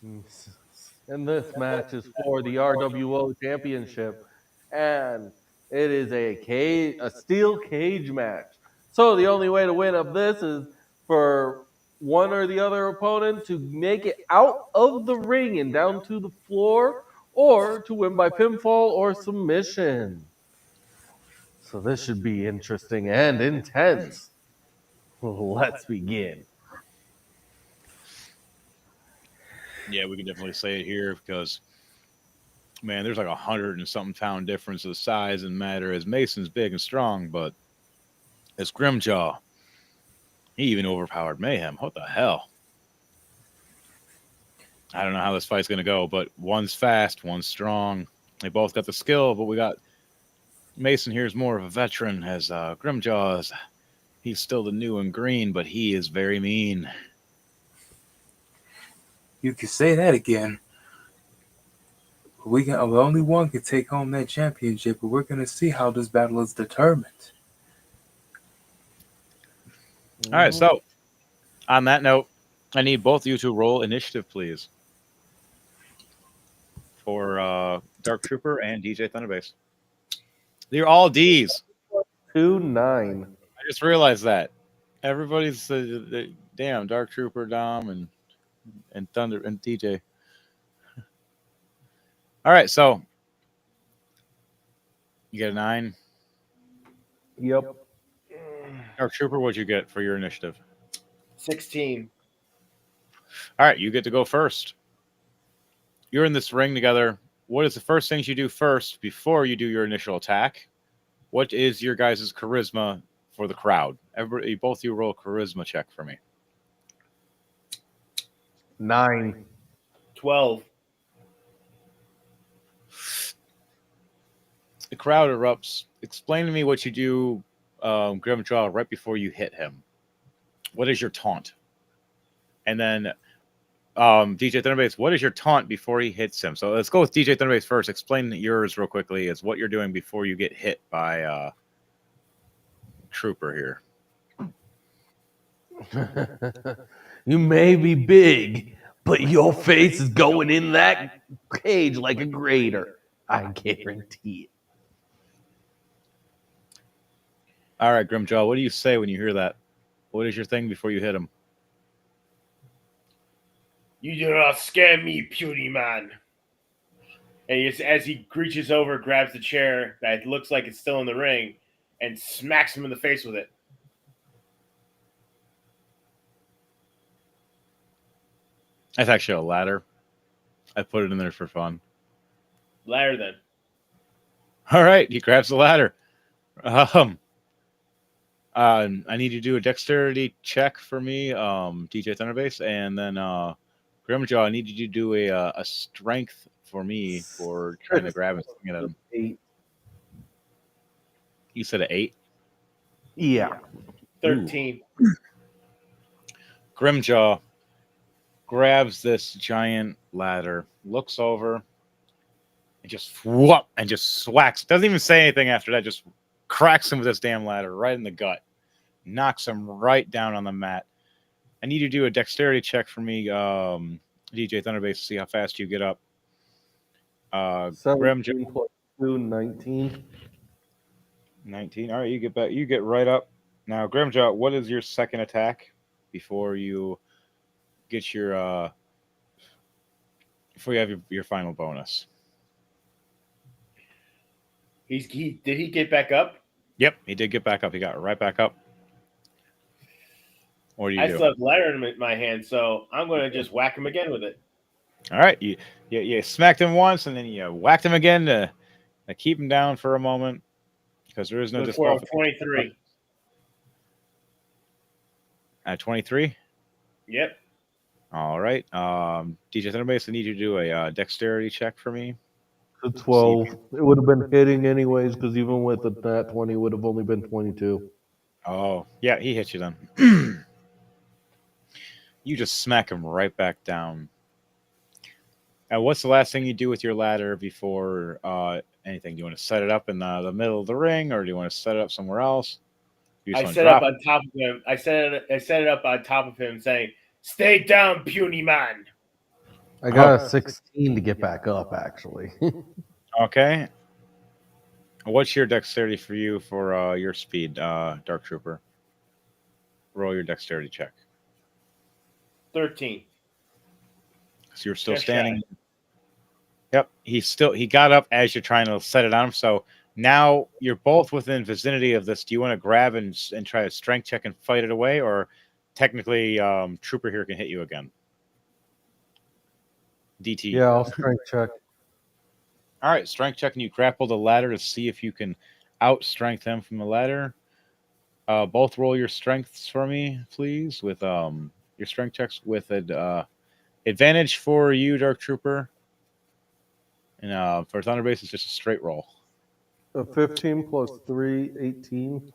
And this match is for the RWO Championship, and it is a steel cage match. So the only way to win of this is for one or the other opponent to make it out of the ring and down to the floor, or to win by pinfall or submission. So this should be interesting and intense. Let's begin. Yeah, we can definitely say it here because, man, there's like 100 and something pound difference of size and matter. As Mason's big and strong, but as Grimjaw, he even overpowered Mayhem. What the hell? I don't know how this fight's going to go, but one's fast, one's strong. They both got the skill, but we got Mason here is more of a veteran, as Grimjaw he's still the new and green, but he is very mean. You can say that again. Only one can take home that championship, but we're going to see how this battle is determined. All right, so on that note, I need both of you to roll initiative, please. for Dark Trooper and DJ Thunderbase. They're all D's. 2-9. I just realized that. Everybody's damn Dark Trooper, Dom, and Thunder and DJ. All right, so you get a 9. Yep. Dark Trooper, what'd you get for your initiative? 16. All right, you get to go first. You're in this ring together. What is the first things you do first before you do your initial attack? What is your guys' charisma for the crowd? Everybody, both of you roll a charisma check for me. 9. 12. The crowd erupts. Explain to me what you do, Grimjaw, right before you hit him. What is your taunt? And then DJ Thunderbase, what is your taunt before he hits him? So let's go with DJ Thunderbase first. Explain yours real quickly as what you're doing before you get hit by Trooper here. You may be big, but your face is going in that cage like a grater. I guarantee it. All right, Grimjaw, what do you say when you hear that? What is your thing before you hit him? You do not scare me, puny man. And as he reaches over, grabs the chair that looks like it's still in the ring, and smacks him in the face with it. That's actually a ladder. I put it in there for fun. Ladder then. All right, he grabs the ladder. I need you to do a dexterity check for me, DJ Thunderbase, and then Grimjaw, I need you to do a strength for me for trying to grab and swing it at him. 8. You said an 8? Yeah. 13. Grimjaw grabs this giant ladder, looks over, and just whoop, and just swacks. Doesn't even say anything after that. Just cracks him with this damn ladder right in the gut, knocks him right down on the mat. I need you to do a dexterity check for me, DJ Thunderbase, to see how fast you get up. 17 plus 2, 19. 19. All right, you get back. You get right up. Now, Grimjaw, what is your second attack before you get your before you have your final bonus? Did he get back up? Yep, he did get back up. He got right back up. What do you I do? still have the ladder in my hand, so I'm going to just whack him again with it. All right, you smacked him once, and then you whacked him again to keep him down for a moment because there is no Before disqualification. 23. At 23. Yep. All right, DJ Thunderbase, I need you to do a dexterity check for me. To 12. It would have been hitting anyways, because even with a nat 20, it would have only been 22. Oh, yeah, he hit you then. You just smack him right back down. Now, what's the last thing you do with your ladder before anything? Do you want to set it up in the middle of the ring, or do you want to set it up somewhere else? I set it up on top of him. I set it up on top of him, saying, "Stay down, puny man." I got a 16 to get back up, actually. Okay. What's your dexterity for you for your speed, Dark Trooper? Roll your dexterity check. 13. So you're still Just standing. shy. Yep. He got up as you're trying to set it on him. So now you're both within vicinity of this. Do you want to grab and try to strength check and fight it away, or technically Trooper here can hit you again? DT. Yeah, I'll strength check. All right, strength check, and you grapple the ladder to see if you can out-strength him from the ladder. Both roll your strengths for me, please, with your strength checks with advantage for you, Dark Trooper. And for Thunderbase, it's just a straight roll. A 15 plus 3, 18.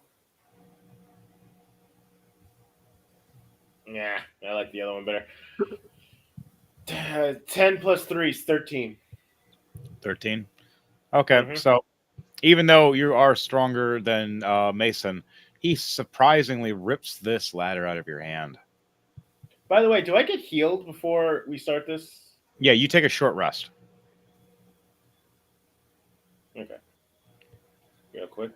Yeah, I like the other one better. 10 plus 3 is 13. 13. Okay, so even though you are stronger than Mason, he surprisingly rips this ladder out of your hand. By the way, do I get healed before we start this? Yeah, you take a short rest. Okay. Real quick.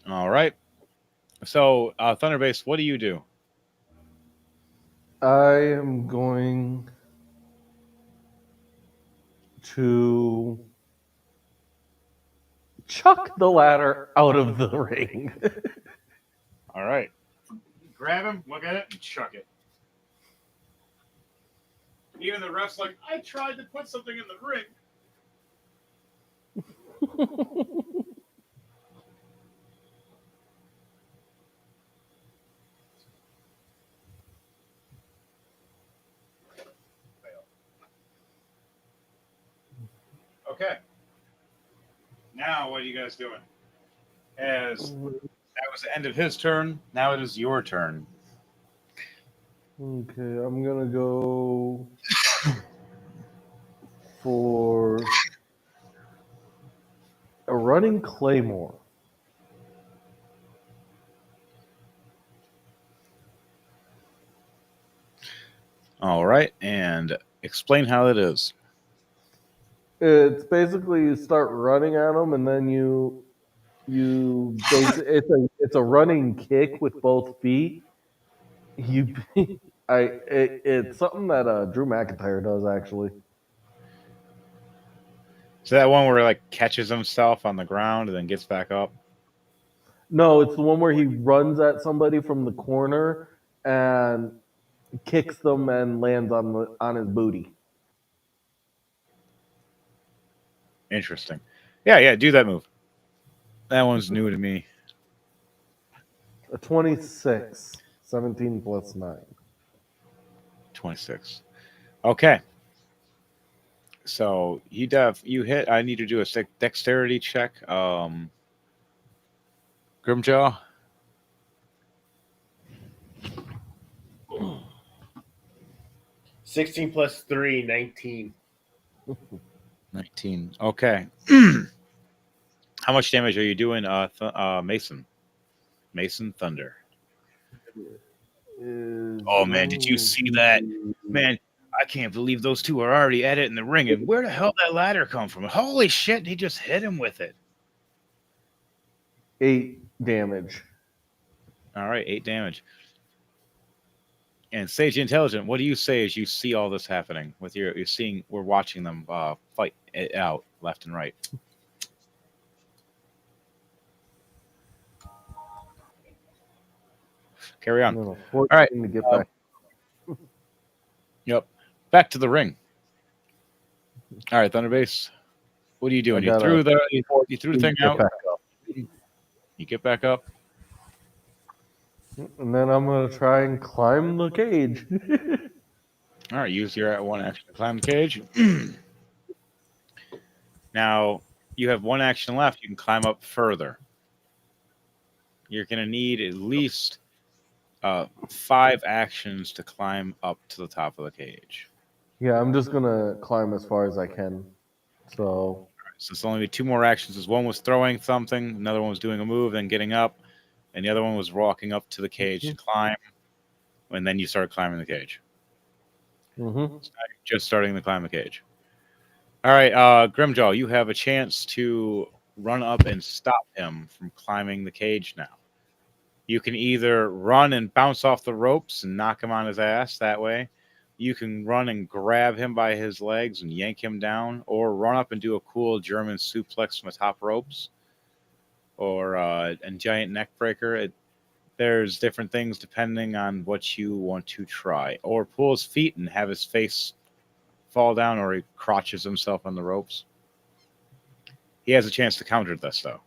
All right. So, Thunderbase, what do you do? I am going to chuck the ladder out of the ring. All right. Grab him, look at it, and chuck it. Even the ref's like, I tried to put something in the ring. Okay. Now, what are you guys doing? As that was the end of his turn, now it is your turn. Okay, I'm gonna go for a running claymore. All right. And explain how it is. It's basically you start running at them, and then it's a running kick with both feet. You, it's something that Drew McIntyre does actually. So that one where he like catches himself on the ground and then gets back up. No, it's the one where he runs at somebody from the corner and kicks them and lands on his booty. Interesting. Yeah, do that move. That one's new to me. A 26, 17 plus 9. 26. Okay. So you hit. I need to do a dexterity check. Grimjaw. 16 plus 3, 19. 19. Okay. How much damage are you doing, Mason? Mason Thunder. Oh man, did you see that? Man, I can't believe those two are already at it in the ring. And where the hell did that ladder come from? Holy shit! He just hit him with it. 8 damage. All right, 8 damage. And Sage Intelligent, what do you say as you see all this happening? We're watching them fight it out left and right. Carry on. No, All right. to get back. Yep. Back to the ring. All right, Thunderbase. What are you doing? You threw the thing out. You get back up. And then I'm gonna try and climb the cage. All right, use your one action to climb the cage. Now you have one action left. You can climb up further. You're going to need at least 5 actions to climb up to the top of the cage. Yeah, I'm just gonna climb as far as I can. So it's only 2 more actions. One was throwing something, another one was doing a move, then getting up, and the other one was walking up to the cage to climb, and then you start climbing the cage. So you're just starting to climb the cage. All right, Grimjaw, you have a chance to run up and stop him from climbing the cage now. You can either run and bounce off the ropes and knock him on his ass that way. You can run and grab him by his legs and yank him down, or run up and do a cool German suplex from the top ropes, or a giant neck breaker. There's different things depending on what you want to try. Or pull his feet and have his face fall down, or he crotches himself on the ropes. He has a chance to counter this, though.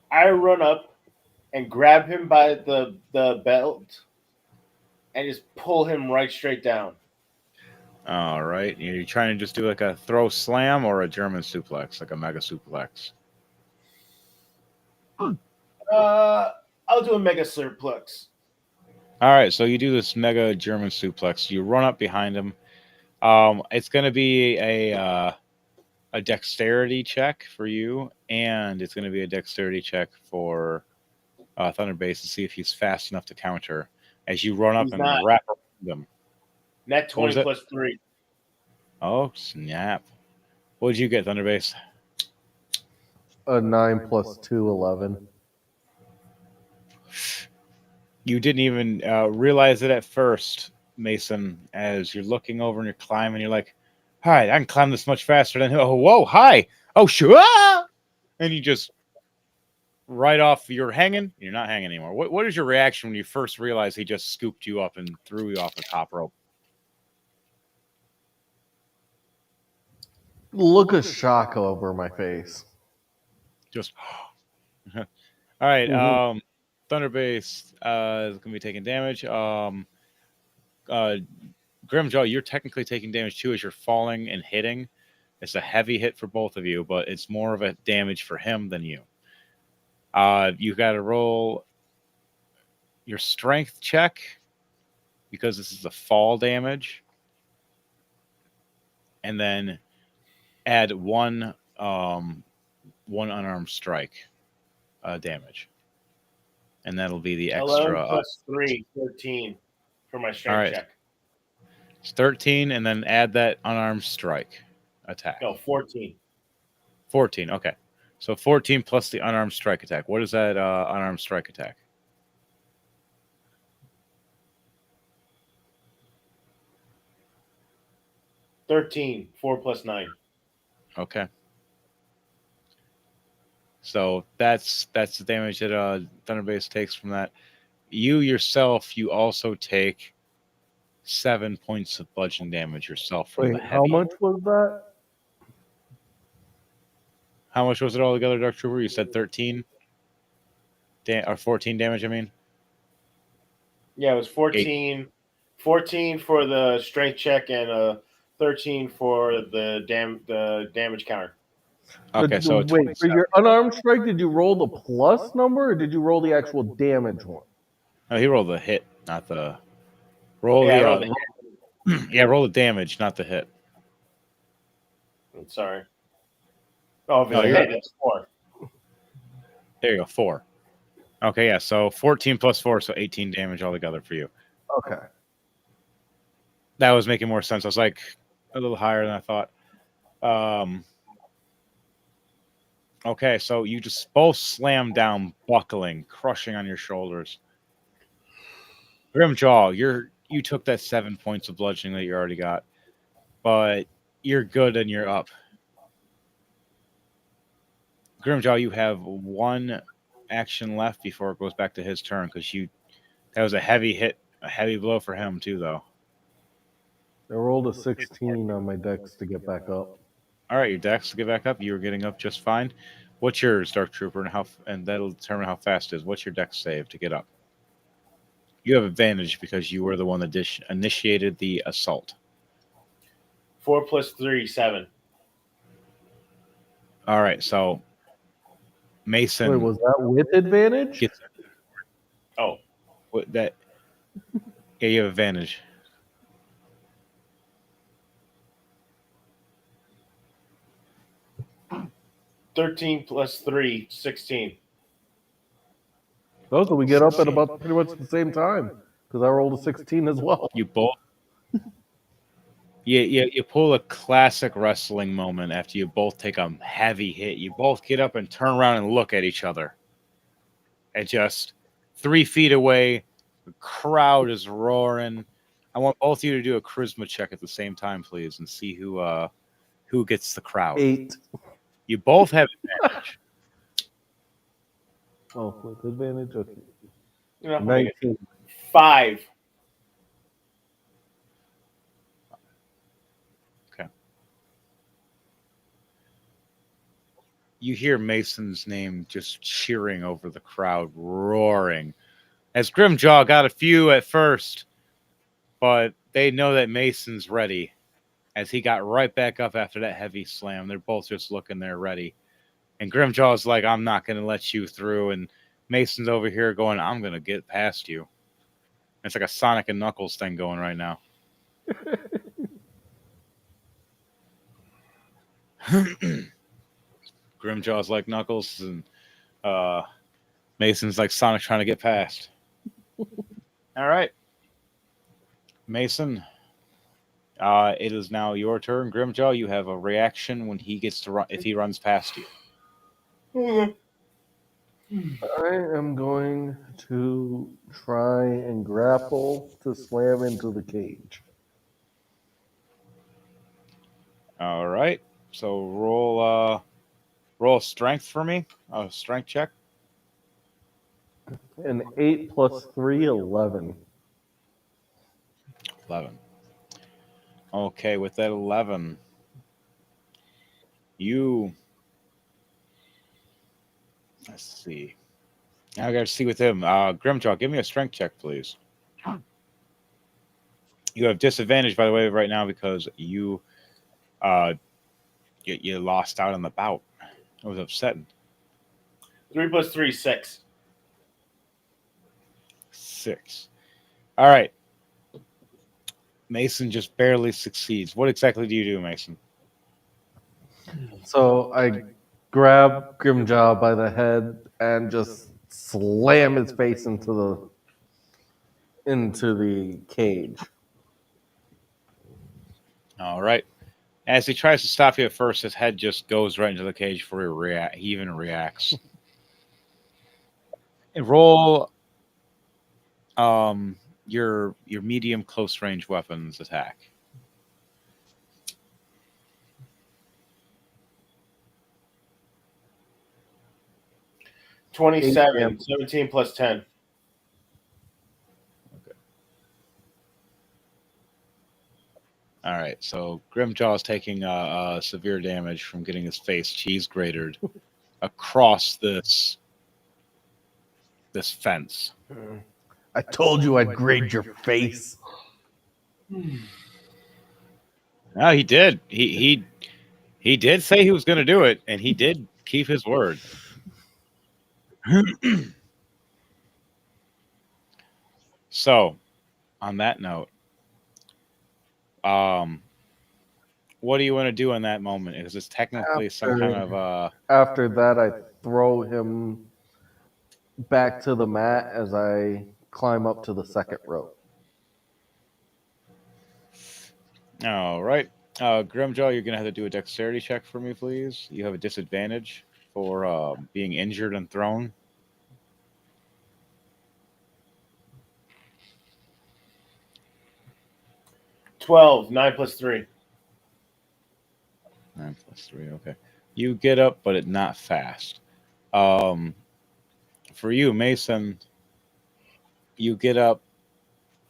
I run up and grab him by the belt and just pull him right straight down. All right. You're trying to just do like a throw slam or a German suplex, like a mega suplex? I'll do a mega suplex. All right. So you do this mega German suplex. You run up behind him. It's going to be a dexterity check for you, and it's going to be a dexterity check for Thunderbase to see if he's fast enough to counter as you run up and wrap around him. Net 20 plus 3. Oh, snap. What did you get, Thunderbase? A 9 plus 2, 11. You didn't even realize it at first, Mason, as you're looking over and you're climbing. You're like, hi, I can climb this much faster than. Oh, whoa, hi. Oh, sure. And you just right off, you're hanging. You're not hanging anymore. What is your reaction when you first realize he just scooped you up and threw you off the top rope? Look of shock over my face. Just. All right. Mhm. Thunderbase is gonna be taking damage. Grimjaw, you're technically taking damage too as you're falling and hitting. It's a heavy hit for both of you, but it's more of a damage for him than you. You got to roll your strength check because this is a fall damage, and then add one unarmed strike damage, and that'll be the 11 extra. plus 3, 13 for my strength All right. check. It's 13, and then add that unarmed strike attack. No, 14. 14. Okay, so 14 plus the unarmed strike attack. What is that unarmed strike attack? $13, 4 plus 9. Okay. So that's the damage that Thunderbase takes from that. You yourself, you also take 7 points of bludgeoning damage yourself from the Wait, heavy. how much was that? How much was it all together, Dark Trooper? You said 13? Or 14 damage, I mean? Yeah, it was 14. 14 for the strength check and 13 for the damage counter. Okay, so Wait, for your unarmed strike, did you roll the plus number or did you roll the actual damage one? No, he rolled the hit, not the roll. Yeah, I the, rolled yeah, roll the damage, not the hit. I'm sorry. Oh, if it's No, a you're- hit, it's 4. There you go, 4. Okay, yeah, so 14 plus 4, so 18 damage altogether for you. Okay. That was making more sense. I was like a little higher than I thought. Okay, so you just both slam down, buckling, crushing on your shoulders. Grimjaw, you took that 7 points of bludgeoning that you already got, but you're good and you're up. Grimjaw, you have one action left before it goes back to his turn because that was a heavy hit, a heavy blow for him too, though. I rolled a 16 on my dex to get back up. All right, your dex to get back up. You were getting up just fine. What's yours, Dark Trooper, and that'll determine how fast it is. What's your dex save to get up? You have advantage because you were the one that initiated the assault. 4 plus 3, 7. All right, so Mason. Wait, was that with advantage? Gets Oh. that. Yeah, you have advantage. $13 plus 3, 16. Oh, so we get up at about pretty much the same time because I rolled a 16 as well. You both. You pull a classic wrestling moment after you both take a heavy hit. You both get up and turn around and look at each other. And just 3 feet away, the crowd is roaring. I want both of you to do a charisma check at the same time, please, and see who gets the crowd. 8. You both have advantage. Oh, with advantage? Okay. You know, 19. 5. You hear Mason's name just cheering over the crowd, roaring. As Grimjaw got a few at first, but they know that Mason's ready. As he got right back up after that heavy slam, they're both just looking there ready. And Grimjaw's like, I'm not going to let you through. And Mason's over here going, I'm going to get past you. It's like a Sonic and Knuckles thing going right now. Grimjaw's like Knuckles, and Mason's like Sonic trying to get past. All right. Mason, It is now your turn, Grimjaw. You have a reaction when he gets to run if he runs past you. I am going to try and grapple to slam into the cage. All right. So roll strength for me. A strength check. An 8 plus 3, 11. 11. Okay, with that 11, you. Let's see. Now I got to see with him. Grimjaw, give me a strength check, please. You have disadvantage, by the way, right now because you lost out on the bout. It was upsetting. 3 plus 3, 6. 6. All right. Mason just barely succeeds. What exactly do you do, Mason? So I grab Grimjaw by the head and just slam his face into the cage. All right. As he tries to stop you at first, his head just goes right into the cage before he even reacts. And roll your medium close range weapons attack. $27. 17 plus 10. All right, so Grimjaw is taking severe damage from getting his face cheese grated across this fence. I told you I'd grade your face. No, he did. He did say he was going to do it, and he did keep his word. So, on that note, what do you want to do in that moment? Because it's technically some kind of After that, I throw him back to the mat as I climb up to the second rope. All right. Grimjaw, you're going to have to do a dexterity check for me, please. You have a disadvantage for being injured and thrown. $12. 9 plus 3. 9 plus 3, okay. You get up, but it's not fast. For you, Mason, you get up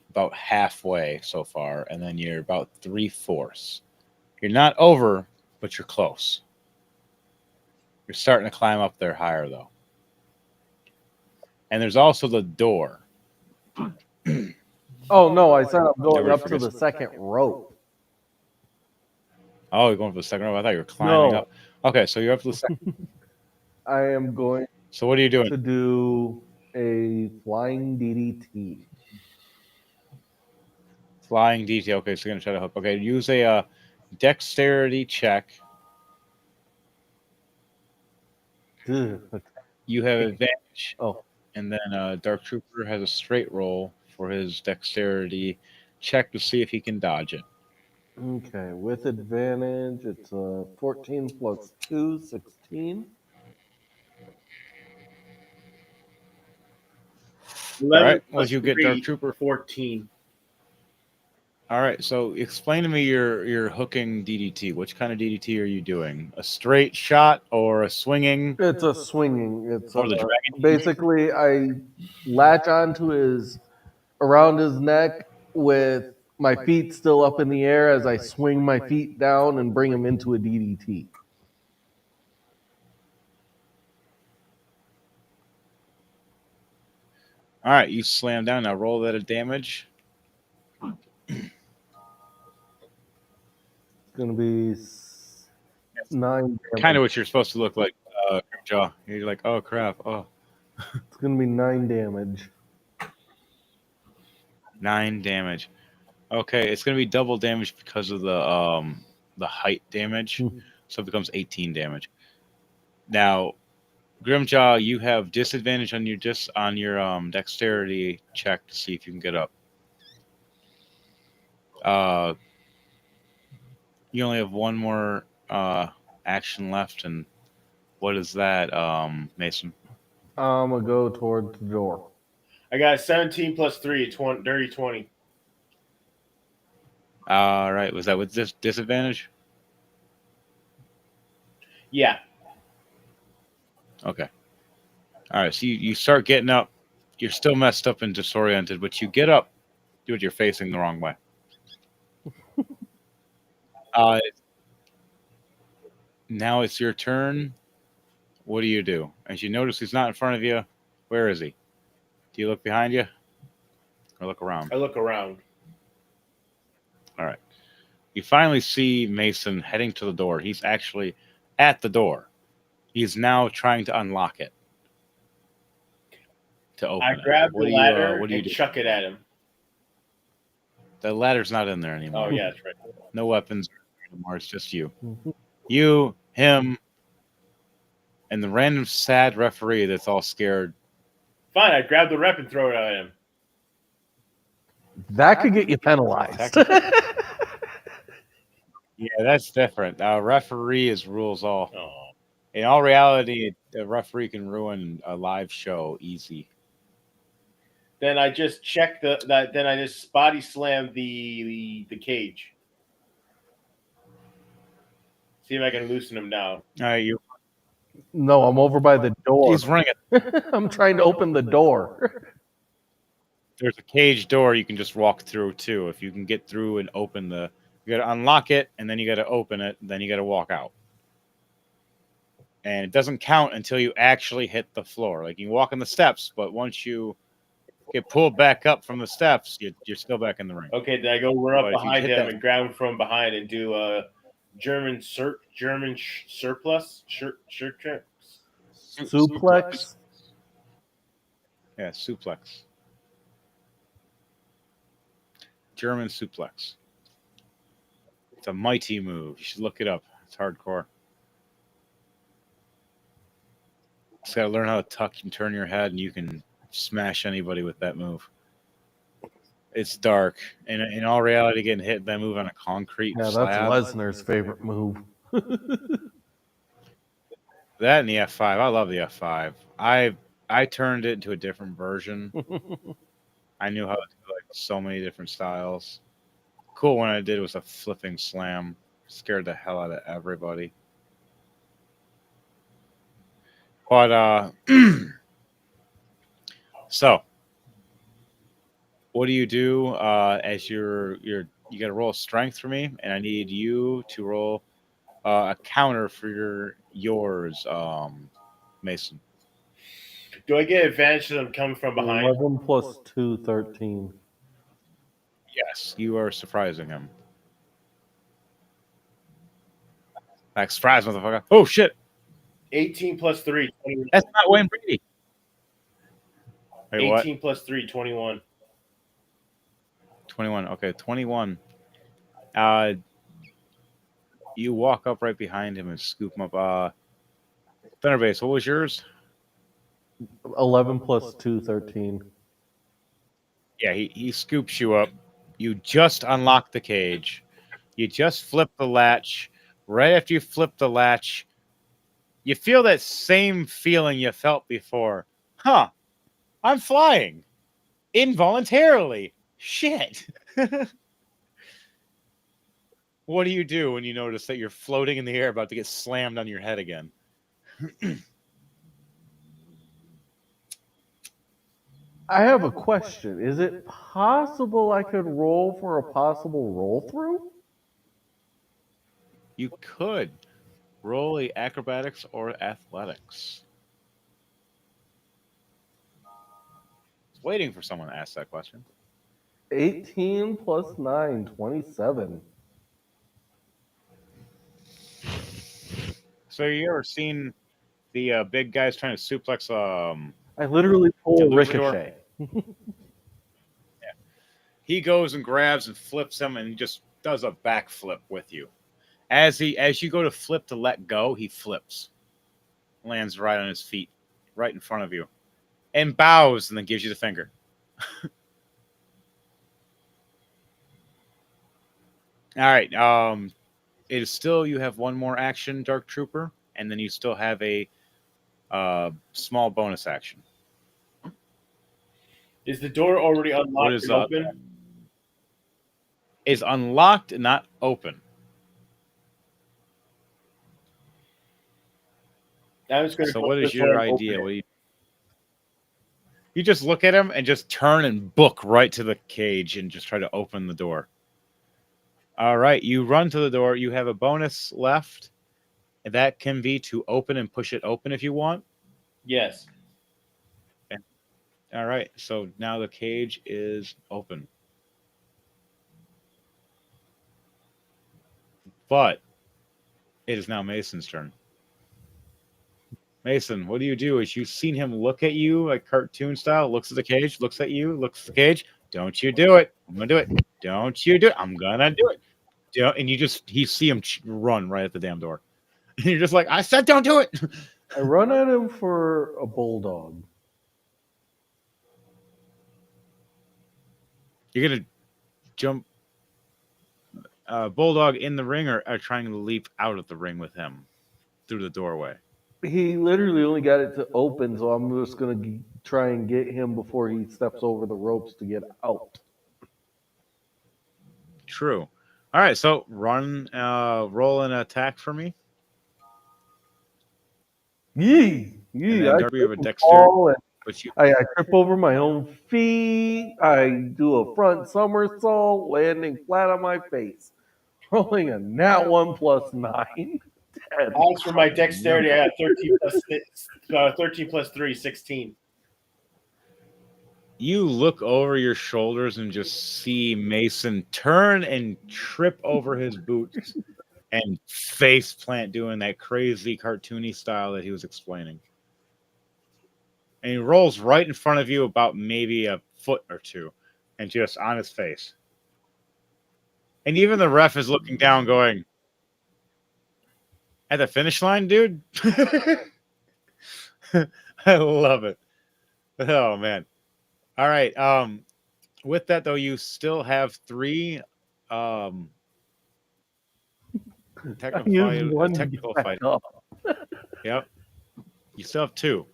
about halfway so far, and then you're about 3/4. You're not over, but you're close. You're starting to climb up there higher, though. And there's also the door. Oh, no, I said I'm going Never up to forget. the second rope. Oh, you're going for the second row? I thought you were climbing No. up. Okay, so you're up to the second. I am going So what are you doing? to do a flying DDT. Flying DT. Okay, so you're going to try to hook. Okay, use a dexterity check. Ugh. You have advantage. Oh, And then Dark Trooper has a straight roll for his dexterity check to see if he can dodge it. okay. With advantage, it's 14 plus 2, 16. 11 All right, plus what'd you get, 3, Dark Trooper? 14. All right, so explain to me your hooking DDT. Which kind of DDT are you doing? A straight shot or a swinging? It's a swinging. It's Or the dragon? basically I latch onto around his neck with my feet still up in the air as I swing my feet down and bring him into a DDT. All right, you slam down. Now roll that a damage. It's gonna be 9. Kind of what you're supposed to look like, Jaw. You're like, oh crap, oh. It's gonna be 9 damage. 9 damage. Okay, it's gonna be double damage because of the height damage, so it becomes 18 damage. Now, Grimjaw, you have disadvantage on your dexterity check to see if you can get up. You only have one more action left, and what is that, Mason? I'm gonna go toward the door. I got 17 plus 3, 20, dirty 20. All right. Was that with disadvantage? Yeah. Okay. All right. So you start getting up. You're still messed up and disoriented, but you get up. Dude, you're facing the wrong way. Now it's your turn. What do you do? As you notice he's not in front of you, where is he? Do you look behind you or look around? I look around. All right. You finally see Mason heading to the door. He's actually at the door. He's now trying to unlock it. To open I it. grab the ladder what do you and do? chuck it at him. The ladder's not in there anymore. Oh, yeah, that's right. No weapons anymore. It's just you. You, him, and the random sad referee that's all scared. Fine, I grab the rep and throw it at him. That could get you penalized. Yeah, that's different. Referee is rules all. Oh. In all reality, a referee can ruin a live show easy. Then I just check then I just body slam the cage. See if I can loosen him down. You. No, I'm over by the door. He's ringing. I'm trying to open the door. There's a cage door you can just walk through too. If you can get through and open you got to unlock it, and then you got to open it, then you got to walk out. And it doesn't count until you actually hit the floor. Like you walk on the steps, but once you get pulled back up from the steps, you're still back in the ring. Okay, then I go run But up if you behind hit him that- and grab him from behind and do a German surplus shirt trick. Suplex. Yeah, suplex. German suplex. It's a mighty move. You should look it up. It's hardcore. Just gotta learn how to tuck and turn your head, and you can smash anybody with that move. It's dark. And in all reality, getting hit by that move on a concrete Yeah, that's slab. Lesnar's favorite move. That and the F5. I love the F5. I turned it into a different version. I knew how to do like so many different styles. Cool one I did was a flipping slam. Scared the hell out of everybody. But so what do you do as you got to roll strength for me, and I need you to roll a counter for yours, Mason. Do I get advantage to them coming from behind? 11 plus 2, 13. Yes, you are surprising him. Like, surprise, motherfucker. Oh, shit. 18 plus 3, 21. That's not Wayne Brady. Wait, 18 what? plus 3, 21. 21. Okay, 21. You walk up right behind him and scoop him up. Thunderbase, what was yours? 11 plus 2, 13. Yeah, he scoops you up. You just unlock the cage. You just flip the latch. Right after you flip the latch, you feel that same feeling you felt before. Huh. I'm flying. Involuntarily. Shit. What do you do when you notice that you're floating in the air about to get slammed on your head again? I have a question. Is it possible I could roll for a possible roll through? You could roll a acrobatics or athletics. Waiting for someone to ask that question. 18 plus 9, 27. So you ever seen the big guys trying to suplex I literally pull Luchador? Ricochet. He goes and grabs and flips him and just does a backflip with you. As you go to flip to let go, he flips. Lands right on his feet, right in front of you. And bows and then gives you the finger. All right. it is still, you have one more action, Dark Trooper, and then you still have a small bonus action. Is the door already What unlocked is and open? is unlocked, not open. I'm just going to So go what is this way your and open idea? it. What do you just look at him and just turn and book right to the cage and just try to open the door. All right, you run to the door. You have a bonus left. And that can be to open and push it open if you want. Yes. All right, so now the cage is open. But it is now Mason's turn. Mason, what do you do? As you've seen him look at you like cartoon style, looks at the cage, looks at you, looks at the cage. Don't you do it. I'm going to do it. Don't you do it. I'm going to do it. And you see him run right at the damn door. And you're just like, I said don't do it. I run at him for a bulldog. You're going to jump Bulldog in the ring or trying to leap out of the ring with him through the doorway? He literally only got it to open, so I'm just going to try and get him before he steps over the ropes to get out. True. All right, so roll an attack for me. Yee! And Yee! then I Darby, you have a trip and dexterity. fall, and Which you, I trip over my own feet. I do a front somersault, landing flat on my face. Rolling a nat 1 plus 9. As for my dexterity, I got 13 plus 6, 13 plus 3, 16. you look over your shoulders and just see Mason turn and trip over his boots and face plant doing that crazy cartoony style that he was explaining. And he rolls right in front of you about maybe a foot or two and just on his face. And even the ref is looking down going, at the finish line, dude? I love it. Oh, man. All right. With that, though, you still have 3 technical fight. Yep. You still have 2.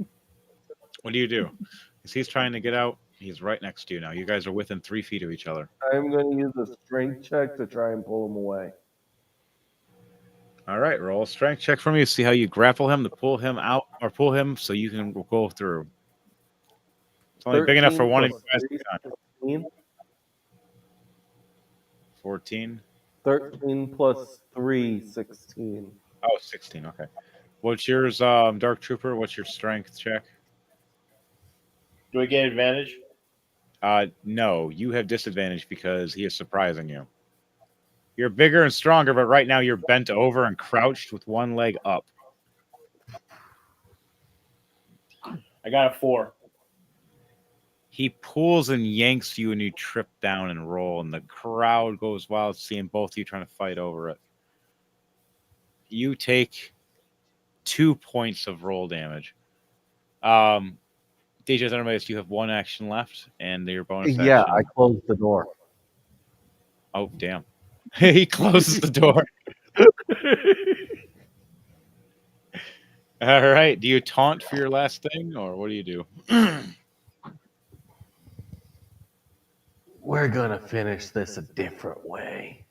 What do you do? As he's trying to get out, he's right next to you now. You guys are within 3 feet of each other. I'm going to use a strength check to try and pull him away. All right, roll a strength check for me. See how you grapple him to pull him out or pull him so you can go through. It's only big enough for one of you guys to get on. 16. 14. 13 plus 3, 16. Oh, 16. Okay. What's yours, Dark Trooper? What's your strength check? Do I get advantage? No, you have disadvantage because he is surprising you. You're bigger and stronger, but right now you're bent over and crouched with one leg up. I got a 4. He pulls and yanks you, and you trip down and roll, and the crowd goes wild seeing both of you trying to fight over it. You take 2 points of roll damage. DJ Thundermace, you have 1 action left, and your bonus Yeah, action. I closed the door. Oh, damn. He closes the door. All right. Do you taunt for your last thing, or what do you do? We're going to finish this a different way.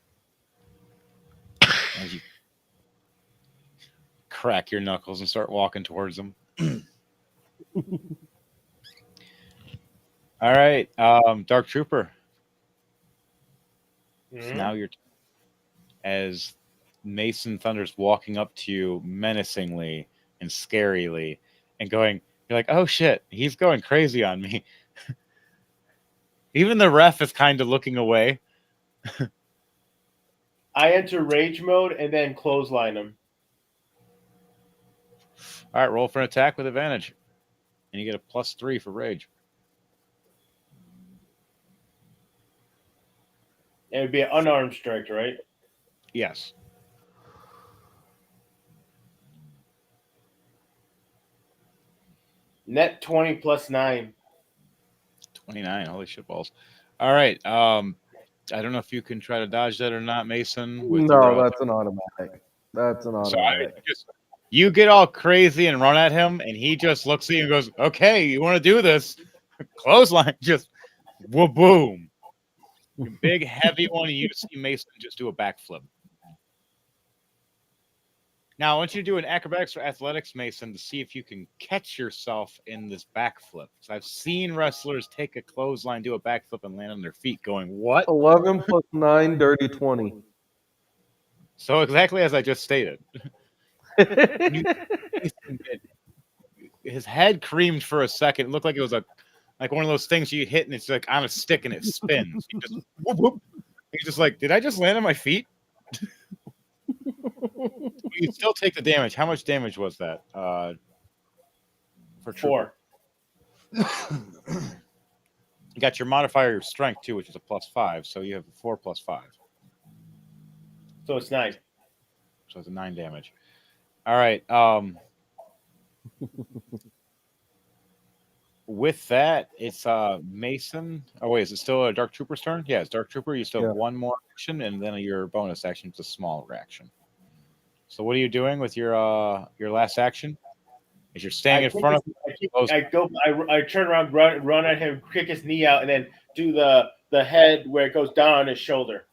As you crack your knuckles and start walking towards them. All right. Dark Trooper. It's now your turn. As Mason Thunder's walking up to you menacingly and scarily and going, you're like, oh shit, he's going crazy on me. Even the ref is kind of looking away. I enter rage mode and then clothesline him. All right, roll for an attack with advantage. And you get a +3 for rage. It would be an unarmed strike, right? Yes. Net 20 plus 9. 29. Holy shit balls. All right. I don't know if you can try to dodge that or not, Mason. With No, your, that's an automatic. That's an so I automatic. just you get all crazy and run at him, and he just looks at you and goes, "Okay, you want to do this?" Clothesline, just boom, big heavy one, and you just see Mason just do a backflip. Now, I want you to do an acrobatics or athletics, Mason, to see if you can catch yourself in this backflip. Because I've seen wrestlers take a clothesline, do a backflip, and land on their feet, going, "What?" 11 plus 9, dirty 20. So exactly as I just stated. His head creamed for a second. It looked like it was like one of those things you hit and it's like on a stick and it spins. He just whoop, whoop. He's just like, did I just land on my feet? You still take the damage. How much damage was that? For Trooper? 4. You got your modifier, your strength too, which is a +5. So you have 4 + 5. So it's 9. So it's a 9 damage. All right. With that, it's Mason. Oh wait, is it still a Dark Trooper's turn? Yeah, it's Dark Trooper. You still have one more action, and then your bonus action is a small reaction. So what are you doing with your last action? Is you're staying in front of? I turn around, run at him, kick his knee out, and then do the head where it goes down on his shoulder.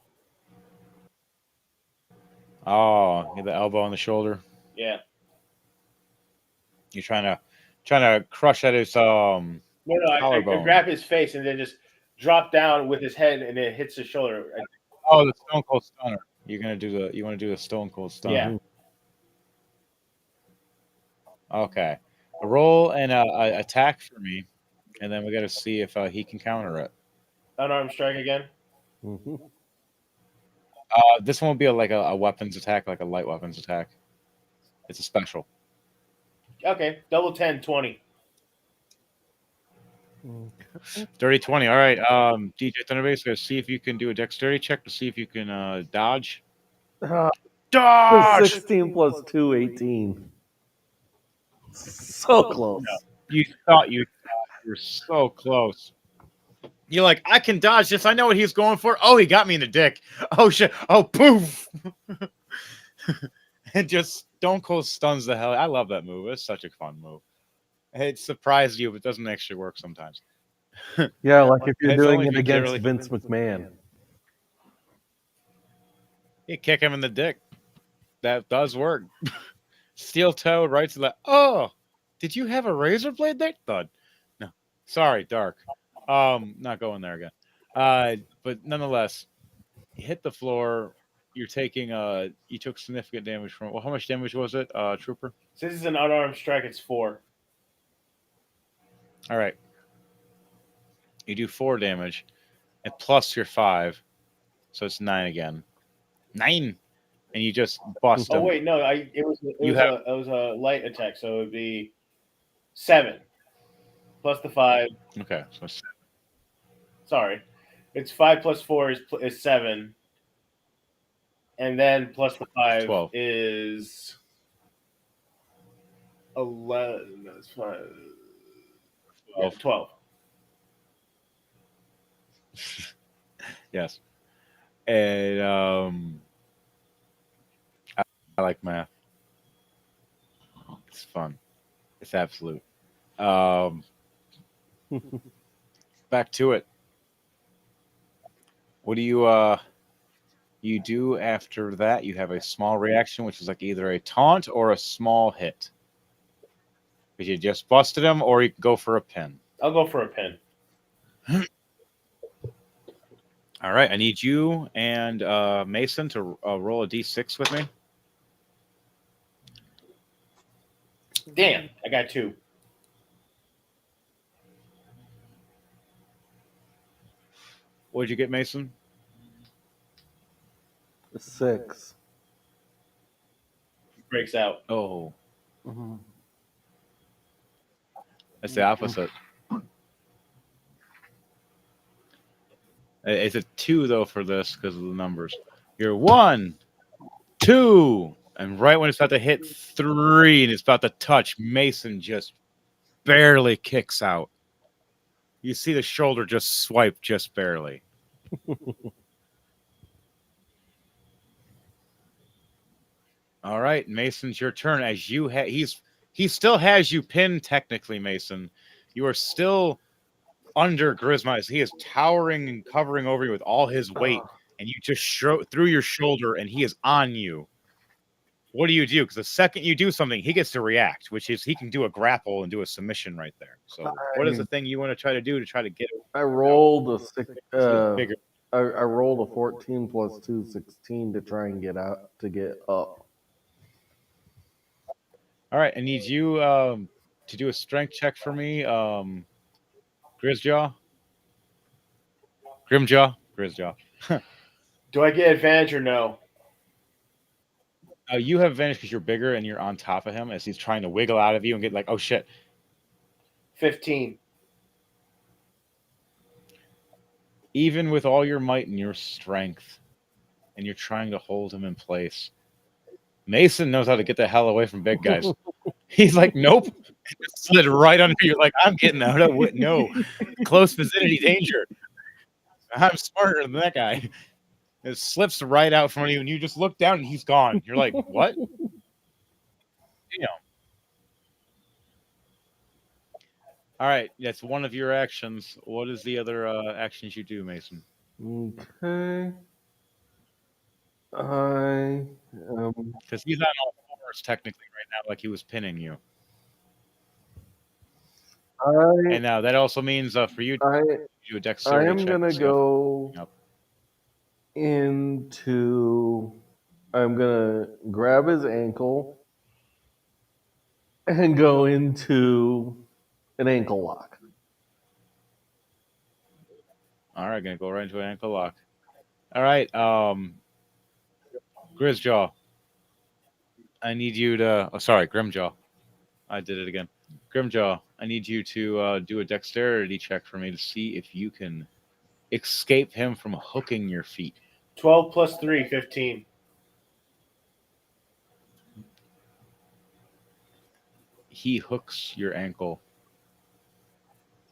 Oh, get the elbow on the shoulder. Yeah. You're trying to crush at his No, I collarbone. grab his face and then just drop down with his head, and it hits his shoulder. Oh, the Stone Cold Stunner. You want to do the Stone Cold Stunner? Yeah. Okay. Roll an attack for me, and then we got to see if he can counter it. Unarmed strike again. Mm-hmm. This one will be like a weapons attack, like a light weapons attack. It's a special. Okay, double 10, 20. Dirty 20. All right. DJ Thunderbase, gotta see if you can do a dexterity check to see if you can dodge. Dodge! 16 plus 2, 18. So close. You thought you were so close. You're like, I can dodge this. I know what he's going for. Oh, he got me in the dick. Oh shit. Oh, poof. And just Stone Cold stuns the hell. I love that move. It's such a fun move. It surprises you, but doesn't actually work sometimes. Yeah, like if you're It's doing only it if you against literally- Vince McMahon. You kick him in the dick. That does work. Steel toe right to the. Oh, did you have a razor blade there? Thud. No, sorry, Dark. Not going there again. But nonetheless, you hit the floor. You're taking you took significant damage from. Well, how much damage was it, Trooper? Since it's an unarmed strike, it's 4. All right. You do 4 damage, and plus your 5, so it's 9 again. 9, and you just bust him. Oh wait, no, it was a light attack, so it would be 7 plus the 5. Okay, so it's Sorry, it's 5 plus 4 is 7, and then plus the 5 12. is 11. That's 5. 12. 12. Yes. And I like math. It's fun. It's absolute. Back to it. What do you do after that? You have a small reaction, which is like either a taunt or a small hit. Because you just busted him, or you can go for a pin. I'll go for a pin. All right, I need you and Mason to roll a d6 with me. Damn, I got 2. What'd you get, Mason? 6. Breaks out. Oh, Mm-hmm. that's the opposite. It's a 2 though for this because of the numbers. You're 1, 2, and right when it's about to hit 3 and it's about to touch, Mason just barely kicks out. You see the shoulder just swipe just barely. All right, Mason's your turn. As you he still has you pinned technically, Mason. You are still under Grisma. He is towering and covering over you with all his weight, and you just through your shoulder, and he is on you. What do you do? Because the second you do something, he gets to react, which is he can do a grapple and do a submission right there. So, what is the thing you want to try to do to try to get? I rolled a six. Bigger. I rolled a 14 plus 2, 16 to try and get out to get up. All right, I need you to do a strength check for me, Grisjaw. Grimjaw. Grisjaw. Do I get advantage or no? You have advantage because you're bigger and you're on top of him as he's trying to wiggle out of you and get like, oh shit. 15. Even with all your might and your strength, and you're trying to hold him in place, Mason knows how to get the hell away from big guys. He's like, nope. Slid right under you. Like, I'm getting out of it. No. Close vicinity danger. I'm smarter than that guy. It slips right out from you, and you just look down, and he's gone. You're like, what? Damn. All right, that's one of your actions. What is the other actions you do, Mason? Okay. I Because he's on all fours technically right now, like he was pinning you. And now that also means for you to do a dexterity I am check. gonna go into. I'm gonna grab his ankle and go into an ankle lock. All right, gonna go right into an ankle lock. All right, Grisjaw. I need you to. Oh, sorry, Grimjaw. I did it again. Grimjaw, I need you to do a dexterity check for me to see if you can escape him from hooking your feet. 12 plus 3, 15. He hooks your ankle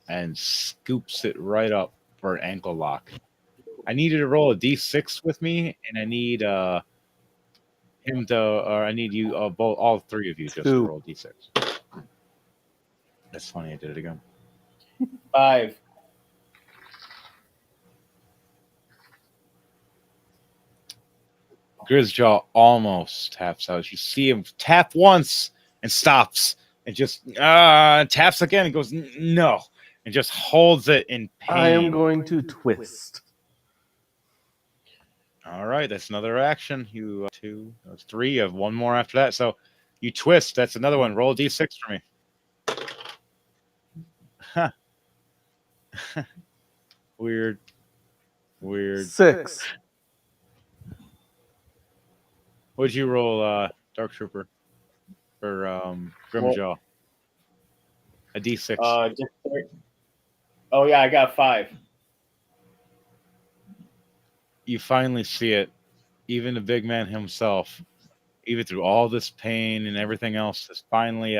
and scoops it right up for an ankle lock. I need you to roll a d6 with me, and I need him to, or I need you, both, all three of you, just to roll d6. That's funny. I did it again. 5. Grisjaw almost taps out. You see him tap once and stops, and just taps again and goes no, and just holds it in pain. I am going to twist. All right, that's another action. You two, that's three. You have one more after that. So you twist. That's another one. Roll a d6 for me. Huh. Weird. 6. What'd you roll, Dark Trooper? For Grimjaw? A d6. Oh yeah, I got 5. You finally see it. Even the big man himself, even through all this pain and everything else, is finally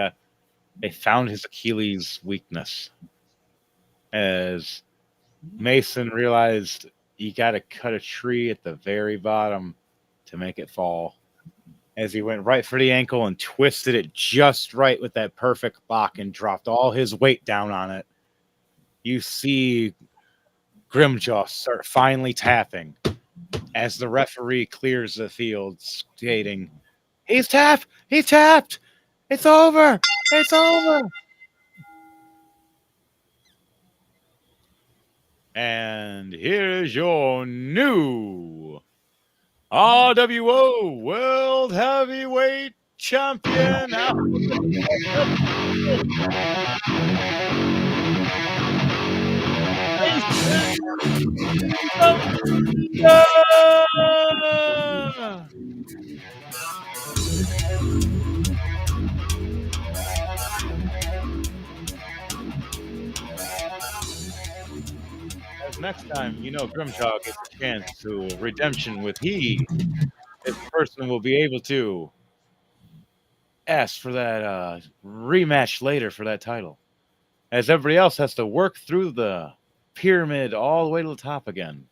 they found his Achilles' weakness. As Mason realized you got to cut a tree at the very bottom to make it fall. As he went right for the ankle and twisted it just right with that perfect lock and dropped all his weight down on it, you see Grimjaw start finally tapping as the referee clears the field, stating, "He's tapped! He tapped! It's over! It's over!" And here's your new RWO World Heavyweight Champion. As next time, Grimjaw gets a chance to redemption with this person will be able to ask for that rematch later for that title. As everybody else has to work through the pyramid all the way to the top again.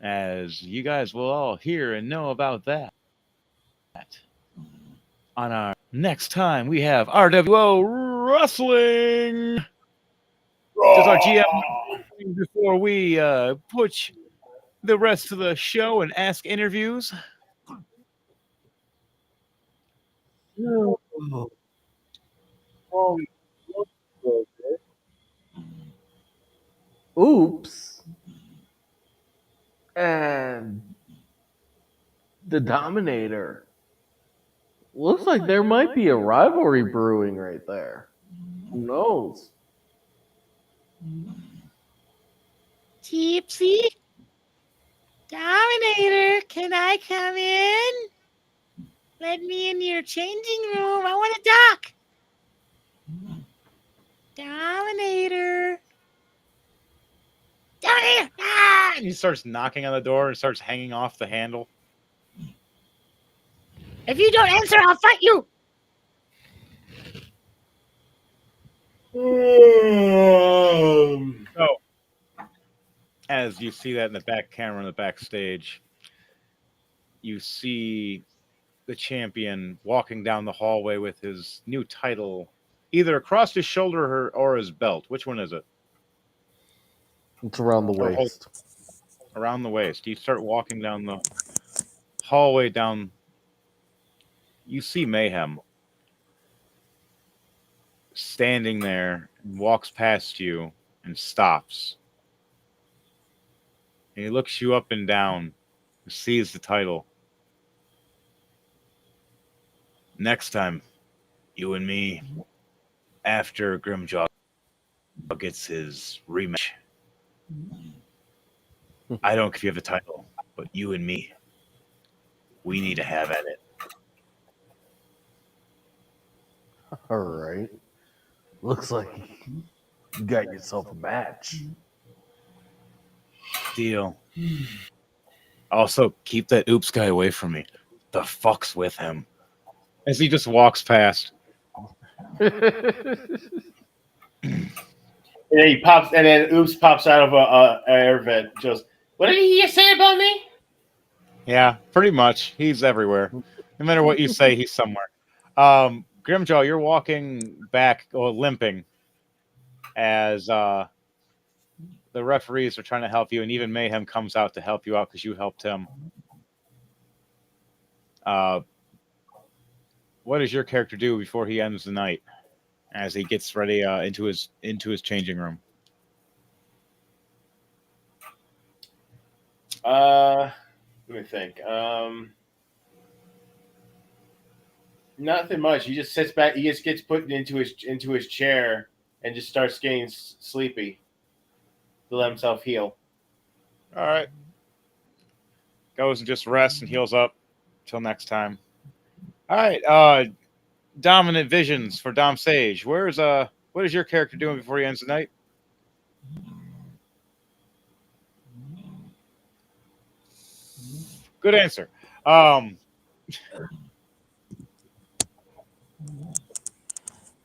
As you guys will all hear and know about that on our next time, we have RWO Wrestling. Does our GM before we push the rest of the show and ask interviews? Oops. And the Dominator. Looks like there might be a rivalry brewing right there. Who knows? Gypsy? Dominator, can I come in? Let me in your changing room. I want to dock. Dominator. Dominator! Ah! And he starts knocking on the door and starts hanging off the handle. If you don't answer, I'll fight you. So, as you see that in the back camera in the backstage, you see the champion walking down the hallway with his new title either across his shoulder or his belt. Which one is it? It's around the Or waist. around the waist. You start walking down the hallway down. You see Mayhem standing there and walks past you and stops. And he looks you up and down, sees the title. Next time, you and me, after Grimjaw gets his rematch. I don't care if you have the title, but you and me, we need to have at it. All right. Looks like you got yourself a match. Deal. Also, keep that oops guy away from me. The fuck's with him? As he just walks past. And then he pops, and then Oops pops out of a air vent. Just, what did he say about me? Yeah, pretty much. He's everywhere. No matter what you say, he's somewhere. Grimjaw, you're walking back, or limping, as the referees are trying to help you, and even Mayhem comes out to help you out because you helped him. What does your character do before he ends the night, as he gets ready into his changing room? Let me think. Nothing much. He just sits back. He just gets put into his chair and just starts getting sleepy to let himself heal. All right. Goes and just rests and heals up. Till next time. All right. Dominant visions for Dom Sage. What is your character doing before he ends the night? Good answer.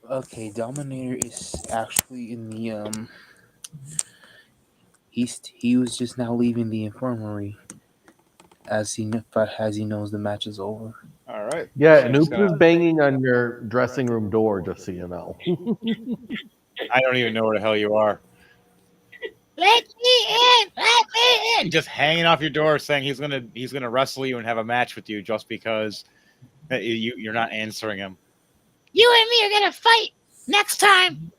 Okay, Dominator is actually in the he was just now leaving the infirmary as he knows the match is over. All right. Yeah, and Oops is banging on your dressing room door, just so you know. I don't even know where the hell you are. Let me in! Let me in! Just hanging off your door, saying he's gonna wrestle you and have a match with you just because you're not answering him. You and me are gonna fight next time.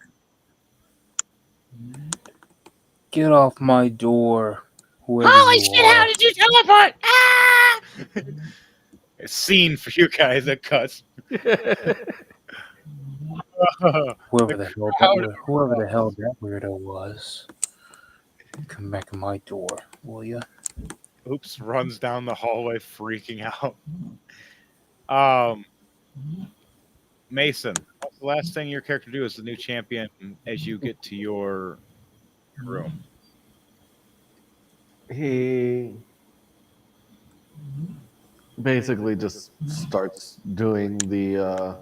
Get off my door, whoever Holy you shit! are. How did you teleport? Ah! A scene for you guys that cuts. Whoever the hell that weirdo was. Come back to my door, will ya? Oops runs down the hallway freaking out. Mason, what's the last thing your character do as the new champion as you get to your room? He basically just starts doing the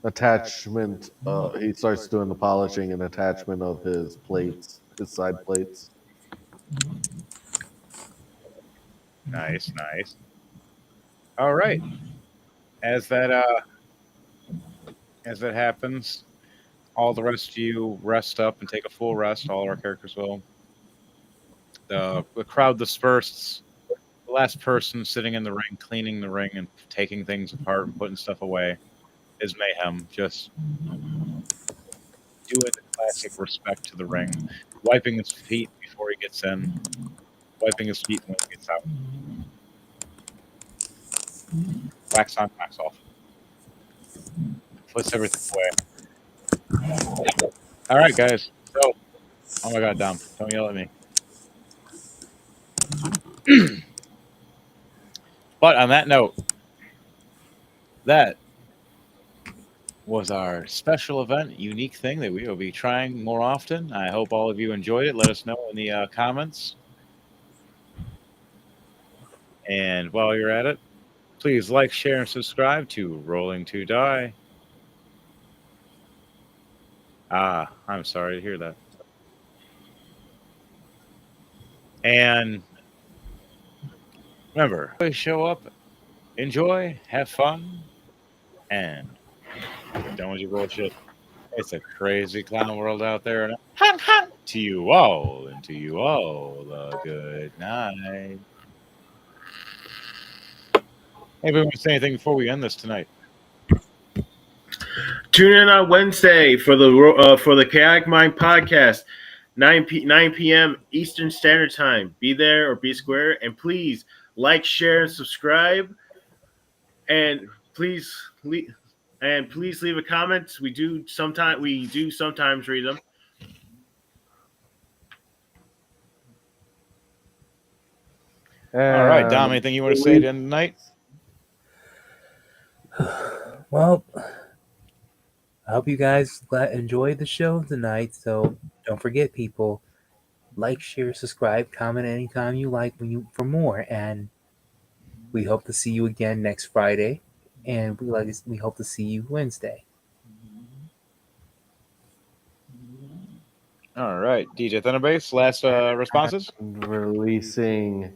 attachment. He starts doing the polishing and attachment of his plates, his side plates. Nice. All right. As that as it happens. All the rest of you rest up and take a full rest. All our characters will. The crowd disperses. The last person sitting in the ring, cleaning the ring and taking things apart and putting stuff away is Mayhem. Just doing the classic respect to the ring, wiping his feet before he gets in, wiping his feet when he gets out. Wax on, wax off. Puts everything away. All right, guys. So, oh my God, Dom, don't yell at me. But on that note, that was our special event, unique thing that we will be trying more often. I hope all of you enjoyed it. Let us know in the comments. And while you're at it, please like, share, and subscribe to Rolling to Die. Ah, I'm sorry to hear that. And remember, always show up, enjoy, have fun, and don't with your bullshit. It's a crazy clown world out there. And to you all, and to you all, good night. Anybody want to say anything before we end this tonight? Tune in on Wednesday for the Chaotic Mind podcast, 9 p.m. Eastern Standard Time. Be there or be square, and please like, share, and subscribe. And please leave a comment. We do sometimes read them. All right, Dom, anything you want to say to end the night? Well, I hope you guys enjoyed the show tonight. So don't forget, people, like, share, subscribe, comment anytime you like for more. And we hope to see you again next Friday. And we hope to see you Wednesday. All right, DJ Thunderbase, last responses? Releasing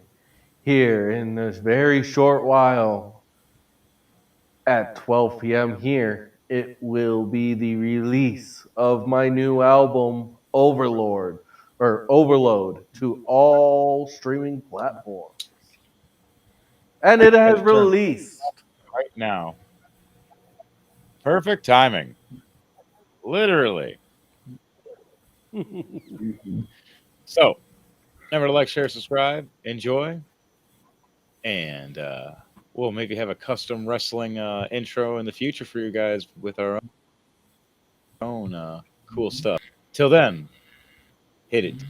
here in this very short while at 12 p.m. here, it will be the release of my new album, Overlord, or Overload, to all streaming platforms. And it has released right now. Perfect timing. Literally. So, remember to like, share, subscribe, enjoy, and we'll maybe have a custom wrestling intro in the future for you guys with our own cool stuff. Till then, hit it.